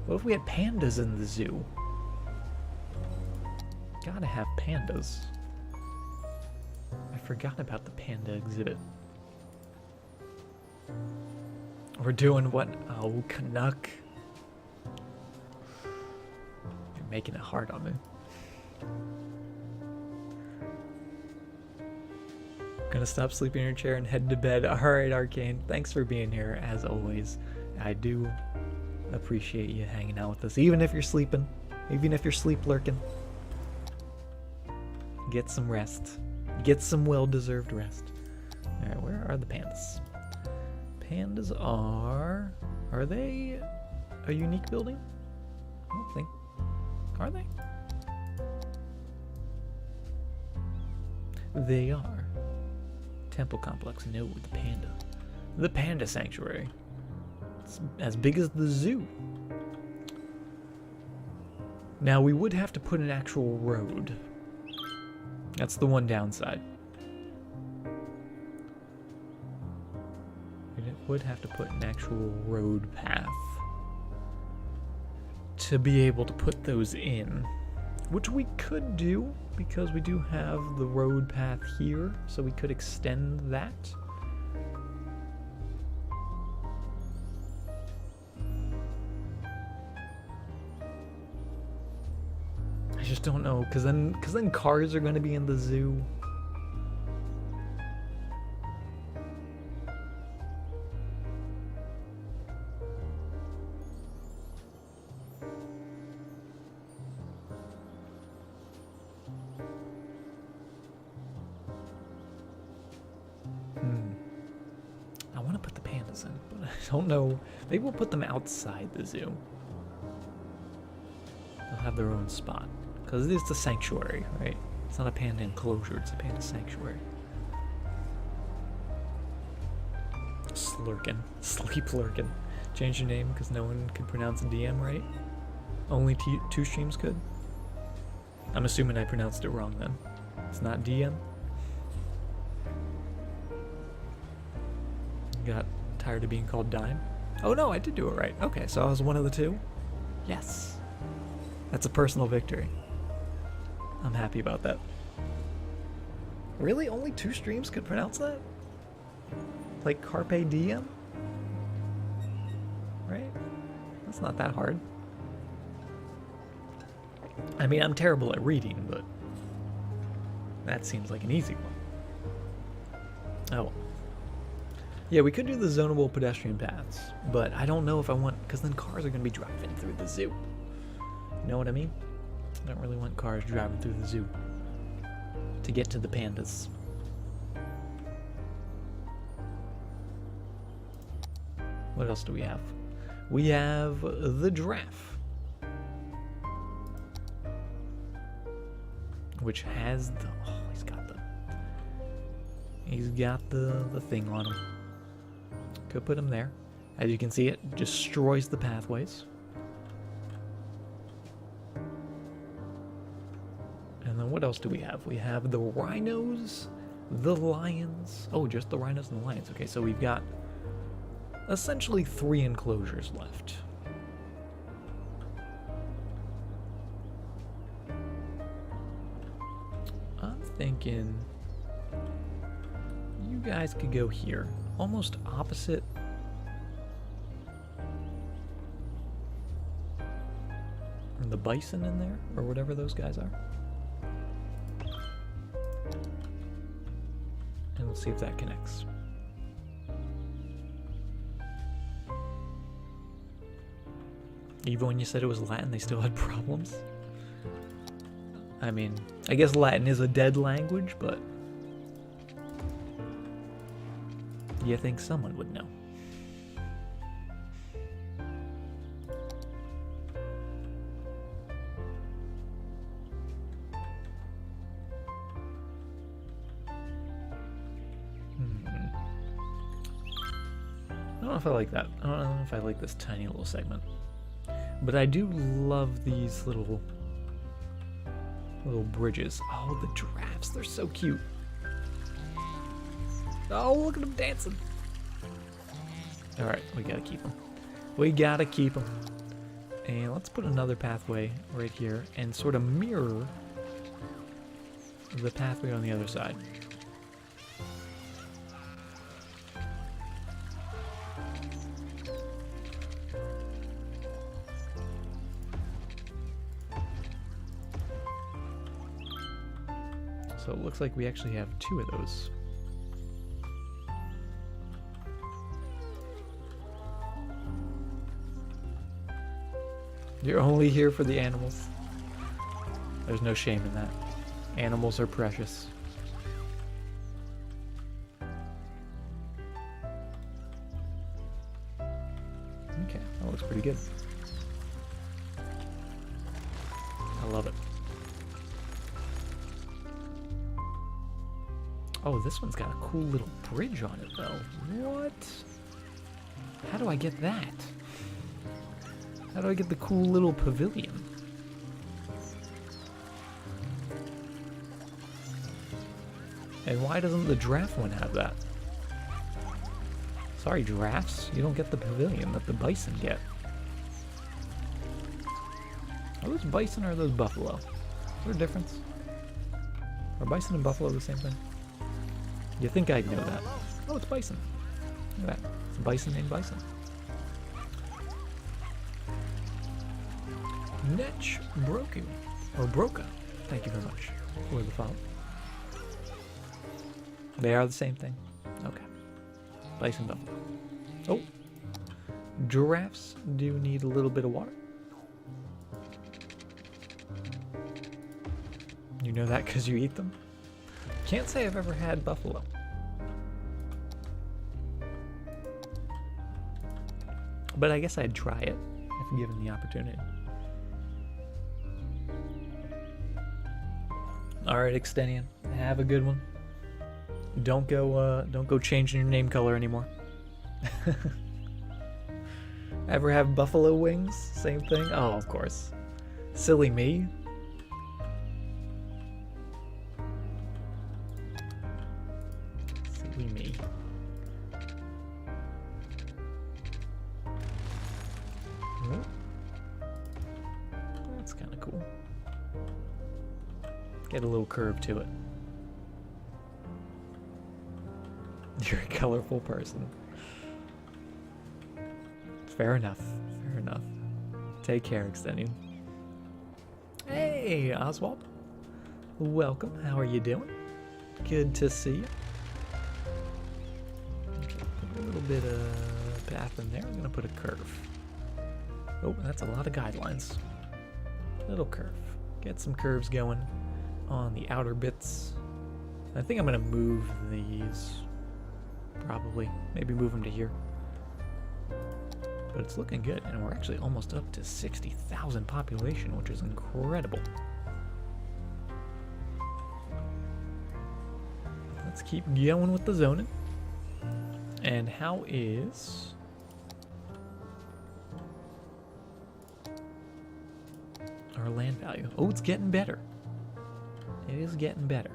What if we had pandas in the zoo? Gotta have pandas. I forgot about the panda exhibit. We're doing what? Oh, Canuck. You're making it hard on me. Gonna stop sleeping in your chair and head to bed. Alright, Arcane. Thanks for being here, as always. I do appreciate you hanging out with us. Even if you're sleeping. Even if you're sleep lurking. Get some rest. Get some well-deserved rest. Alright, where are the pandas? Pandas are... Are they a unique building? I don't think... Are they? They are. Temple complex. No, the panda. The panda sanctuary. It's as big as the zoo. Now, we would have to put an actual road. That's the one downside. We would have to put an actual road path to be able to put those in. Which we could do, because we do have the road path here, so we could extend that. I just don't know, because then cars are going to be in the zoo. pandas in, but I don't know. Maybe we'll put them outside the zoo. They'll have their own spot. Because it is the sanctuary, right? It's not a panda enclosure, it's a panda sanctuary. Slurkin. Sleep Lurkin. Change your name because no one could pronounce DM right? Only two streams could? I'm assuming I pronounced it wrong then. It's not DM? Got tired of being called Dime? Oh no, I did do it right. Okay, so I was one of the two? Yes. That's a personal victory. I'm happy about that. Really? Only 2 streams could pronounce that? Like Carpe Diem? Right? That's not that hard. I mean, I'm terrible at reading, but that seems like an easy one. Oh. Yeah, we could do the zonable pedestrian paths, but I don't know if I want, because then cars are going to be driving through the zoo. You know what I mean? I don't really want cars driving through the zoo to get to the pandas. What else do we have? We have the giraffe, which has the, oh, he's got the thing on him. Could put him there. As you can see, it destroys the pathways. And then what else do we have? We have the rhinos, the lions. Oh, just the rhinos and the lions. Okay, so we've got essentially 3 enclosures left. I'm thinking you guys could go here, almost opposite. The bison in there, or whatever those guys are. And we'll see if that connects. Even when you said it was Latin, they still had problems. I mean, I guess Latin is a dead language, but you think someone would know. I don't know if I like that. I don't know if I like this tiny little segment. But I do love these little bridges. Oh, the giraffes, they're so cute. Oh, look at them dancing. All right, we gotta keep them. We gotta keep them. And let's put another pathway right here and sort of mirror the pathway on the other side. So it looks like we actually have 2 of those. You're only here for the animals. There's no shame in that. Animals are precious. Okay, that looks pretty good. I love it. Oh, this one's got a cool little bridge on it, though. What? How do I get that? How do I get the cool little pavilion? And why doesn't the giraffe one have that? Sorry, giraffes, you don't get the pavilion that the bison get. Are those bison or are those buffalo? Is there a difference? Are bison and buffalo the same thing? You think I'd know that. Oh, it's bison. Look at that. It's a bison named Bison. Netch Broku, or Broca, thank you very much for the follow. They are the same thing. Okay. Bison, buffalo. Oh. Giraffes do need a little bit of water. You know that because you eat them? Can't say I've ever had buffalo. But I guess I'd try it if given the opportunity. All right, Extenian, have a good one. Don't go changing your name color anymore. Ever have buffalo wings? Same thing? Oh, of course. Silly me. Silly me. Oh. That's kind of cool. Get a little curve to it. You're a colorful person. Fair enough. Fair enough. Take care, Extenian. Hey, Oswald. Welcome. How are you doing? Good to see you. Okay, put a little bit of path in there. I'm going to put a curve. Oh, that's a lot of guidelines. Little curve. Get some curves going on the outer bits. I think I'm going to move these. Probably. Maybe move them to here. But it's looking good, and we're actually almost up to 60,000 population, which is incredible. Let's keep going with the zoning. And how is... our land value? Oh, it's getting better. It is getting better.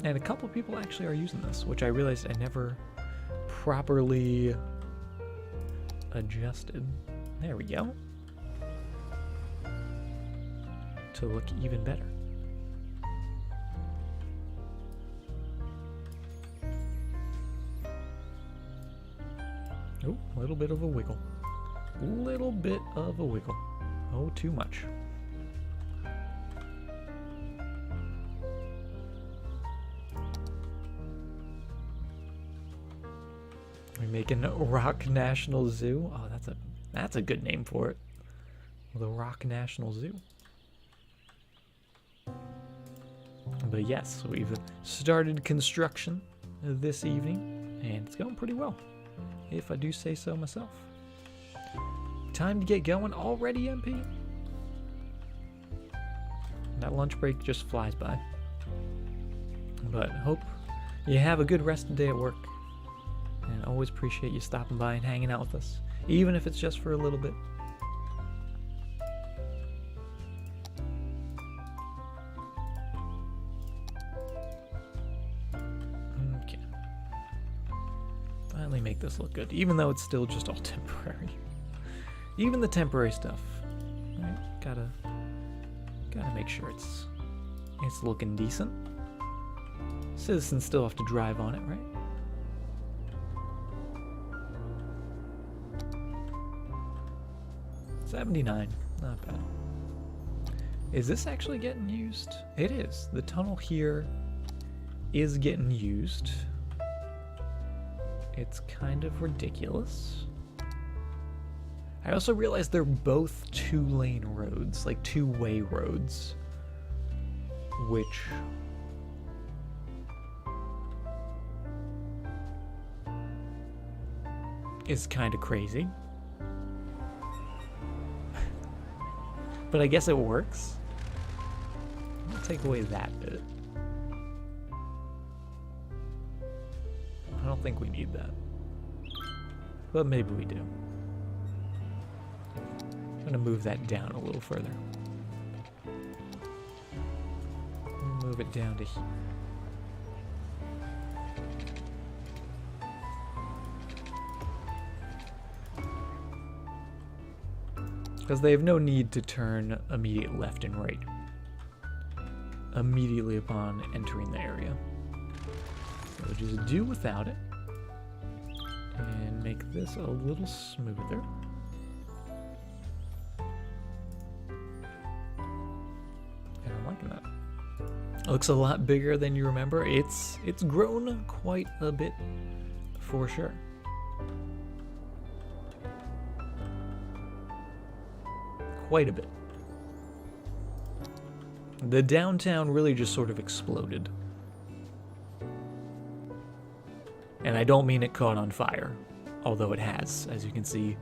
And a couple of people actually are using this, which I realized I never properly adjusted. There we go. To look even better. Oh, a little bit of a wiggle. Little bit of a wiggle. Oh, too much. We're making Rock National Zoo. Oh, that's a good name for it. The Rock National Zoo. But yes, we've started construction this evening, and it's going pretty well, if I do say so myself. Time to get going already, MP? That lunch break just flies by. But hope you have a good rest of the day at work. And always appreciate you stopping by and hanging out with us, even if it's just for a little bit. Okay. Finally make this look good, even though it's still just all temporary. Even the temporary stuff, right? Gotta make sure it's looking decent. Citizens still have to drive on it, right? $79, not bad. Is this actually getting used? It is. The tunnel here is getting used. It's kind of ridiculous. I also realized they're both two-lane roads, like two-way roads, which is kind of crazy. But I guess it works. I'll take away that bit. I don't think we need that. But maybe we do. I'm gonna move that down a little further. Move it down to here. Because they have no need to turn immediate left and right immediately upon entering the area. So we'll just do without it and make this a little smoother. And I'm liking that. It looks a lot bigger than you remember. It's grown quite a bit for sure. Quite a bit. The downtown really just sort of exploded. And I don't mean it caught on fire, although it has, as you can see.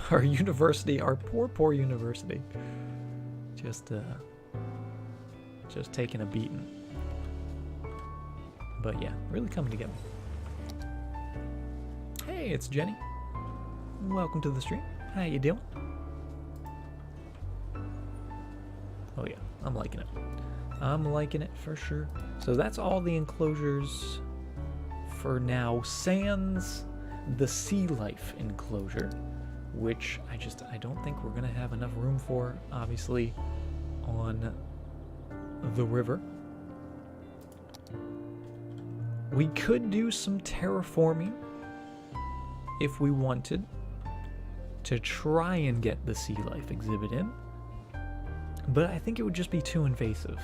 Our university, our poor university, just taking a beating. But yeah, really coming together. Hey, it's Jenny. Welcome to the stream. How you doing? Oh yeah, I'm liking it. I'm liking it for sure. So that's all the enclosures for now. Sans the sea life enclosure, which I don't think we're gonna have enough room for, obviously, on the river. We could do some terraforming if we wanted to try and get the sea life exhibit in, but I think it would just be too invasive,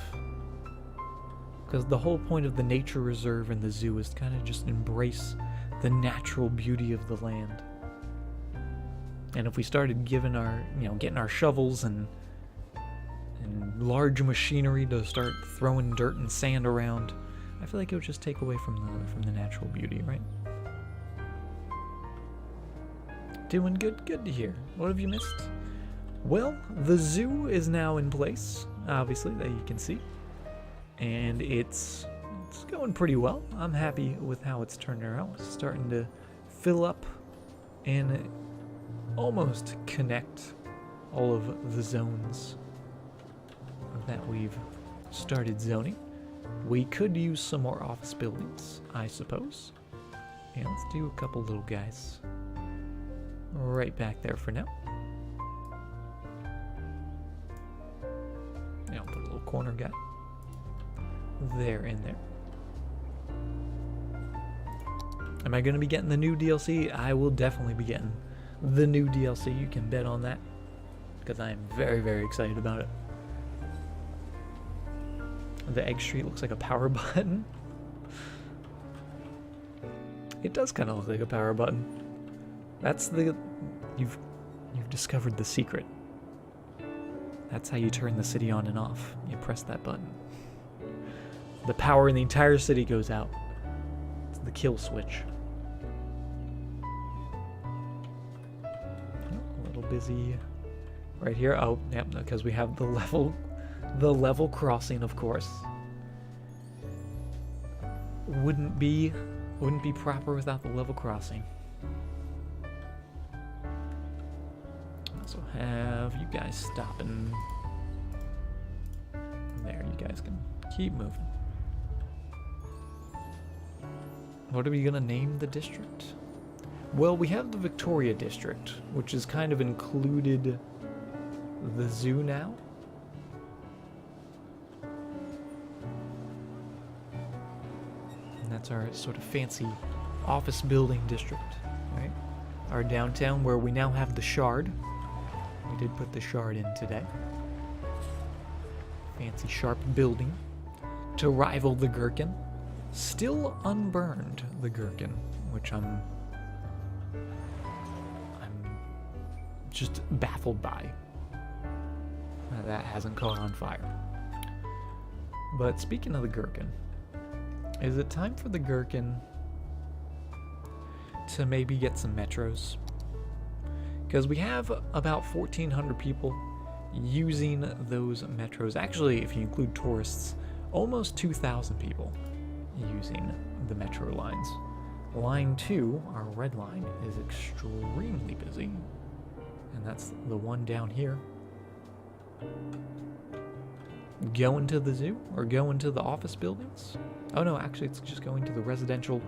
because the whole point of the nature reserve and the zoo is to kind of just embrace the natural beauty of the land. And if we started giving our, getting our shovels and large machinery to start throwing dirt and sand around, I feel like it would just take away from the natural beauty, right? Doing good to hear. What have you missed? Well, the zoo is now in place, obviously, that you can see. And it's going pretty well. I'm happy with how it's turned out. It's starting to fill up and almost connect all of the zones that we've started zoning. We could use some more office buildings, I suppose. Yeah, let's do a couple little guys right back there for now. Yeah, I'll put a little corner guy there in there. Am I going to be getting the new DLC? I will definitely be getting the new DLC. You can bet on that, because I am very excited about it. The egg street looks like a power button. It does kind of look like a power button. That's the... You've discovered the secret. That's how you turn the city on and off. You press that button. The power in the entire city goes out. It's the kill switch. A little busy right here. Oh, yep, because we have the level crossing, of course. Wouldn't be proper without the level crossing. Also have you guys stopping there. You guys can keep moving. What are we gonna name the district? Well, we have the Victoria district, which is kind of included the zoo now. That's our sort of fancy office building district, right? Our downtown, where we now have the Shard. We did put the Shard in today. Fancy sharp building to rival the Gherkin. Still unburned, the Gherkin, which I'm just baffled by. That hasn't caught on fire. But speaking of the Gherkin, is it time for the Gherkin to maybe get some metros? Because we have about 1,400 people using those metros. Actually, if you include tourists, almost 2,000 people using the metro lines. Line 2, our red line, is extremely busy. And that's the one down here. Going to the zoo or going to the office buildings? Oh no, actually it's just going to the residential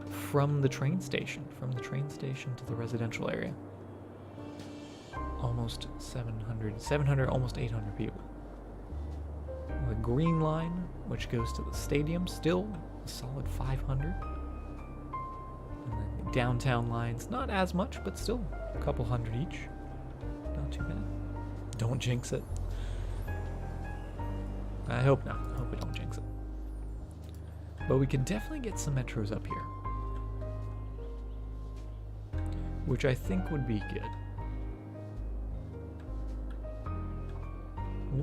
from the train station. From the train station to the residential area. Almost 700, almost 800 people. The green line, which goes to the stadium, still a solid 500. And then the downtown lines, not as much, but still a couple hundred each. Not too bad. Don't jinx it. I hope not. I hope we don't jinx it. But we could definitely get some metros up here, which I think would be good.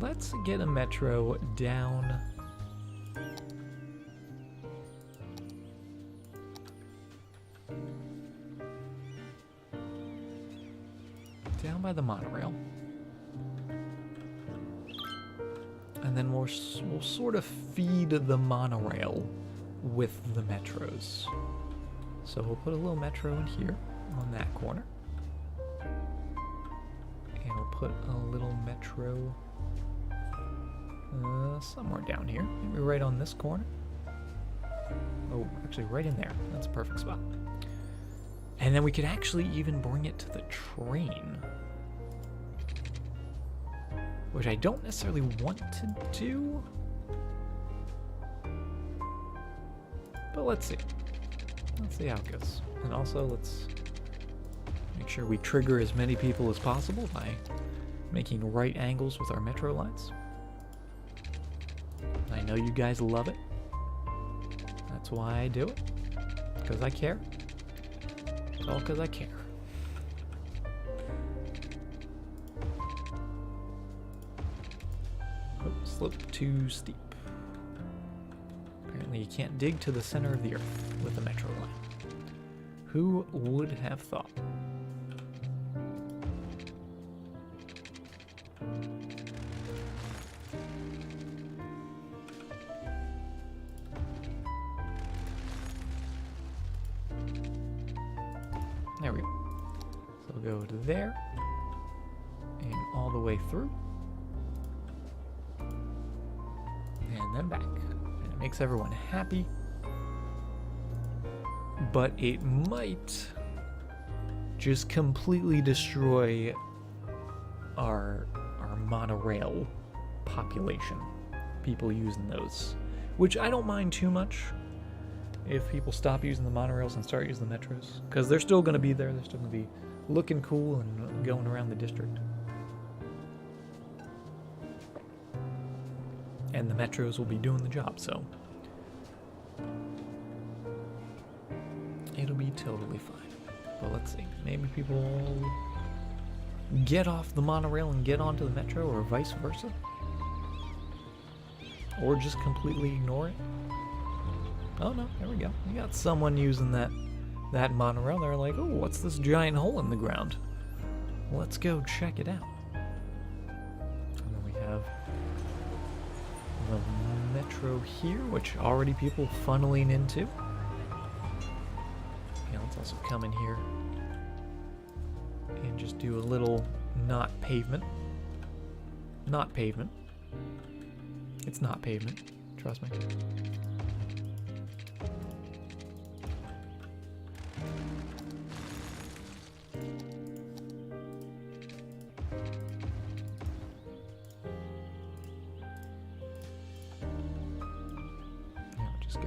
Let's get a metro down by the monorail. And then we'll sort of feed the monorail with the metros. So we'll put a little metro in here on that corner. And we'll put a little metro somewhere down here. Maybe right on this corner. Oh, actually right in there. That's a perfect spot. And then we could actually even bring it to the train. Which I don't necessarily want to do. But let's see. Let's see how it goes. And also, let's make sure we trigger as many people as possible by making right angles with our metro lines. I know you guys love it. That's why I do it. Because I care. It's all because I care. Oops, slip too steep. Apparently you can't dig to the center of the earth with a metro line. Who would have thought? There we go. So we'll go to there and all the way through and then back. And it makes everyone happy, but it might just completely destroy our monorail population. People using those, which I don't mind too much. If people stop using the monorails and start using the metros, because they're still going to be there, they're still going to be looking cool and going around the district. And the metros will be doing the job, so it'll be totally fine. But let's see, maybe people will get off the monorail and get onto the metro, or vice versa. Or just completely ignore it. Oh no, there we go. We got someone using that monorail. They're like, oh, what's this giant hole in the ground? Let's go check it out. And then we have the metro here, which already people funneling into. Yeah, let's also come in here and just do a little not pavement. Not pavement. It's not pavement. Trust me.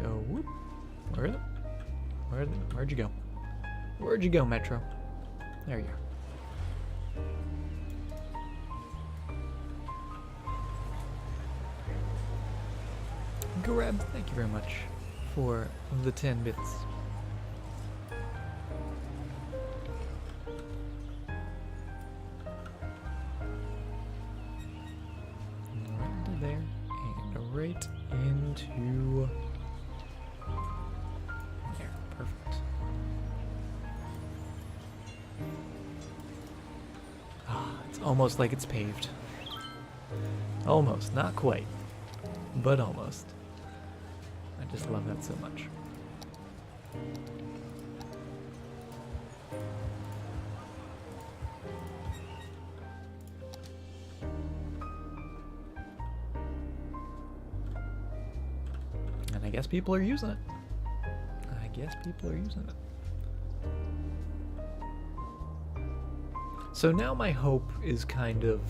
Go, whoop. Where is it? Where'd you go? Where'd you go, Metro? There you are. Grab, thank you very much for the 10 bits. Right into there, and right into... there, perfect. Ah, it's almost like it's paved. Almost, not quite, but almost. I just love that so much. And I guess people are using it. So now my hope is kind of...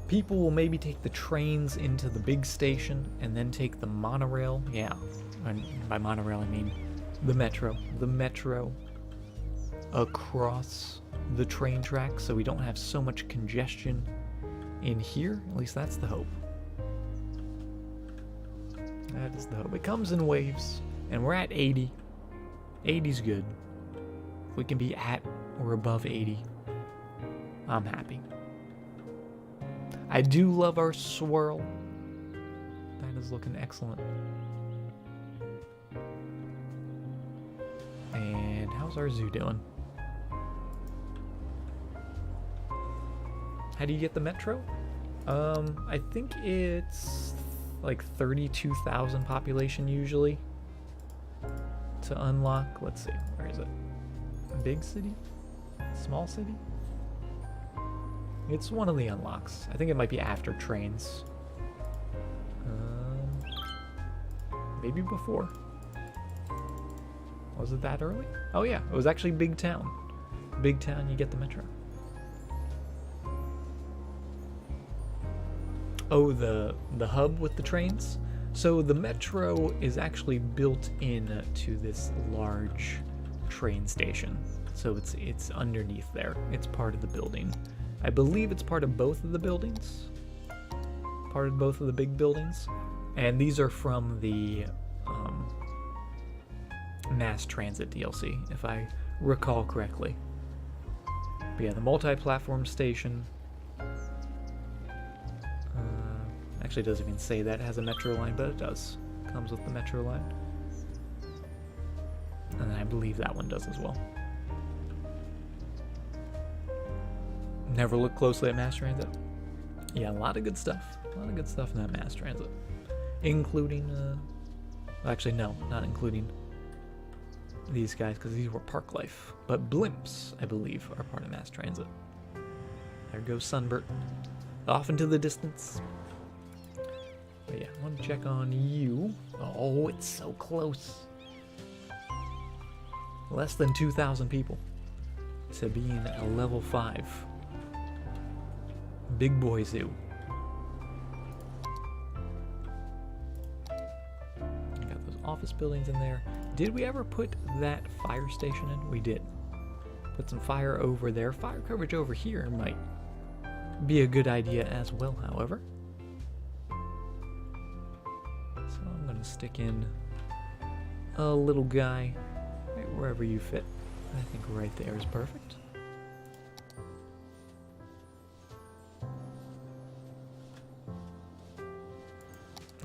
people will maybe take the trains into the big station and then take the monorail. Yeah, and by monorail I mean the metro. The metro across the train track so we don't have so much congestion in here. At least that's the hope. That is the hope. It comes in waves, and we're at 80. 80's good. If we can be at or above 80, I'm happy. I do love our swirl. That is looking excellent. And how's our zoo doing? How do you get the metro? I think it's like 32,000 population usually to unlock. Let's see, where is it? Big city? Small city? It's one of the unlocks. I think it might be after trains. Maybe before. Was it that early? Oh yeah, it was actually Big Town. Big Town, you get the metro. Oh, the hub with the trains? So the metro is actually built in to this large train station. So it's underneath there. It's part of the building. I believe it's part of both of the buildings. Part of both of the big buildings. And these are from the mass transit DLC, if I recall correctly. But yeah, the multi-platform station. Actually, it doesn't even say that it has a metro line, but it does. Comes with the metro line. And I believe that one does as well. Never look closely at mass transit. Yeah, a lot of good stuff. A lot of good stuff in that mass transit. Including, actually no, not including these guys, because these were park life. But blimps, I believe, are part of mass transit. There goes Sunbert. Off into the distance. But yeah, I want to check on you. Oh, it's so close. Less than 2,000 people to being a level 5. Big boy zoo. Got those office buildings in there. Did we ever put that fire station in? We did. Put some fire over there. Fire coverage over here might be a good idea as well, however. So I'm going to stick in a little guy right wherever you fit. I think right there is perfect.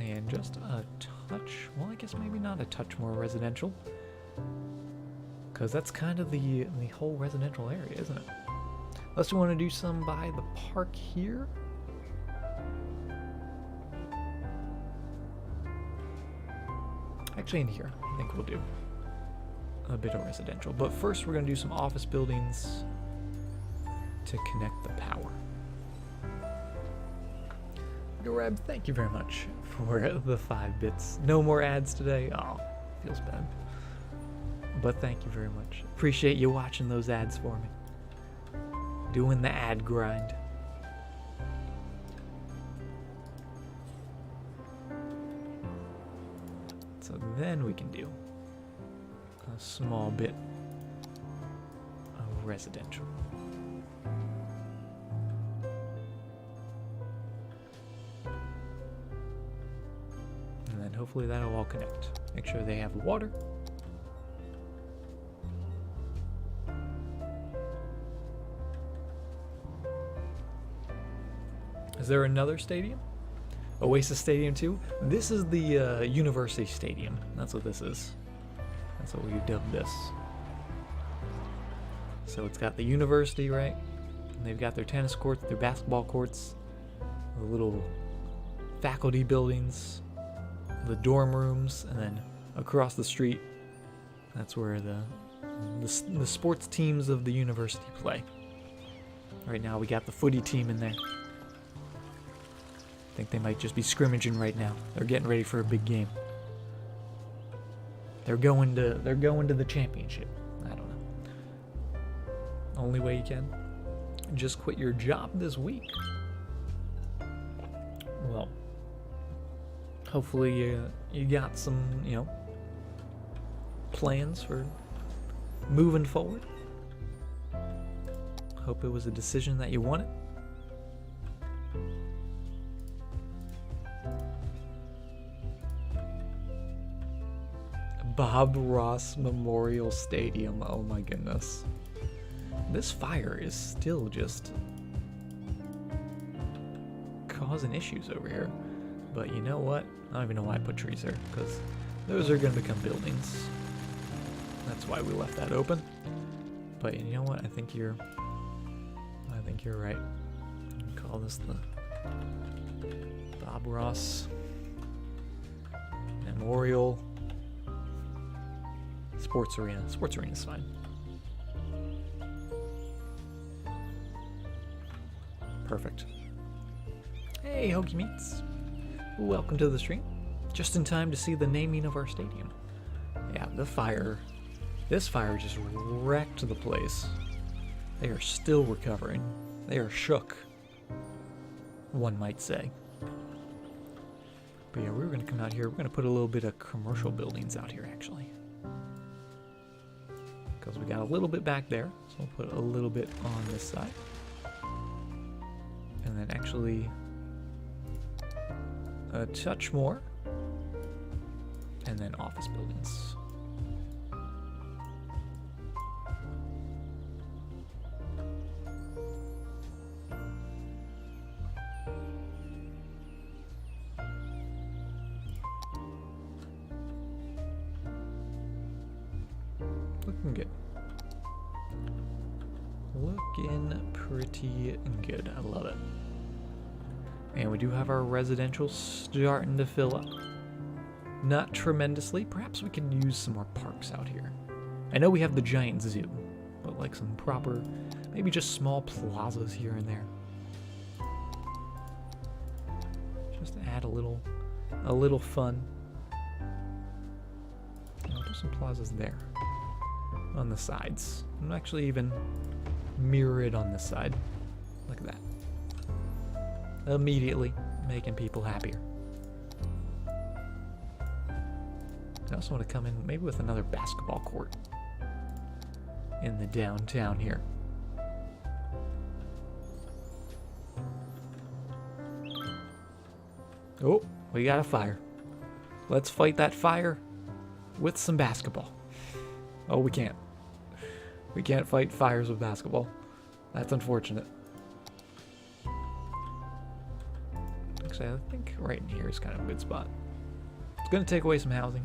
And just a touch, well, I guess maybe not a touch more residential, because that's kind of the whole residential area, isn't it? Unless you want to do some by the park here. Actually in here, I think we'll do a bit of residential. But first we're going to do some office buildings to connect the power. Gareb, thank you very much for the 5 bits. No more ads today. Oh, feels bad. But thank you very much. Appreciate you watching those ads for me. Doing the ad grind. So then we can do a small bit of residential. And then hopefully that'll all connect. Make sure they have water. Is there another stadium? Oasis Stadium 2? This is the University Stadium. That's what this is. That's what we dubbed this. So it's got the university, right? And they've got their tennis courts, their basketball courts, the little faculty buildings, the dorm rooms, and then across the street, that's where the sports teams of the university play. Right now we got the footy team in there. I think they might just be scrimmaging right now. They're getting ready for a big game. They're going to the championship. I don't know. Only way you can. Just quit your job this week. Well, hopefully you got some, plans for moving forward. Hope it was a decision that you wanted. Bob Ross Memorial Stadium. Oh my goodness. This fire is still just causing issues over here. But you know what? I don't even know why I put trees there, because those are going to become buildings. That's why we left that open. But you know what? I think you're right. Call this the Bob Ross Memorial Sports Arena. Sports Arena is fine. Perfect. Hey, Hokey Meats. Welcome to the stream. Just in time to see the naming of our stadium. Yeah, this fire just wrecked the place. They are still recovering. They are shook, one might say. But yeah, we're going to come out here. We're going to put a little bit of commercial buildings out here, actually. Because we got a little bit back there. So we'll put a little bit on this side. And then actually a touch more. And then office buildings. Looking good. Looking pretty good. I love it. And we do have our residential starting to fill up. Not tremendously. Perhaps we can use some more parks out here. I know we have the giant zoo, but like some proper, maybe just small plazas here and there. Just to add a little fun. I'll do some plazas there. On the sides. And actually even mirror it on this side. Like that. Immediately making people happier. I also want to come in maybe with another basketball court in the downtown here. Oh, we got a fire. Let's fight that fire with some basketball. Oh, we can't. We can't fight fires with basketball. That's unfortunate. Actually, I think right in here is kind of a good spot. It's going to take away some housing.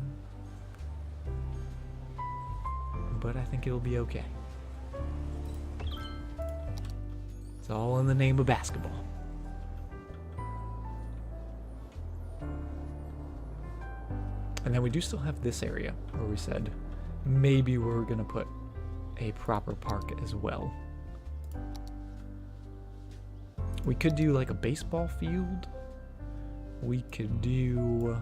But I think it'll be okay. It's all in the name of basketball. And then we do still have this area where we said maybe we're going to put a proper park as well. We could do like a baseball field. We could do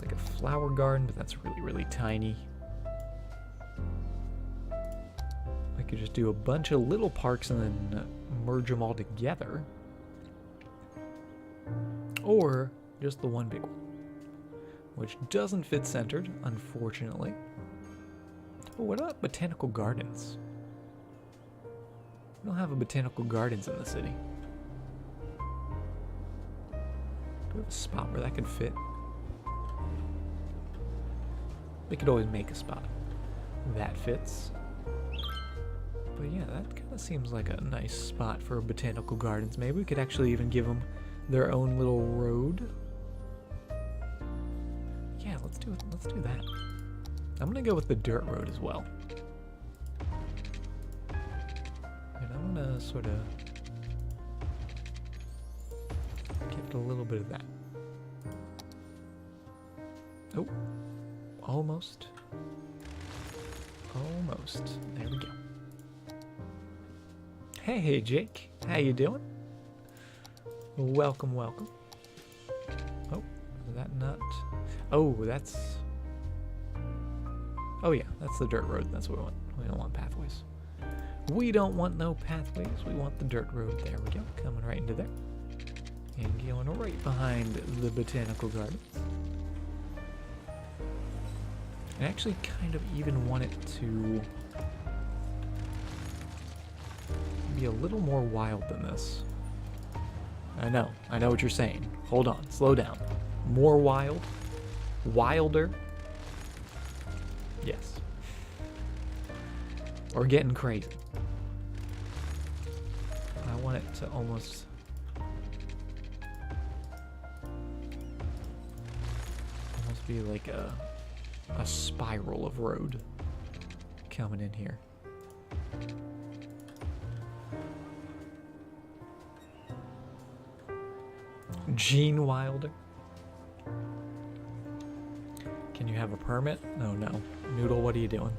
like a flower garden, but that's really, really tiny. I could just do a bunch of little parks and then merge them all together. Or just the one big one, which doesn't fit centered, unfortunately. But what about botanical gardens? We don't have a botanical gardens in the city. Do we have a spot where that could fit? We could always make a spot that fits. But yeah, that kind of seems like a nice spot for botanical gardens. Maybe we could actually even give them their own little road. Yeah, let's do it. Let's do that. I'm gonna go with the dirt road as well. And I'm gonna sort of give it a little bit of that. Oh, almost. Almost. There we go. Hey, Jake. How you doing? Welcome, welcome. Oh, is that not? Oh, that's... Oh yeah, that's the dirt road. That's what we want. We don't want pathways. We don't want no pathways. We want the dirt road. There we go. Coming right into there. And going right behind the botanical gardens. I actually kind of even want it to be a little more wild than this. I know what you're saying. Hold on, slow down. More wild? Wilder? Yes. Or getting crazy. I want it to almost be like a spiral of road coming in here. Gene Wilder. Can you have a permit? No, no. Noodle, what are you doing?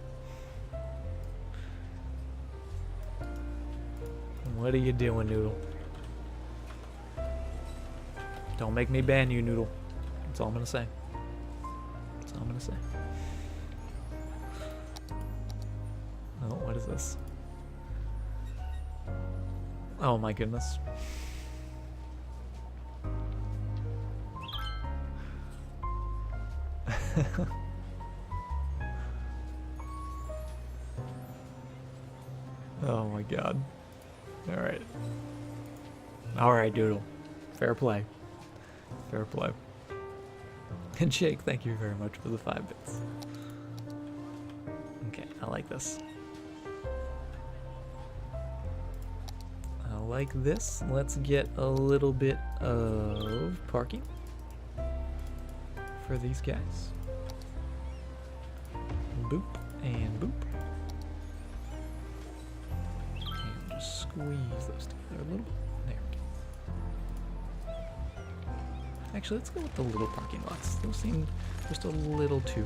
What are you doing, Noodle? Don't make me ban you, Noodle. That's all I'm gonna say. That's all I'm gonna say. Oh, what is this? Oh my goodness. Oh my god. Alright. Alright, Doodle. Fair play. Fair play. And Jake, thank you very much for the 5 bits. Okay, I like this. I like this. Let's get a little bit of parking for these guys. Boop and boop. And just squeeze those together a little. There we go. Actually, let's go with the little parking lots. Those seem just a little too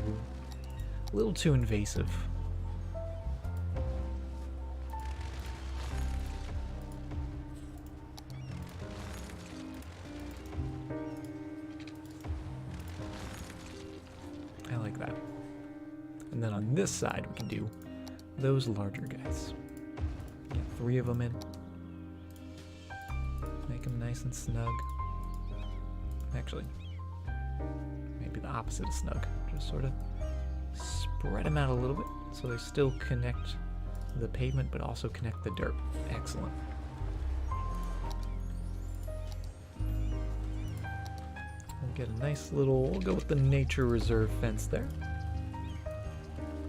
invasive. I like that. And then on this side, we can do those larger guys. Get 3 of them in. Make them nice and snug. Actually, maybe the opposite of snug. Just sort of spread them out a little bit so they still connect the pavement but also connect the dirt. Excellent. We'll get a nice little, we'll go with the nature reserve fence there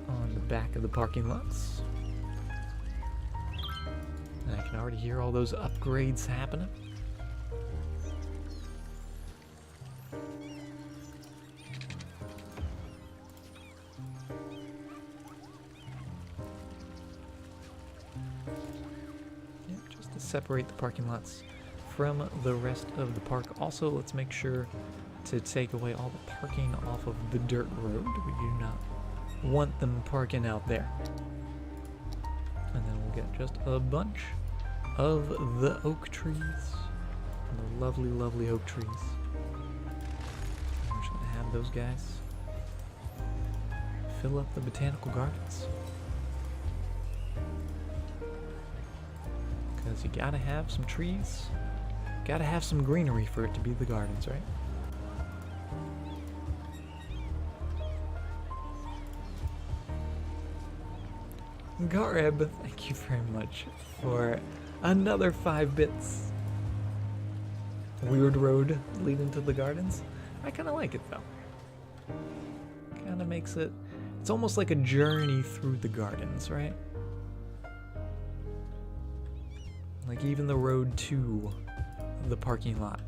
on the back of the parking lots. And I can already hear all those upgrades happening. Separate the parking lots from the rest of the park. Also, let's make sure to take away all the parking off of the dirt road. We do not want them parking out there. And then we'll get just a bunch of the oak trees. The lovely, lovely oak trees. We're just going to have those guys fill up the botanical gardens. Because you gotta have some trees, gotta have some greenery for it to be the gardens, right? Gareb, thank you very much for another 5 bits. Weird road leading to the gardens. I kind of like it though. Kind of makes it, it's almost like a journey through the gardens, right? Like even the road to the parking lot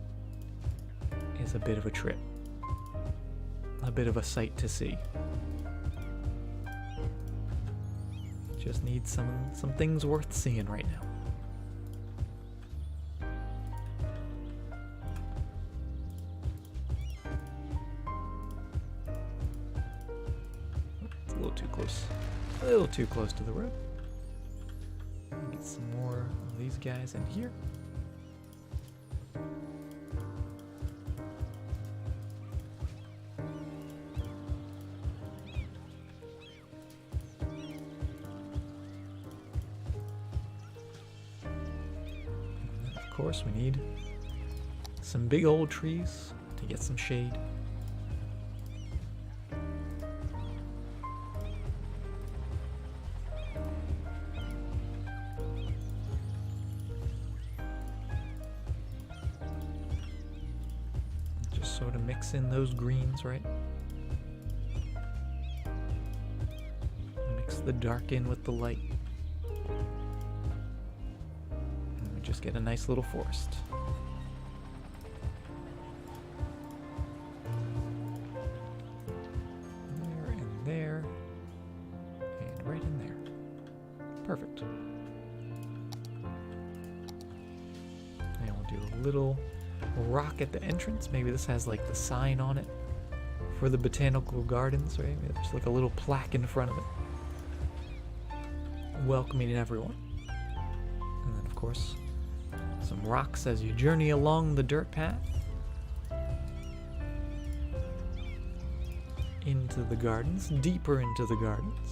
is a bit of a trip. A bit of a sight to see. Just need some things worth seeing right now. It's a little too close. A little too close to the road. Get some more of these guys in here. And then of course we need some big old trees to get some shade. Sort of mix in those greens, right? Mix the dark in with the light. And we just get a nice little forest. There and there. And right in there. Perfect. And we'll do a little rock at the entrance. Maybe this has like the sign on it for the botanical gardens, right? There's like a little plaque in front of it welcoming everyone. And then, of course, some rocks as you journey along the dirt path into the gardens, deeper into the gardens,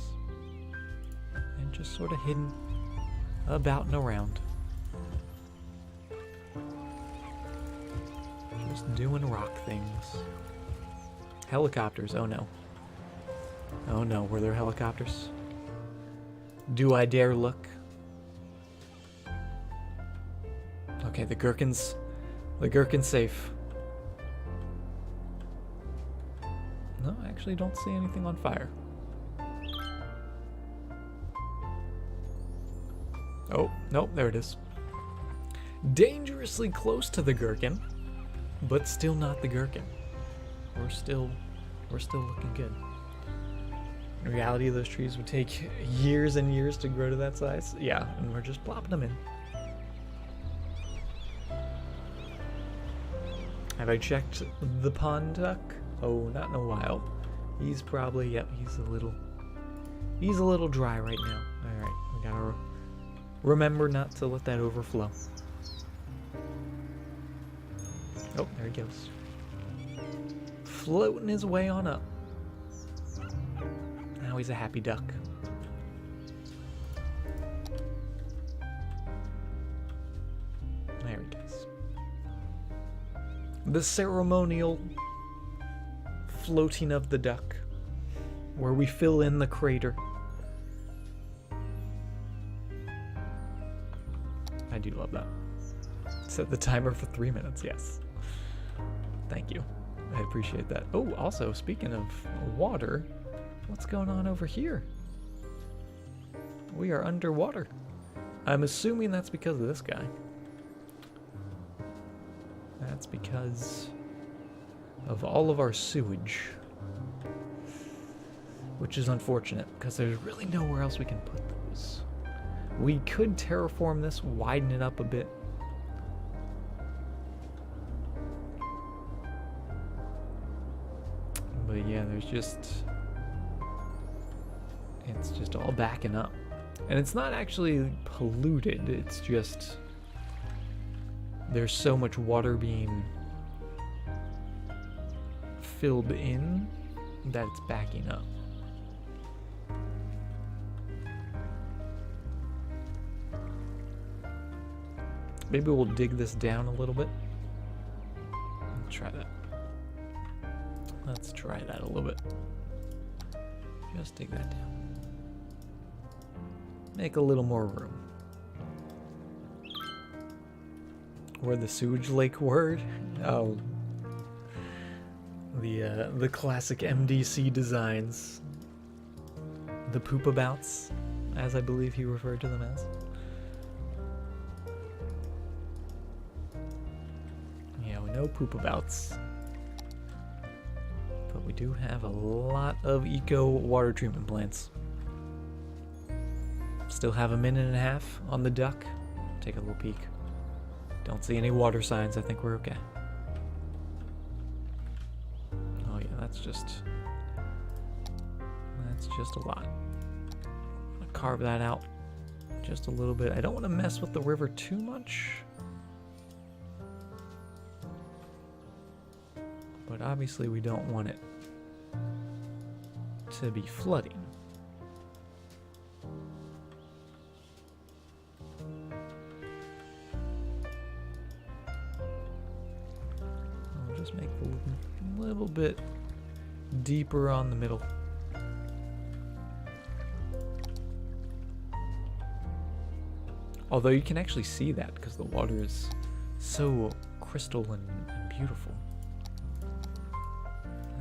and just sort of hidden about and around. Just doing rock things. Helicopters, oh no. Oh no, were there helicopters? Do I dare look? Okay, the gherkin's safe. No, I actually don't see anything on fire. Oh, nope, there it is. Dangerously close to the gherkin, but still not the gherkin. We're still looking good. In reality, those trees would take years and years to grow to that size. Yeah, and we're just plopping them in. Have I checked the pond duck? Oh, not in a while. He's probably, yep, he's a little dry right now. All right, we gotta remember not to let that overflow. Oh, there he goes. Floating his way on up. Now he's a happy duck. There he goes. The ceremonial floating of the duck, where we fill in the crater. I do love that. Set the timer for 3 minutes, yes. Thank you. I appreciate that. Oh, also, speaking of water, what's going on over here? We are underwater. I'm assuming that's because of this guy. That's because of all of our sewage. Which is unfortunate, because there's really nowhere else we can put those. We could terraform this, widen it up a bit. But yeah, it's just all backing up. And it's not actually polluted, it's just there's so much water being filled in that it's backing up. Maybe we'll dig this down a little bit. Let's try that. Let's try that a little bit. Just dig that down. Make a little more room. Where the sewage lake word? Oh. The classic MDC designs. The poop-abouts, as I believe he referred to them as. Yeah, no poop-abouts. But we do have a lot of eco water treatment plants. Still have a minute and a half on the duck. Take a little peek. Don't see any water signs. I think we're okay. Oh yeah, that's just a lot. I'm gonna carve that out just a little bit. I don't want to mess with the river too much. But obviously we don't want it to be flooding. I'll just make a little bit deeper on the middle. Although you can actually see that because the water is so crystal and beautiful.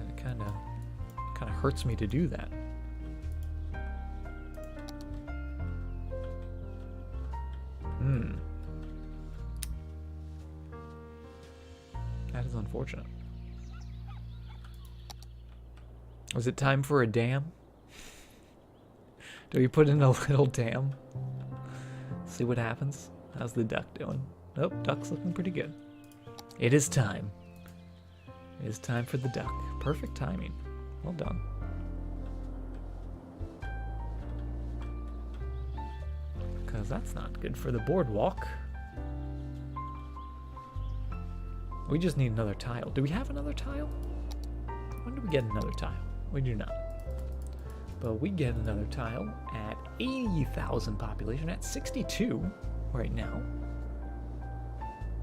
And it kind of hurts me to do that. That is unfortunate. Was it time for a dam? Do we put in a little dam? See what happens? How's the duck doing? Nope, duck's looking pretty good. It is time. It is time for the duck. Perfect timing. Well done. Because that's not good for the boardwalk. We just need another tile. Do we have another tile? When do we get another tile? We do not. But we get another tile at 80,000 population, at 62 right now,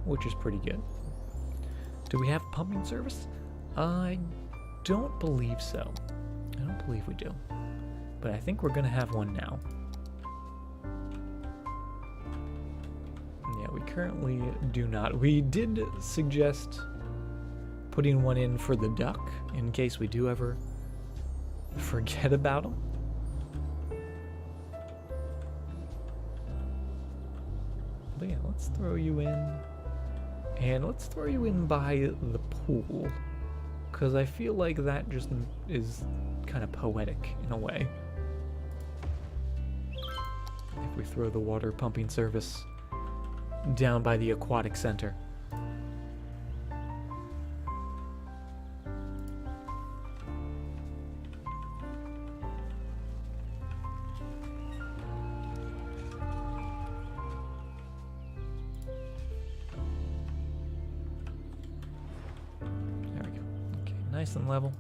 which is pretty good. Do we have pumping service? I don't believe so. I don't believe we do. But I think we're going to have one now. Yeah, we currently do not. We did suggest putting one in for the duck in case we do ever forget about them. But yeah, let's throw you in. And let's throw you in by the pool. Because I feel like that just is kind of poetic in a way. If we throw the water pumping service down by the aquatic center. Nice and level.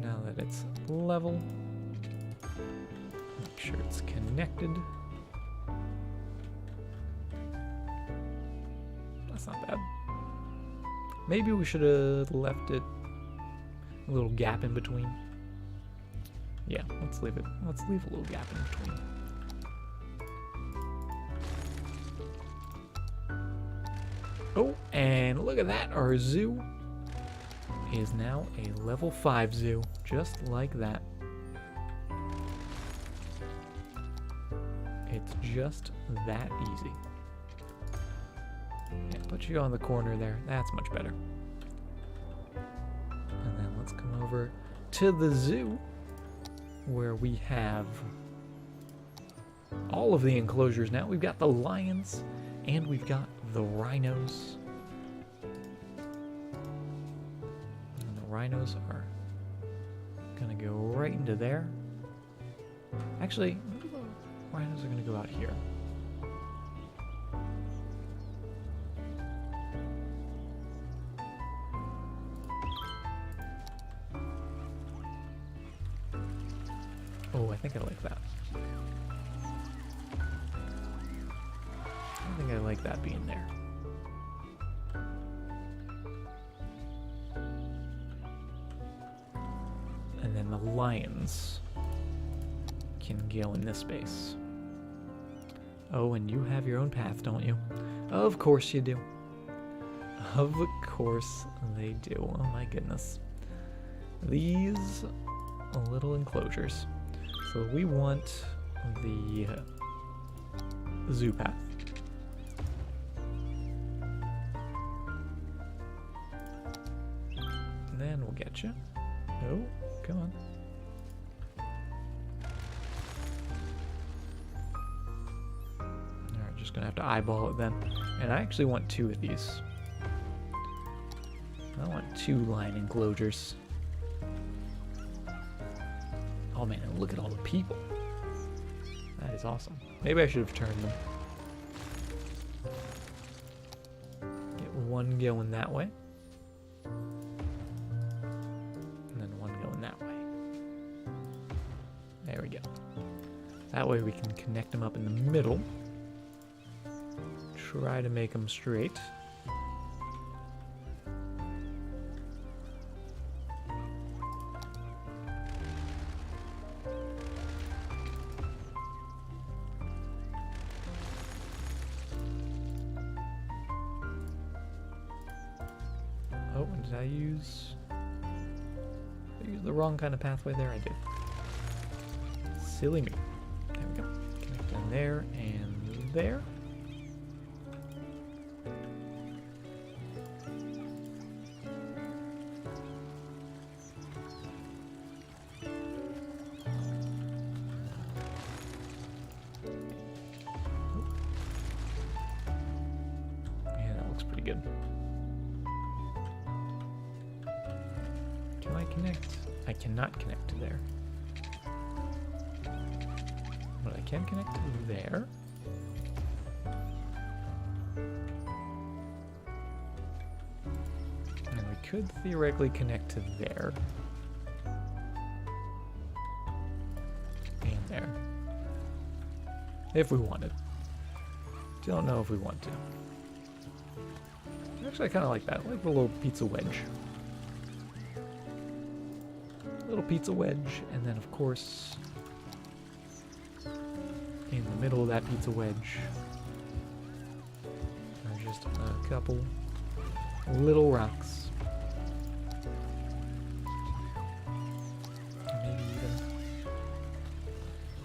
Now that it's level, make sure it's connected. That's not bad. Maybe we should have left it a little gap in between. Yeah, let's leave it. Let's leave a little gap in between. Oh, and look at that, our zoo is now a level 5 zoo, just like that. It's just that easy. Yeah, put you on the corner there. That's much better. And then let's come over to the zoo, where we have all of the enclosures now. We've got the lions, and we've got the rhinos. Rhinos are gonna go right into there. Actually, maybe the rhinos are gonna go out here. Oh, I think I like that. I think I like that being there. And then the lions can go in this space. Oh, and you have your own path, don't you? Of course you do. Of course they do. Oh my goodness. These little enclosures. So we want the zoo path. And then we'll get you. Oh. Come on. Alright, just gonna have to eyeball it then. And I actually want 2 of these. I want 2 line enclosures. Oh man, and look at all the people. That is awesome. Maybe I should have turned them. Get one going that way. There we go. That way we can connect them up in the middle. Try to make them straight. Oh, did I use the wrong kind of pathway there? I did. Silly me. There we go. Connect in there and there. Yeah, that looks pretty good. connect? I cannot connect to there. But I can connect to there. And we could theoretically connect to there. And there. If we wanted. Don't know if we want to. Actually, I kind of like that. I like the little pizza wedge. Little pizza wedge, and then of course, in the middle of that pizza wedge, are just a couple little rocks. Maybe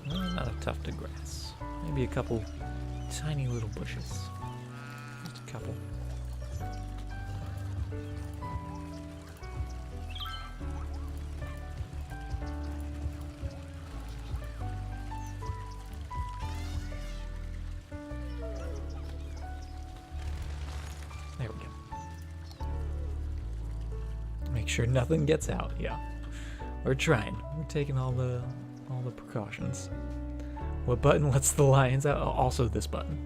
even not a tuft of grass. Maybe a couple tiny little bushes. Just a couple. There we go. Make sure nothing gets out. Yeah, we're trying. We're taking all the precautions. What button lets the lions out? Oh, also this button.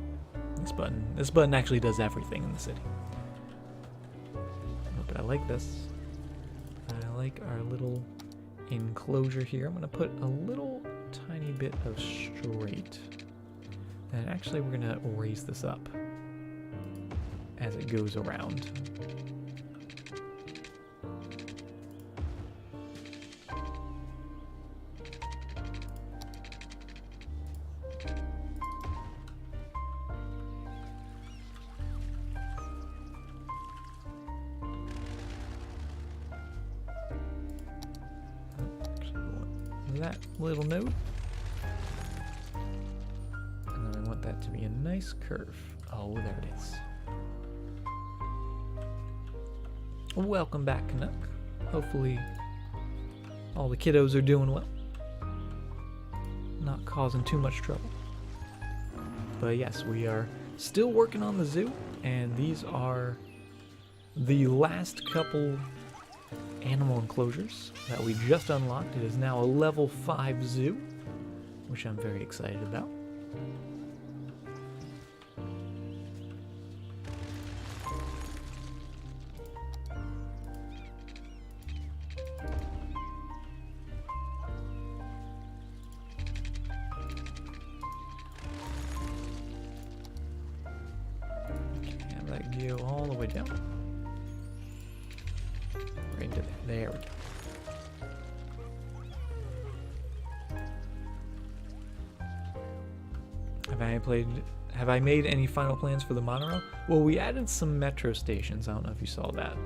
This button actually does everything in the city. But I like this. I like our little enclosure here. I'm gonna put a little tiny bit of straight. And actually we're gonna raise this up as it goes around. That little node, and then I want that to be a nice curve. Oh, there it is. Welcome back, Canuck. Hopefully all the kiddos are doing well, not causing too much trouble. But yes, we are still working on the zoo, and these are the last couple animal enclosures that we just unlocked. It is now a level 5 zoo, which I'm very excited about. Have that go all the way down. Into there. There we go. Have I made any final plans for the monorail? Well, we added some metro stations. I don't know if you saw that.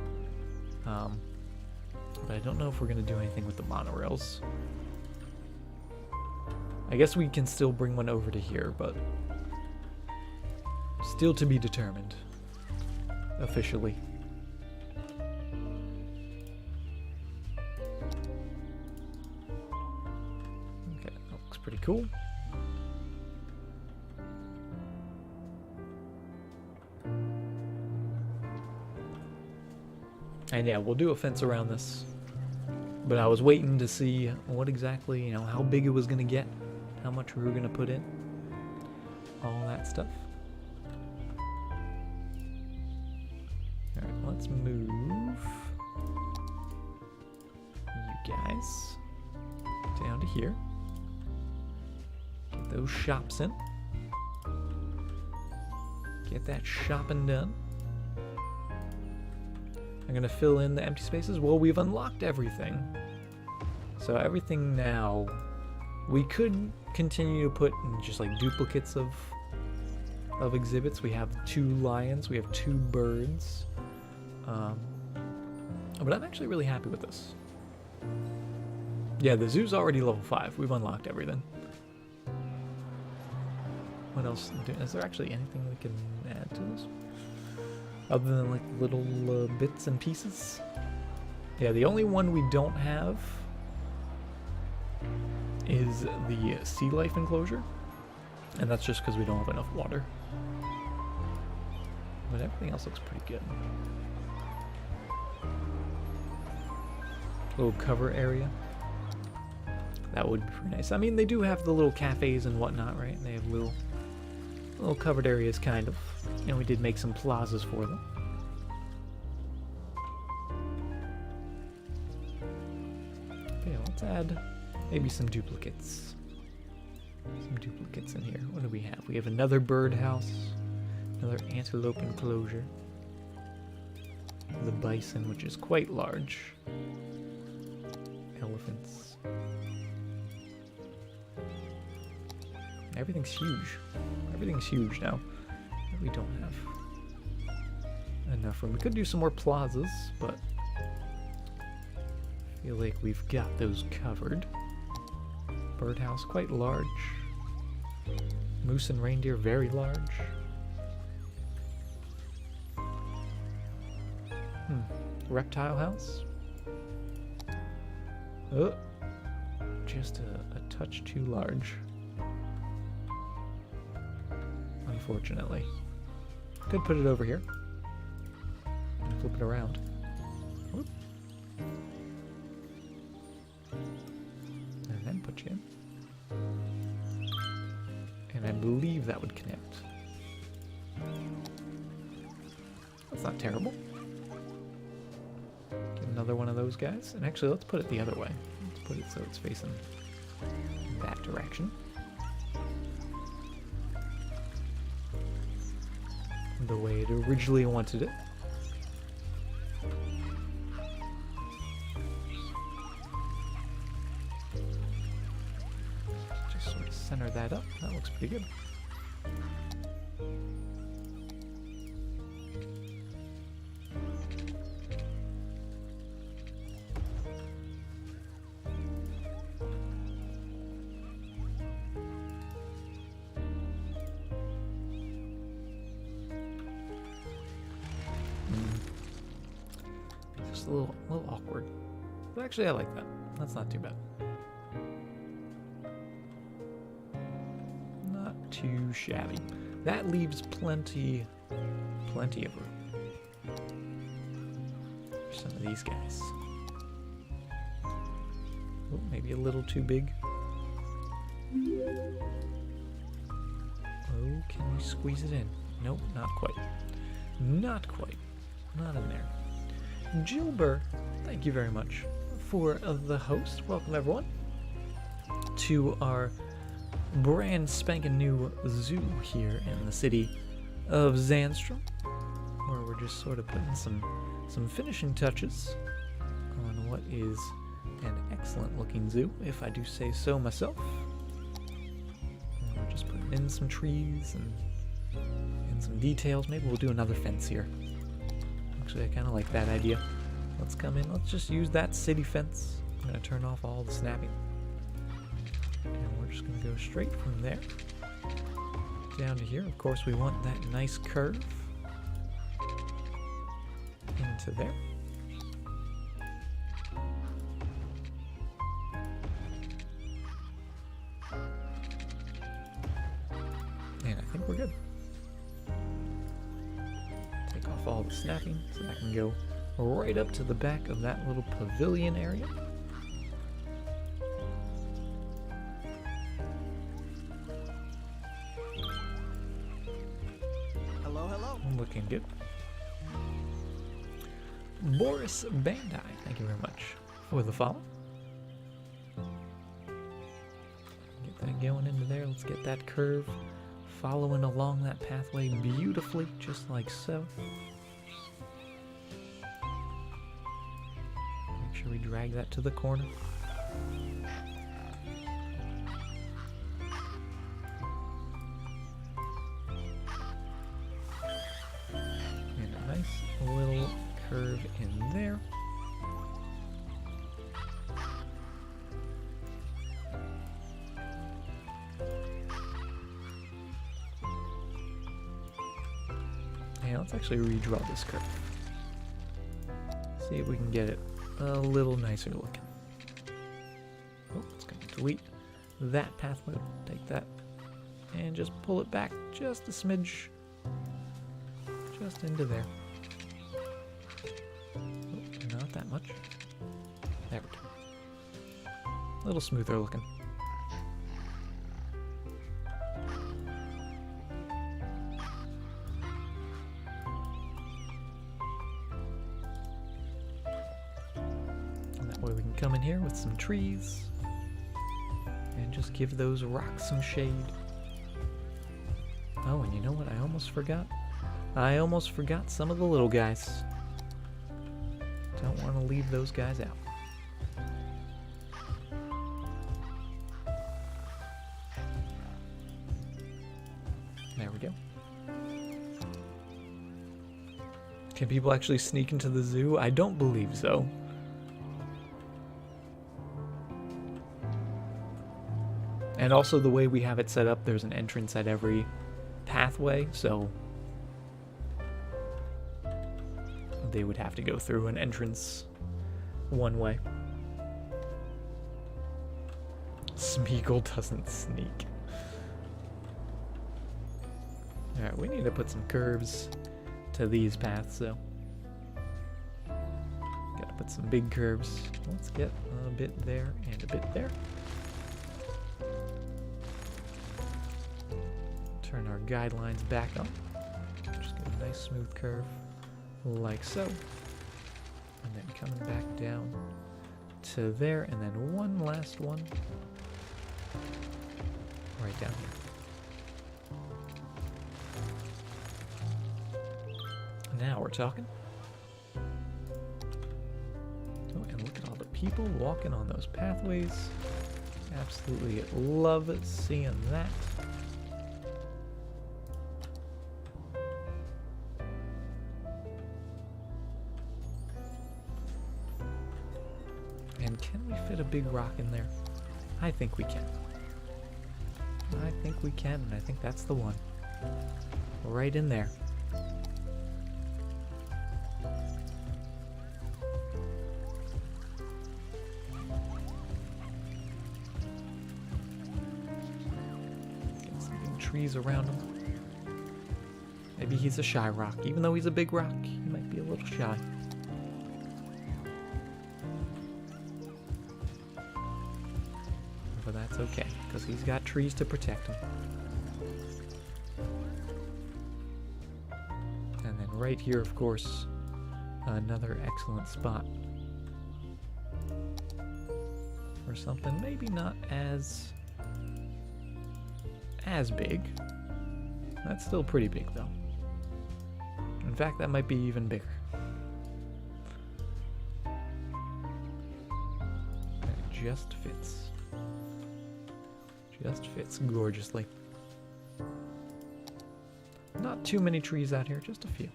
But I don't know if we're going to do anything with the monorails. I guess we can still bring one over to here, but still to be determined officially. Pretty cool. And yeah, we'll do a fence around this. But I was waiting to see what exactly, how big it was going to get, how much we were going to put in, all that stuff. Alright, let's move you guys down to here. Those shops in. Get that shopping done. I'm gonna fill in the empty spaces. Well, we've unlocked everything. So everything now, we could continue to put in just like duplicates of exhibits. We have 2 lions, we have 2 birds. But I'm actually really happy with this. Yeah, the zoo's already level 5. We've unlocked everything. What else? Is there actually anything we can add to this? Other than like little bits and pieces? Yeah, the only one we don't have is the sea life enclosure. And that's just because we don't have enough water. But everything else looks pretty good. little cover area. That would be pretty nice. I mean, they do have the little cafes and whatnot, right? They have little covered areas, kind of. And we did make some plazas for them. Okay, let's add maybe some duplicates. Some duplicates in here. What do we have? We have another birdhouse, another antelope enclosure, the bison, which is quite large, elephants. Everything's huge. Everything's huge now. We don't have enough room. We could do some more plazas, but I feel like we've got those covered. Birdhouse, quite large. Moose and reindeer, very large. Reptile house. Oh, just a touch too large. Unfortunately. Could put it over here. And flip it around. Whoop. And then put you in. And I believe that would connect. That's not terrible. Get another one of those guys. And actually, let's put it the other way. Let's put it so it's facing that direction. The way it originally wanted it. Just sort of center that up. That looks pretty good. Just a little awkward. But actually, I like that. That's not too bad. Not too shabby. That leaves plenty of room for some of these guys. Oh, maybe a little too big. Oh, can we squeeze it in? Nope, not quite. Not quite. Not in there. Gilbert, thank you very much for the host. Welcome everyone to our brand spanking new zoo here in the city of Zandstrum, where we're just sort of putting some finishing touches on what is an excellent looking zoo, if I do say so myself. And we're just putting in some trees and some details. Maybe we'll do another fence here. Actually, I kind of like that idea. Let's come in. Let's just use that city fence. I'm going to turn off all the snapping. And we're just going to go straight from there down to here. Of course, we want that nice curve into there. And I think we're good. Take off all the snapping so that can go right up to the back of that little pavilion area. Hello, hello. Looking good. Boris Bandai, thank you very much for the follow. Get that going into there. Let's get that curve following along that pathway beautifully, just like so. Make sure we drag that to the corner. And a nice little curve in there. And let's actually redraw this curve. See if we can get it a little nicer looking. Oh, it's going to delete that pathway. Take that and just pull it back just a smidge. Just into there. Oh, not that much. There we go. A little smoother looking. And that way we can come in here with some trees and just give those rocks some shade. Oh, and you know what I almost forgot? I almost forgot some of the little guys. Don't want to leave those guys out. There we go. Can people actually sneak into the zoo? I don't believe so. And also the way we have it set up, there's an entrance at every pathway, so they would have to go through an entrance one way. Smeagol doesn't sneak. Alright, we need to put some curves to these paths, though. Gotta put some big curves. Let's get a bit there and a bit there. Turn our guidelines back on. Just get a nice smooth curve, like so. And then coming back down to there, and then one last one right down here. Now we're talking. Oh, and look at all the people walking on those pathways. Absolutely love seeing that. And can we fit a big rock in there? I think we can. I think we can, and I think that's the one. Right in there. Get some big trees around him. Maybe he's a shy rock. Even though he's a big rock, he might be a little shy. But that's okay, because he's got trees to protect him. And then right here, of course, another excellent spot for something maybe not as big. That's still pretty big, though. In fact, that might be even bigger. And it just fits. Just fits gorgeously. Not too many trees out here, just a few.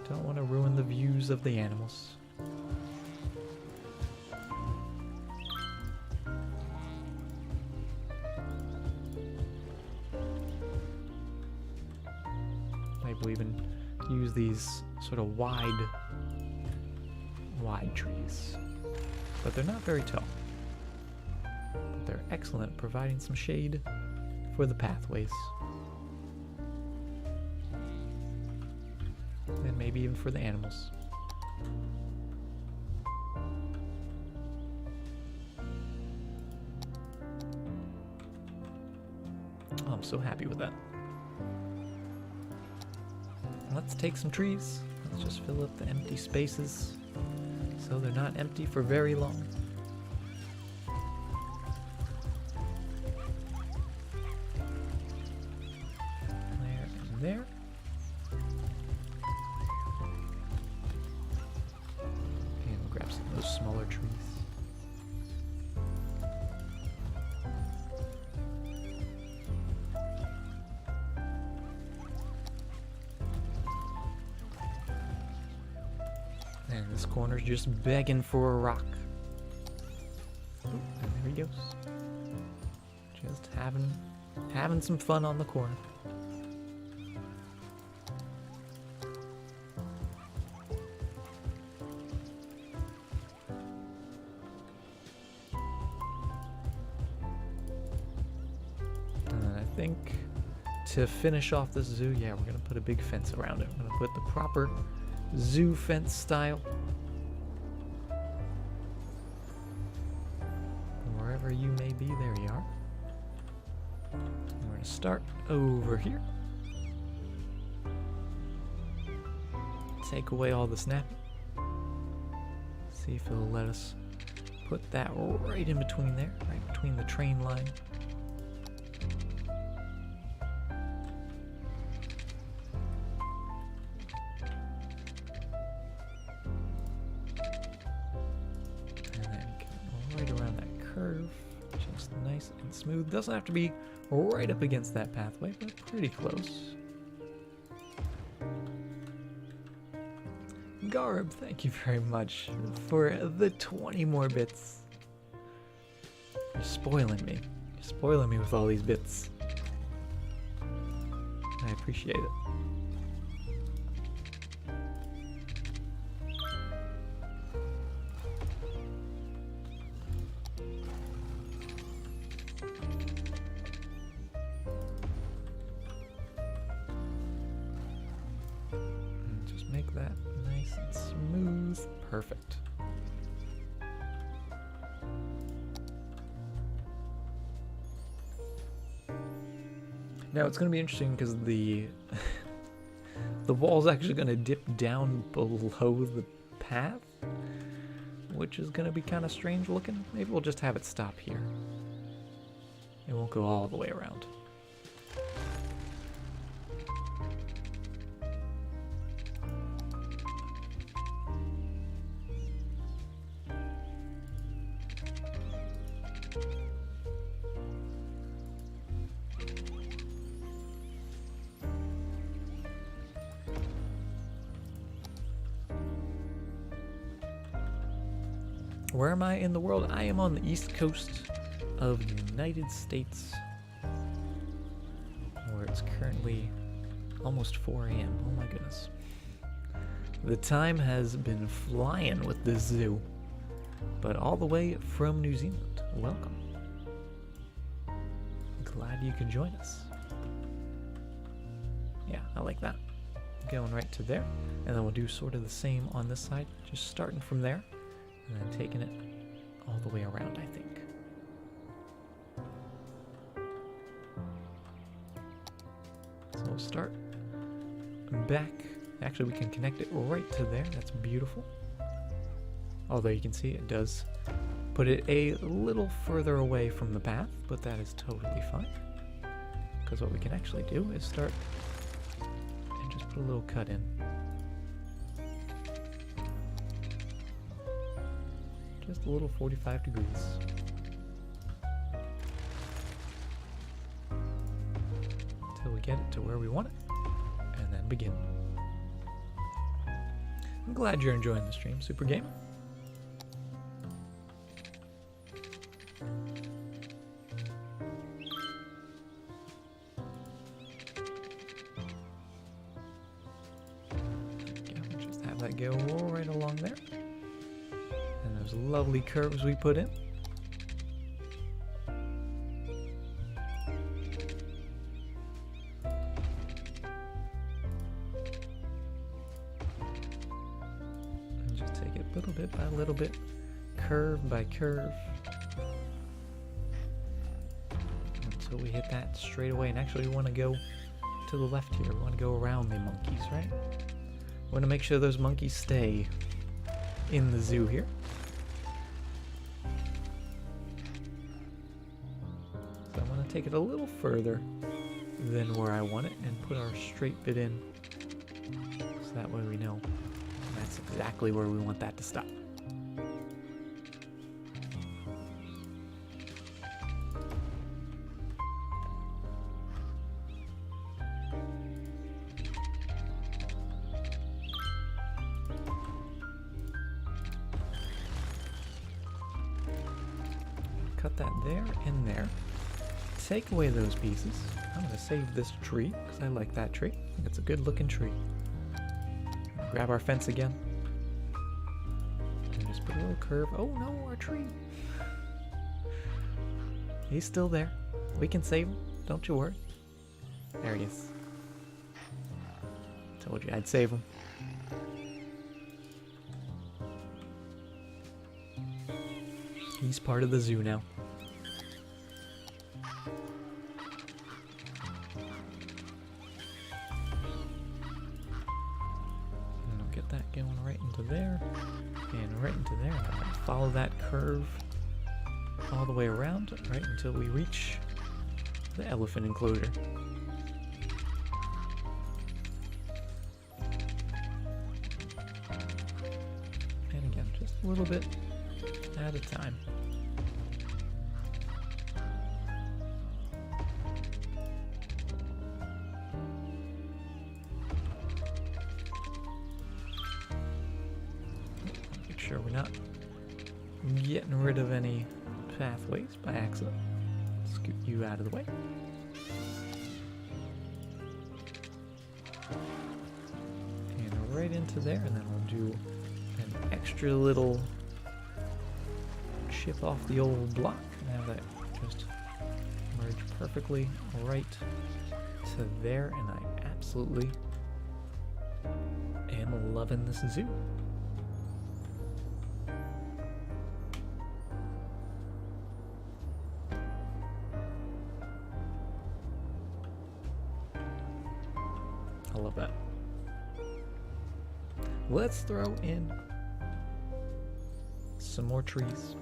Don't want to ruin the views of the animals. Maybe we'll even use these sort of wide trees. But they're not very tall. They're excellent at providing some shade for the pathways. And maybe even for the animals. Oh, I'm so happy with that. Let's take some trees. Let's just fill up the empty spaces so they're not empty for very long. There. And we'll grab some of those smaller trees. And this corner's just begging for a rock. Ooh, and there he goes. Just having some fun on the corner. I think to finish off this zoo, yeah, we're gonna put a big fence around it. We're gonna put the proper zoo fence style. Wherever you may be, there you are. We're going to start over here. Take away all the snapping. See if it'll let us put that right in between there, right between the train line. And then come right around that curve, just nice and smooth. Doesn't have to be right up against that pathway, but pretty close. Garb, thank you very much for the 20 more bits. You're spoiling me. You're spoiling me with all these bits. I appreciate it. And just make that nice and smooth. Perfect. Now it's going to be interesting because the wall's actually going to dip down below the path, which is going to be kind of strange looking. Maybe we'll just have it stop here. It won't go all the way around. Where am I in the world? I am on the east coast of the United States, where it's currently almost 4 a.m. Oh my goodness. The time has been flying with this zoo, but all the way from New Zealand. Welcome. Glad you could join us. Yeah, I like that. Going right to there, and then we'll do sort of the same on this side, just starting from there. And then taking it all the way around, I think. So we'll start back. Actually, we can connect it right to there. That's beautiful. Although you can see it does put it a little further away from the path, but that is totally fine. Because what we can actually do is start and just put a little cut in. Just a little 45 degrees. Until we get it to where we want it, and then begin. I'm glad you're enjoying the stream, Super Gamer. Just have that go right along there. Those lovely curves we put in. And just take it little bit by little bit, curve by curve, until we hit that straight away. And actually we want to go to the left here. We want to go around the monkeys, right? We want to make sure those monkeys stay in the zoo here. Take it a little further than where I want it and put our straight bit in, so that way we know that's exactly where we want that to stop. Cut that there and there. Take away those pieces. I'm going to save this tree because I like that tree. I think it's a good looking tree. Grab our fence again. And just put a little curve. Oh no, our tree. He's still there. We can save him. Don't you worry. There he is. Told you I'd save him. He's part of the zoo now. And I'll get that going right into there. And right into there. I'll follow that curve all the way around, right until we reach the elephant enclosure. And again, just a little bit at a time. Make sure we're not getting rid of any pathways by accident. Scoot you out of the way. And right into there, and then we'll do an extra little chip off the old block and have that just merge perfectly right to there, and I absolutely am loving this zoo. I love that. Let's throw in some more trees.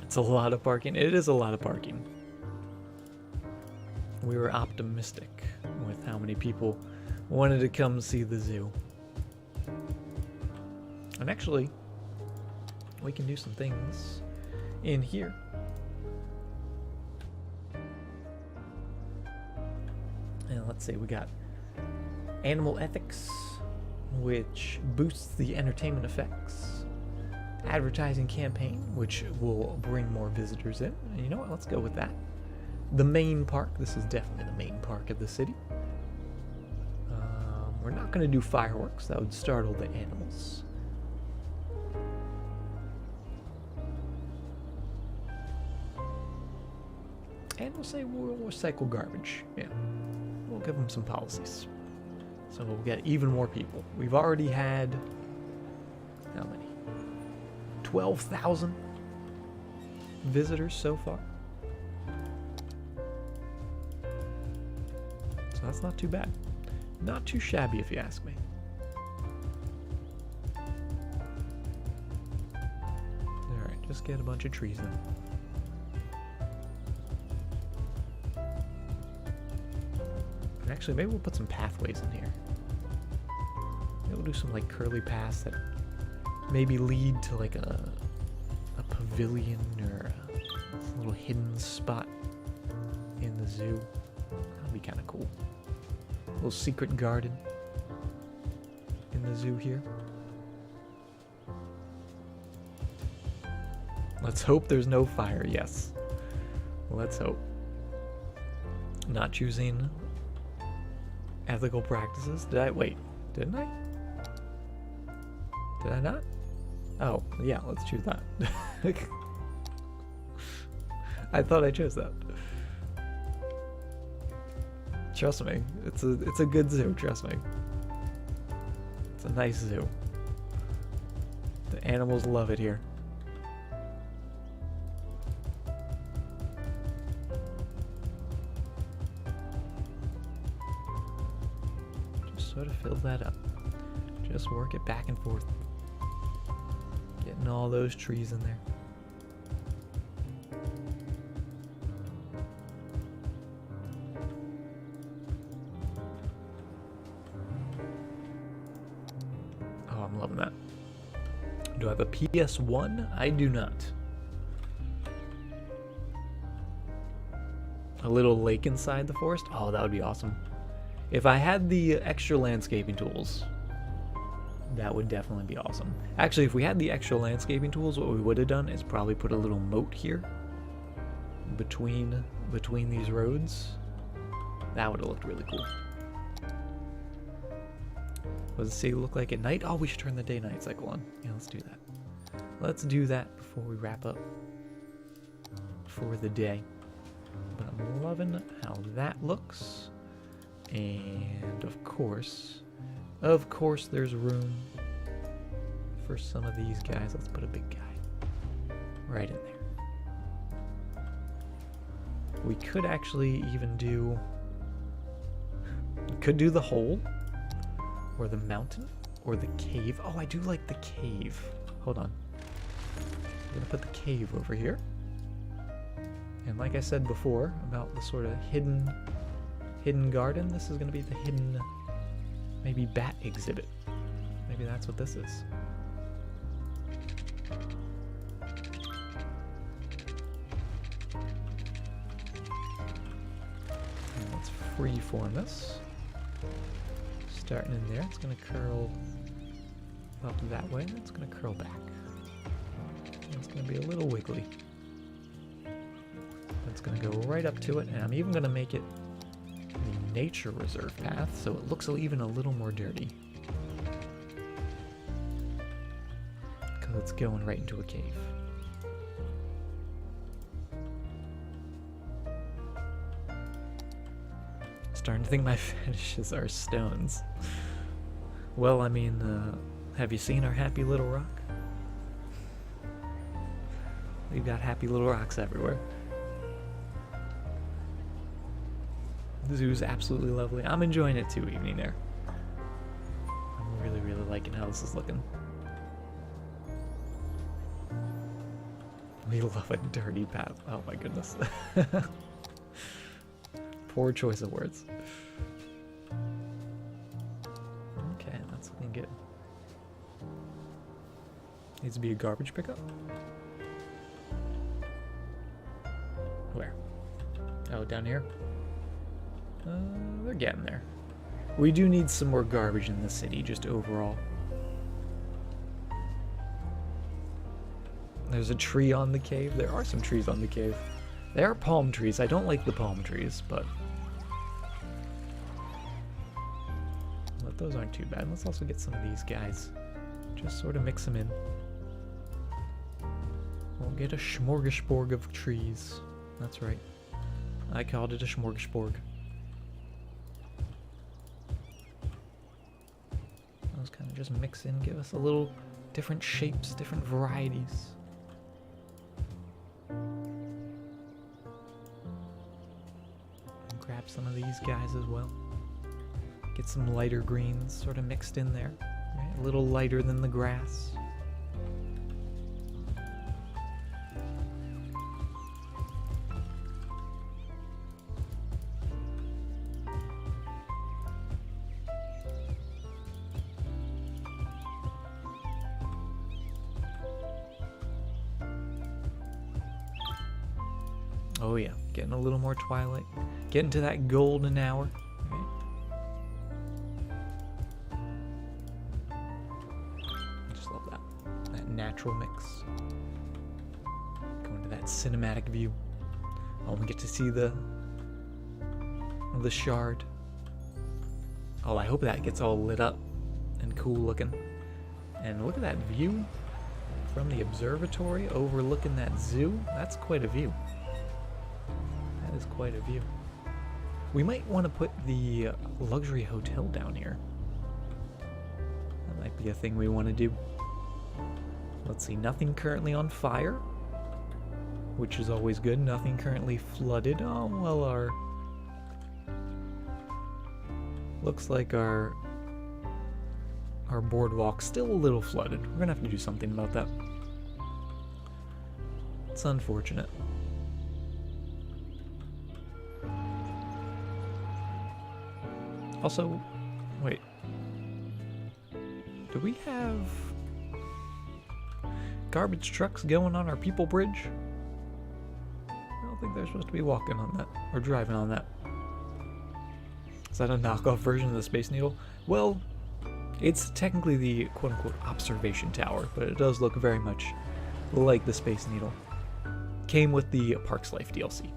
It's a lot of parking. It is a lot of parking. We were optimistic with how many people wanted to come see the zoo. And actually, we can do some things in here. And let's see, we got animal ethics, which boosts the entertainment effects. Advertising campaign, which will bring more visitors in. And you know what? Let's go with that. The main park. This is definitely the main park of the city. We're not going to do fireworks. That would startle the animals. And we'll say we'll recycle garbage. Yeah. We'll give them some policies. So we'll get even more people. We've already had... how many? 12,000 visitors so far. So that's not too bad. Not too shabby if you ask me. Alright, just get a bunch of trees then. And actually, maybe we'll put some pathways in here. Maybe we'll do some like curly paths that maybe lead to like a pavilion or a little hidden spot in the zoo. That'd be kind of cool. A little secret garden in the zoo here. Let's hope there's no fire. Yes. Let's hope. Not choosing ethical practices. Did I? Wait. Didn't I? Did I not? Oh, yeah, let's choose that. I thought I chose that. Trust me, it's a good zoo, trust me. It's a nice zoo. The animals love it here. Just sort of fill that up. Just work it back and forth. Getting all those trees in there. Oh, I'm loving that. Do I have a PS1? I do not. A little lake inside the forest? Oh, that would be awesome. If I had the extra landscaping tools, that would definitely be awesome. Actually, if we had the extra landscaping tools, what we would have done is probably put a little moat here between these roads. That would have looked really cool. What does it look like at night? Oh, we should turn the day-night cycle on. Yeah, let's do that. Let's do that before we wrap up for the day. But I'm loving how that looks. And of course, there's room for some of these guys. Let's put a big guy. right in there. We could actually even do... We could do the hole, or the mountain, or the cave. Oh, I do like the cave. Hold on. I'm gonna put the cave over here. And like I said before about the sort of hidden garden, this is gonna be the hidden, maybe bat exhibit. Maybe that's what this is. And let's freeform this. Starting in there, it's going to curl up that way, and it's going to curl back. And it's going to be a little wiggly. It's going to go right up to it, and I'm even going to make it the nature reserve path, so it looks even a little more dirty. Because it's going right into a cave. Starting to think my finishes are stones. Well, I mean, have you seen our happy little rock? We've got happy little rocks everywhere. The zoo's absolutely lovely. I'm enjoying it too, Evening Air. I'm really, really liking how this is looking. We love a dirty path. Oh my goodness. Poor choice of words. Okay, that's looking good. Needs to be a garbage pickup. Where? Oh, down here? They're getting there. We do need some more garbage in the city, just overall. There's a tree on the cave. There are some trees on the cave. They are palm trees. I don't like the palm trees, but those aren't too bad. Let's also get some of these guys. Just sort of mix them in. We'll get a smorgasbord of trees. That's right. I called it a smorgasbord. Those kind of just mix in, give us a little different shapes, different varieties. Grab some of these guys as well. Get some lighter greens sort of mixed in there. Right? A little lighter than the grass. Oh yeah, getting a little more twilight. Getting to that golden hour. Right? Just love that. That natural mix. Going to that cinematic view. Oh, we get to see the shard. Oh, I hope that gets all lit up and cool looking. And look at that view from the observatory overlooking that zoo. That's quite a view. That is quite a view. We might want to put the luxury hotel down here. That might be a thing we want to do. Let's see, nothing currently on fire, which is always good. Nothing currently flooded. Oh, well, looks like our boardwalk's still a little flooded. We're gonna have to do something about that. It's unfortunate. Also, wait. Do we have garbage trucks going on our people bridge? I don't think they're supposed to be walking on that, or driving on that. Is that a knockoff version of the Space Needle? Well, it's technically the quote-unquote observation tower, but it does look very much like the Space Needle. Came with the Parks Life DLC.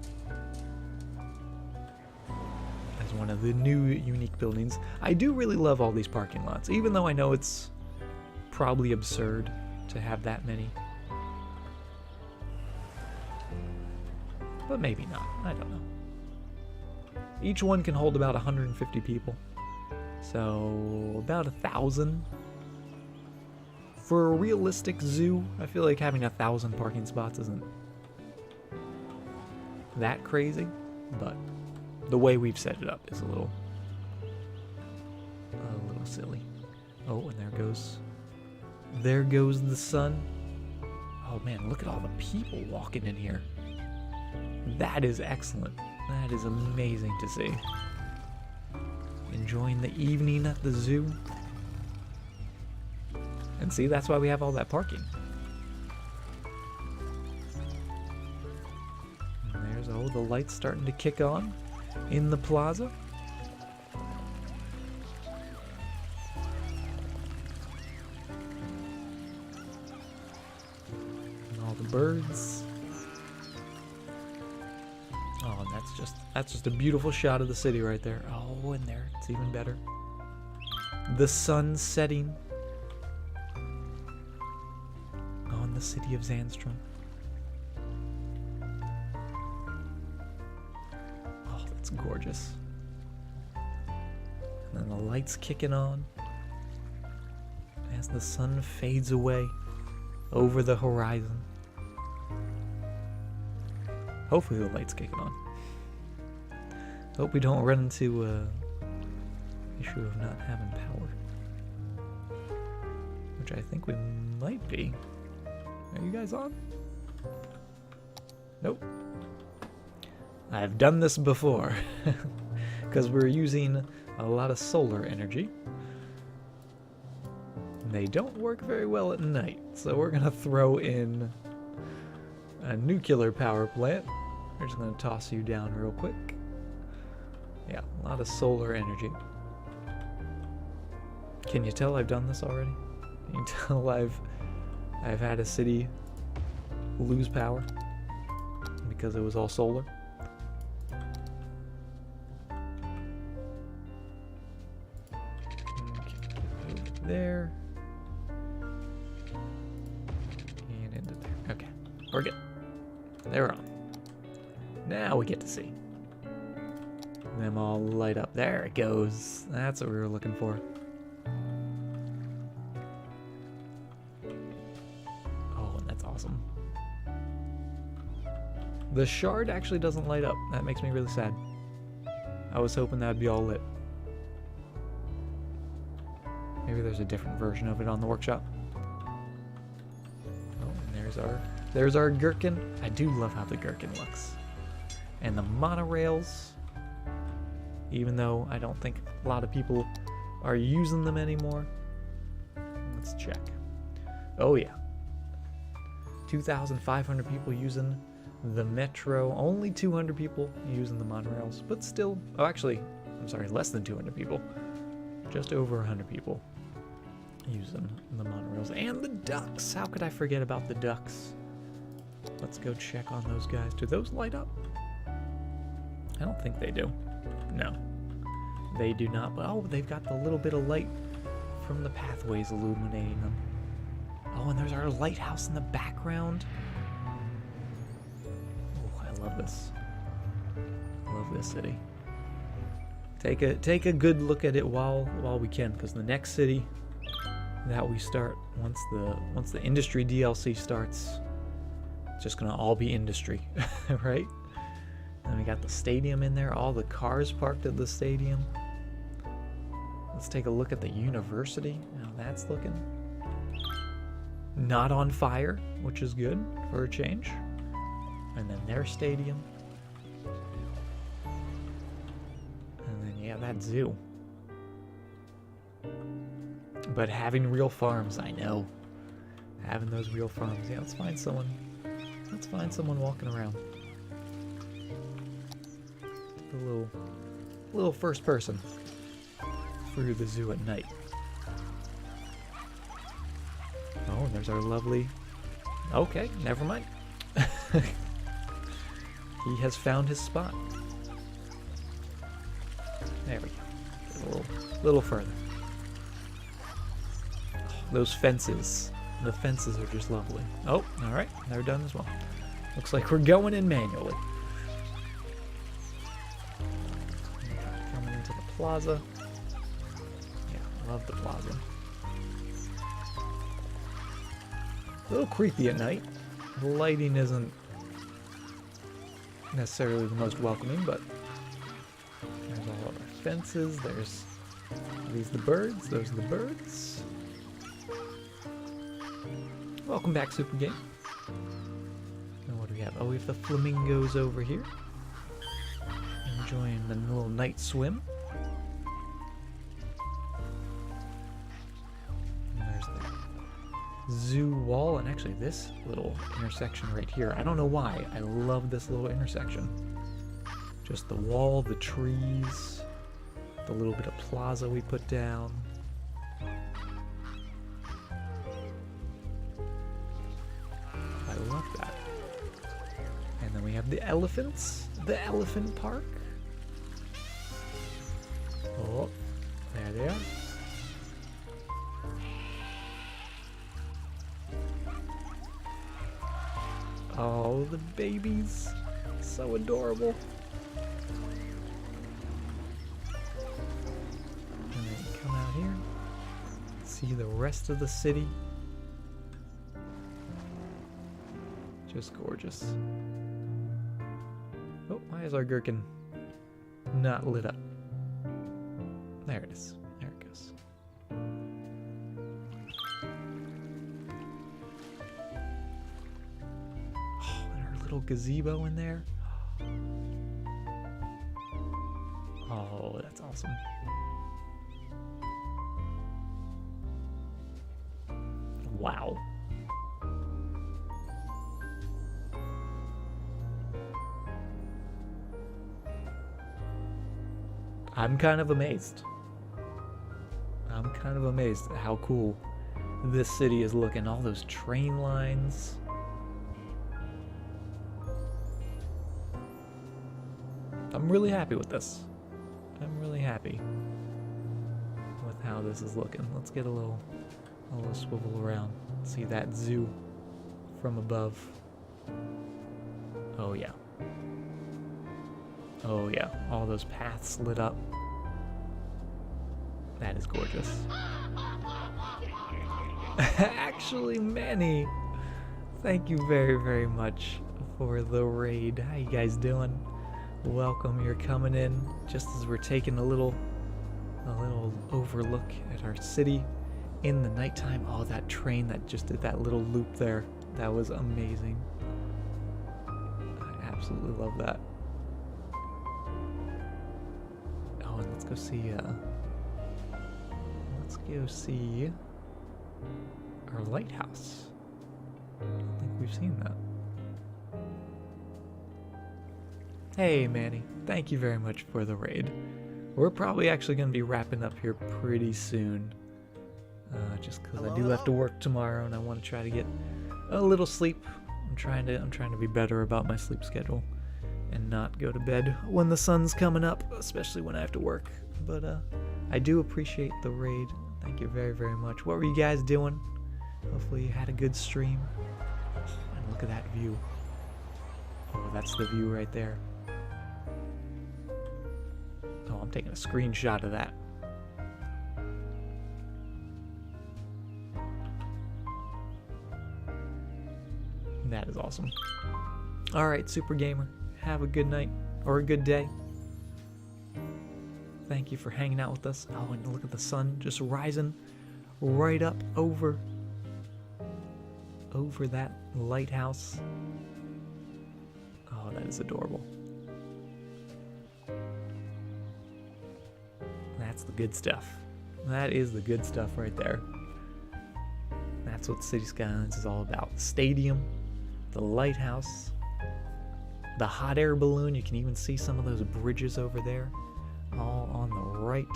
As one of the new unique buildings. I do really love all these parking lots, even though I know it's probably absurd to have that many. But maybe not. I don't know. Each one can hold about 150 people. So about 1,000 For a realistic zoo, I feel like having 1,000 parking spots isn't that crazy, but the way we've set it up is a little silly. Oh, and there goes the sun. Oh man, look at all the people walking in here. That is excellent. That is amazing to see. Enjoying the evening at the zoo. And see, that's why we have all that parking. And there's, oh, the lights starting to kick on in the plaza. And all the birds. Oh, and that's just a beautiful shot of the city right there. Oh, and there, it's even better. The sun setting on the city of Zandstrum. Oh, that's gorgeous. And then the lights kicking on as the sun fades away over the horizon. Hopefully the light's kicking on. Hope we don't run into issue of not having power. Which I think we might be. Are you guys on? Nope. I've done this before. Because we're using a lot of solar energy. They don't work very well at night. So we're going to throw in a nuclear power plant. We're just going to toss you down real quick. Yeah, a lot of solar energy. Can you tell I've done this already? Can you tell I've had a city lose power because it was all solar? Okay, there. And into there. Okay, we're good. They're on. Now we get to see them all light up. There it goes. That's what we were looking for. Oh, and that's awesome. The shard actually doesn't light up. That makes me really sad. I was hoping that'd be all lit. Maybe there's a different version of it on the workshop. Oh, and there's our gherkin. I do love how the gherkin looks. And the monorails, even though I don't think a lot of people are using them anymore. Let's check. Oh yeah. 2,500 people using the metro. Only 200 people using the monorails, but still, oh actually, I'm sorry, less than 200 people. Just over 100 people using the monorails. And the ducks. How could I forget about the ducks? Let's go check on those guys. Do those light up? I don't think they do. No. They do not. But oh, they've got the little bit of light from the pathways illuminating them. Oh, and there's our lighthouse in the background. Oh, I love this. I love this city. Take a good look at it while we can, because the next city that we start, once the industry DLC starts, it's just gonna all be industry, right? And we got the stadium in there, all the cars parked at the stadium. Let's take a look at the university, how that's looking. Not on fire, which is good for a change. And then their stadium. And then, yeah, that zoo. But having real farms, I know. Having those real farms. Yeah, let's find someone walking around. A little first person through the zoo at night. Oh, and there's our lovely... Okay, never mind. He has found his spot. There we go. A little further. Oh, those fences. The fences are just lovely. Oh, alright. They're done as well. Looks like we're going in manually. Coming into the plaza. Yeah, I love the plaza. A little creepy at night. The lighting isn't necessarily the most welcoming, but there's all of our fences. There's are these the birds. Those are the birds. Welcome back, Super Game. And what do we have? Oh, we have the flamingos over here. Enjoying the little night swim. And there's the zoo wall, and actually this little intersection right here. I don't know why. I love this little intersection. Just the wall, the trees, the little bit of plaza we put down. I love that. And then we have the elephants, the elephant park. Oh, there they are. Oh, the babies. So adorable. And then you come out here, see the rest of the city. Just gorgeous. Oh, why is our gherkin not lit up? There it is. There it goes. Oh, and our little gazebo in there. Oh, that's awesome. Wow. I'm kind of amazed. I'm kind of amazed at how cool this city is looking. All those train lines. I'm really happy with this. I'm really happy with how this is looking. Let's get a little swivel around. See that zoo from above. Oh yeah. Oh yeah, all those paths lit up. That is gorgeous. Actually, Manny, thank you very, very much for the raid. How you guys doing? Welcome, you're coming in just as we're taking a little overlook at our city in the nighttime. Oh, that train that just did that little loop there. That was amazing. I absolutely love that. Oh, and let's go see our lighthouse. I don't think we've seen that. Hey, Manny. Thank you very much for the raid. We're probably actually going to be wrapping up here pretty soon. Just because I do have to work tomorrow and I want to try to get a little sleep. I'm trying to be better about my sleep schedule and not go to bed when the sun's coming up, especially when I have to work. But I do appreciate the raid. Thank you very, very much. What were you guys doing? Hopefully you had a good stream. And look at that view. Oh, that's the view right there. Oh, I'm taking a screenshot of that. That is awesome. Alright, Super Gamer. Have a good night. Or a good day. Thank you for hanging out with us. Oh, and look at the sun just rising right up over that lighthouse. Oh, that is adorable. That's the good stuff. That is the good stuff right there. That's what City Skylines is all about. The stadium, the lighthouse, the hot air balloon. You can even see some of those bridges over there, all on the right.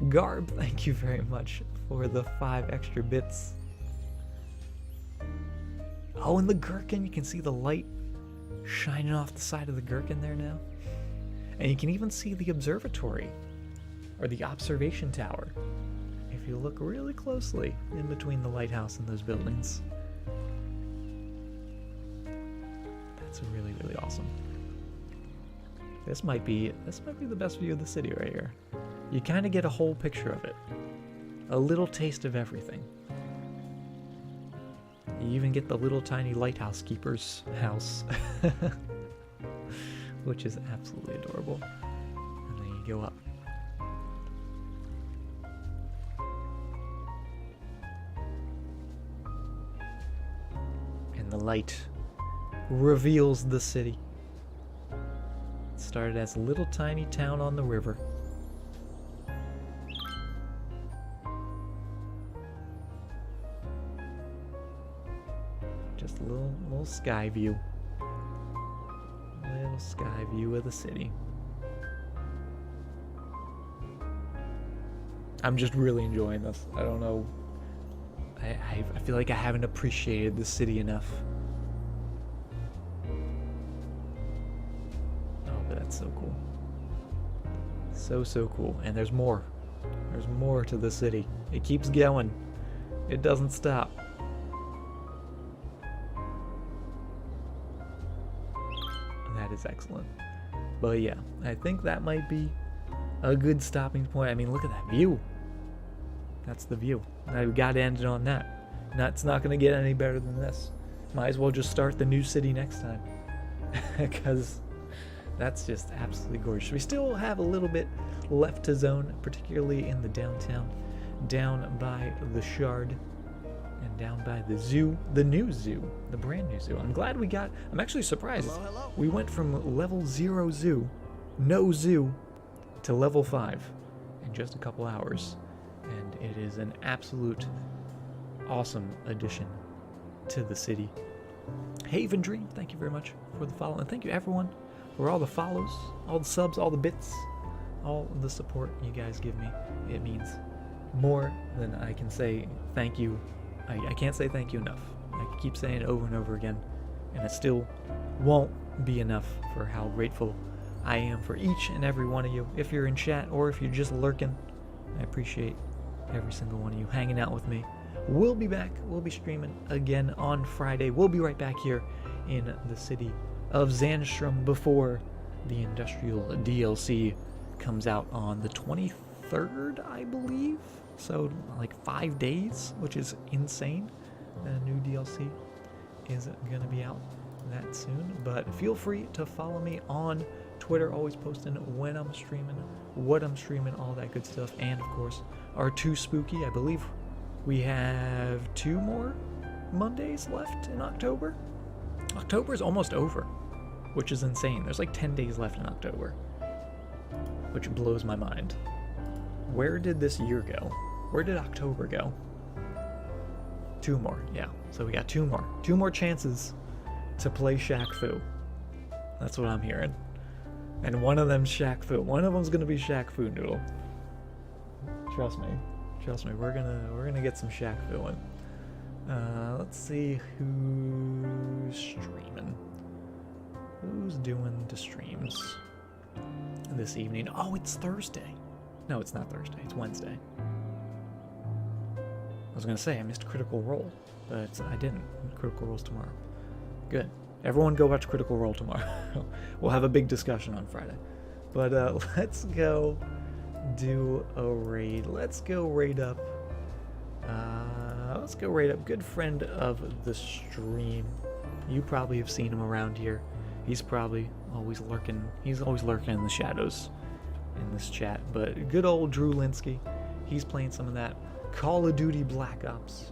Garb, thank you very much for the 5 extra bits. Oh, and the gherkin, you can see the light shining off the side of the gherkin there now. And you can even see the observatory, or the observation tower, if you look really closely in between the lighthouse and those buildings. That's really, really awesome. This might be the best view of the city right here. You kind of get a whole picture of it. A little taste of everything. You even get the little tiny lighthouse keeper's house, which is absolutely adorable. And then you go up. And the light reveals the city. It started as a little tiny town on the river. Just a little sky view. Little sky view of the city. I'm just really enjoying this. I don't know. I feel like I haven't appreciated the city enough. Oh, but that's so cool. So cool. And there's more. There's more to the city. It keeps going. It doesn't stop. That is excellent. But yeah, I think that might be a good stopping point. I mean, look at that view. That's the view. Now we got to end it on that. It's not going to get any better than this. Might as well just start the new city next time. Because that's just absolutely gorgeous. We still have a little bit left to zone, particularly in the downtown. Down by the Shard. And down by the zoo. The new zoo. The brand new zoo. I'm actually surprised. Hello. We went from level 0 zoo, no zoo, to level 5 in just a couple hours. And it is an absolute awesome addition to the city. Haven Dream, thank you very much for the follow. And thank you everyone for all the follows, all the subs, all the bits, all the support you guys give me. It means more than I can say thank you. I can't say thank you enough. I keep saying it over and over again, and it still won't be enough for how grateful I am for each and every one of you. If you're in chat or if you're just lurking, I appreciate every single one of you hanging out with me. We'll be back. We'll be streaming again on Friday. We'll be right back here in the city of Zandstrum before the industrial DLC comes out on the 23rd, I believe. So like 5 days, which is insane. The new DLC is going to be out that soon. But feel free to follow me on Twitter, always posting when I'm streaming, what I'm streaming, all that good stuff. And of course, our 2 spooky, I believe we have 2 more Mondays left in October. October is almost over, which is insane. There's like 10 days left in October, which blows my mind. Where did this year go? Where did October go? 2 more, yeah. So we got 2 more. 2 more chances to play Shaq Fu. That's what I'm hearing. And one of them's Shaq Fu. One of them's gonna be Shaq Fu Noodle. Trust me. Trust me. We're gonna get some Shaq Fu in. Let's see who's streaming. Who's doing the streams this evening? Oh, it's Thursday. No, it's not Thursday. It's Wednesday. I was gonna say I missed Critical Role, but I didn't. Critical Role's tomorrow. Good. Everyone go watch Critical Role tomorrow. We'll have a big discussion on Friday. But let's go do a raid. Let's go raid up. Good friend of the stream. You probably have seen him around here. He's probably always lurking. He's always lurking in the shadows in this chat. But good old Drew Linsky. He's playing some of that Call of Duty Black Ops,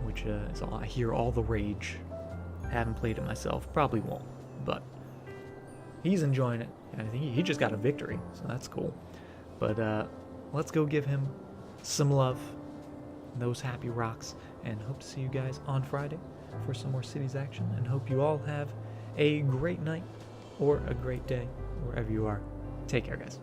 which is I hear all the rage. Haven't played it myself, probably won't, but he's enjoying it. And I think he just got a victory, so that's cool. But let's go give him some love, those happy rocks, and hope to see you guys on Friday for some more Cities action. And hope you all have a great night or a great day wherever you are. Take care, guys.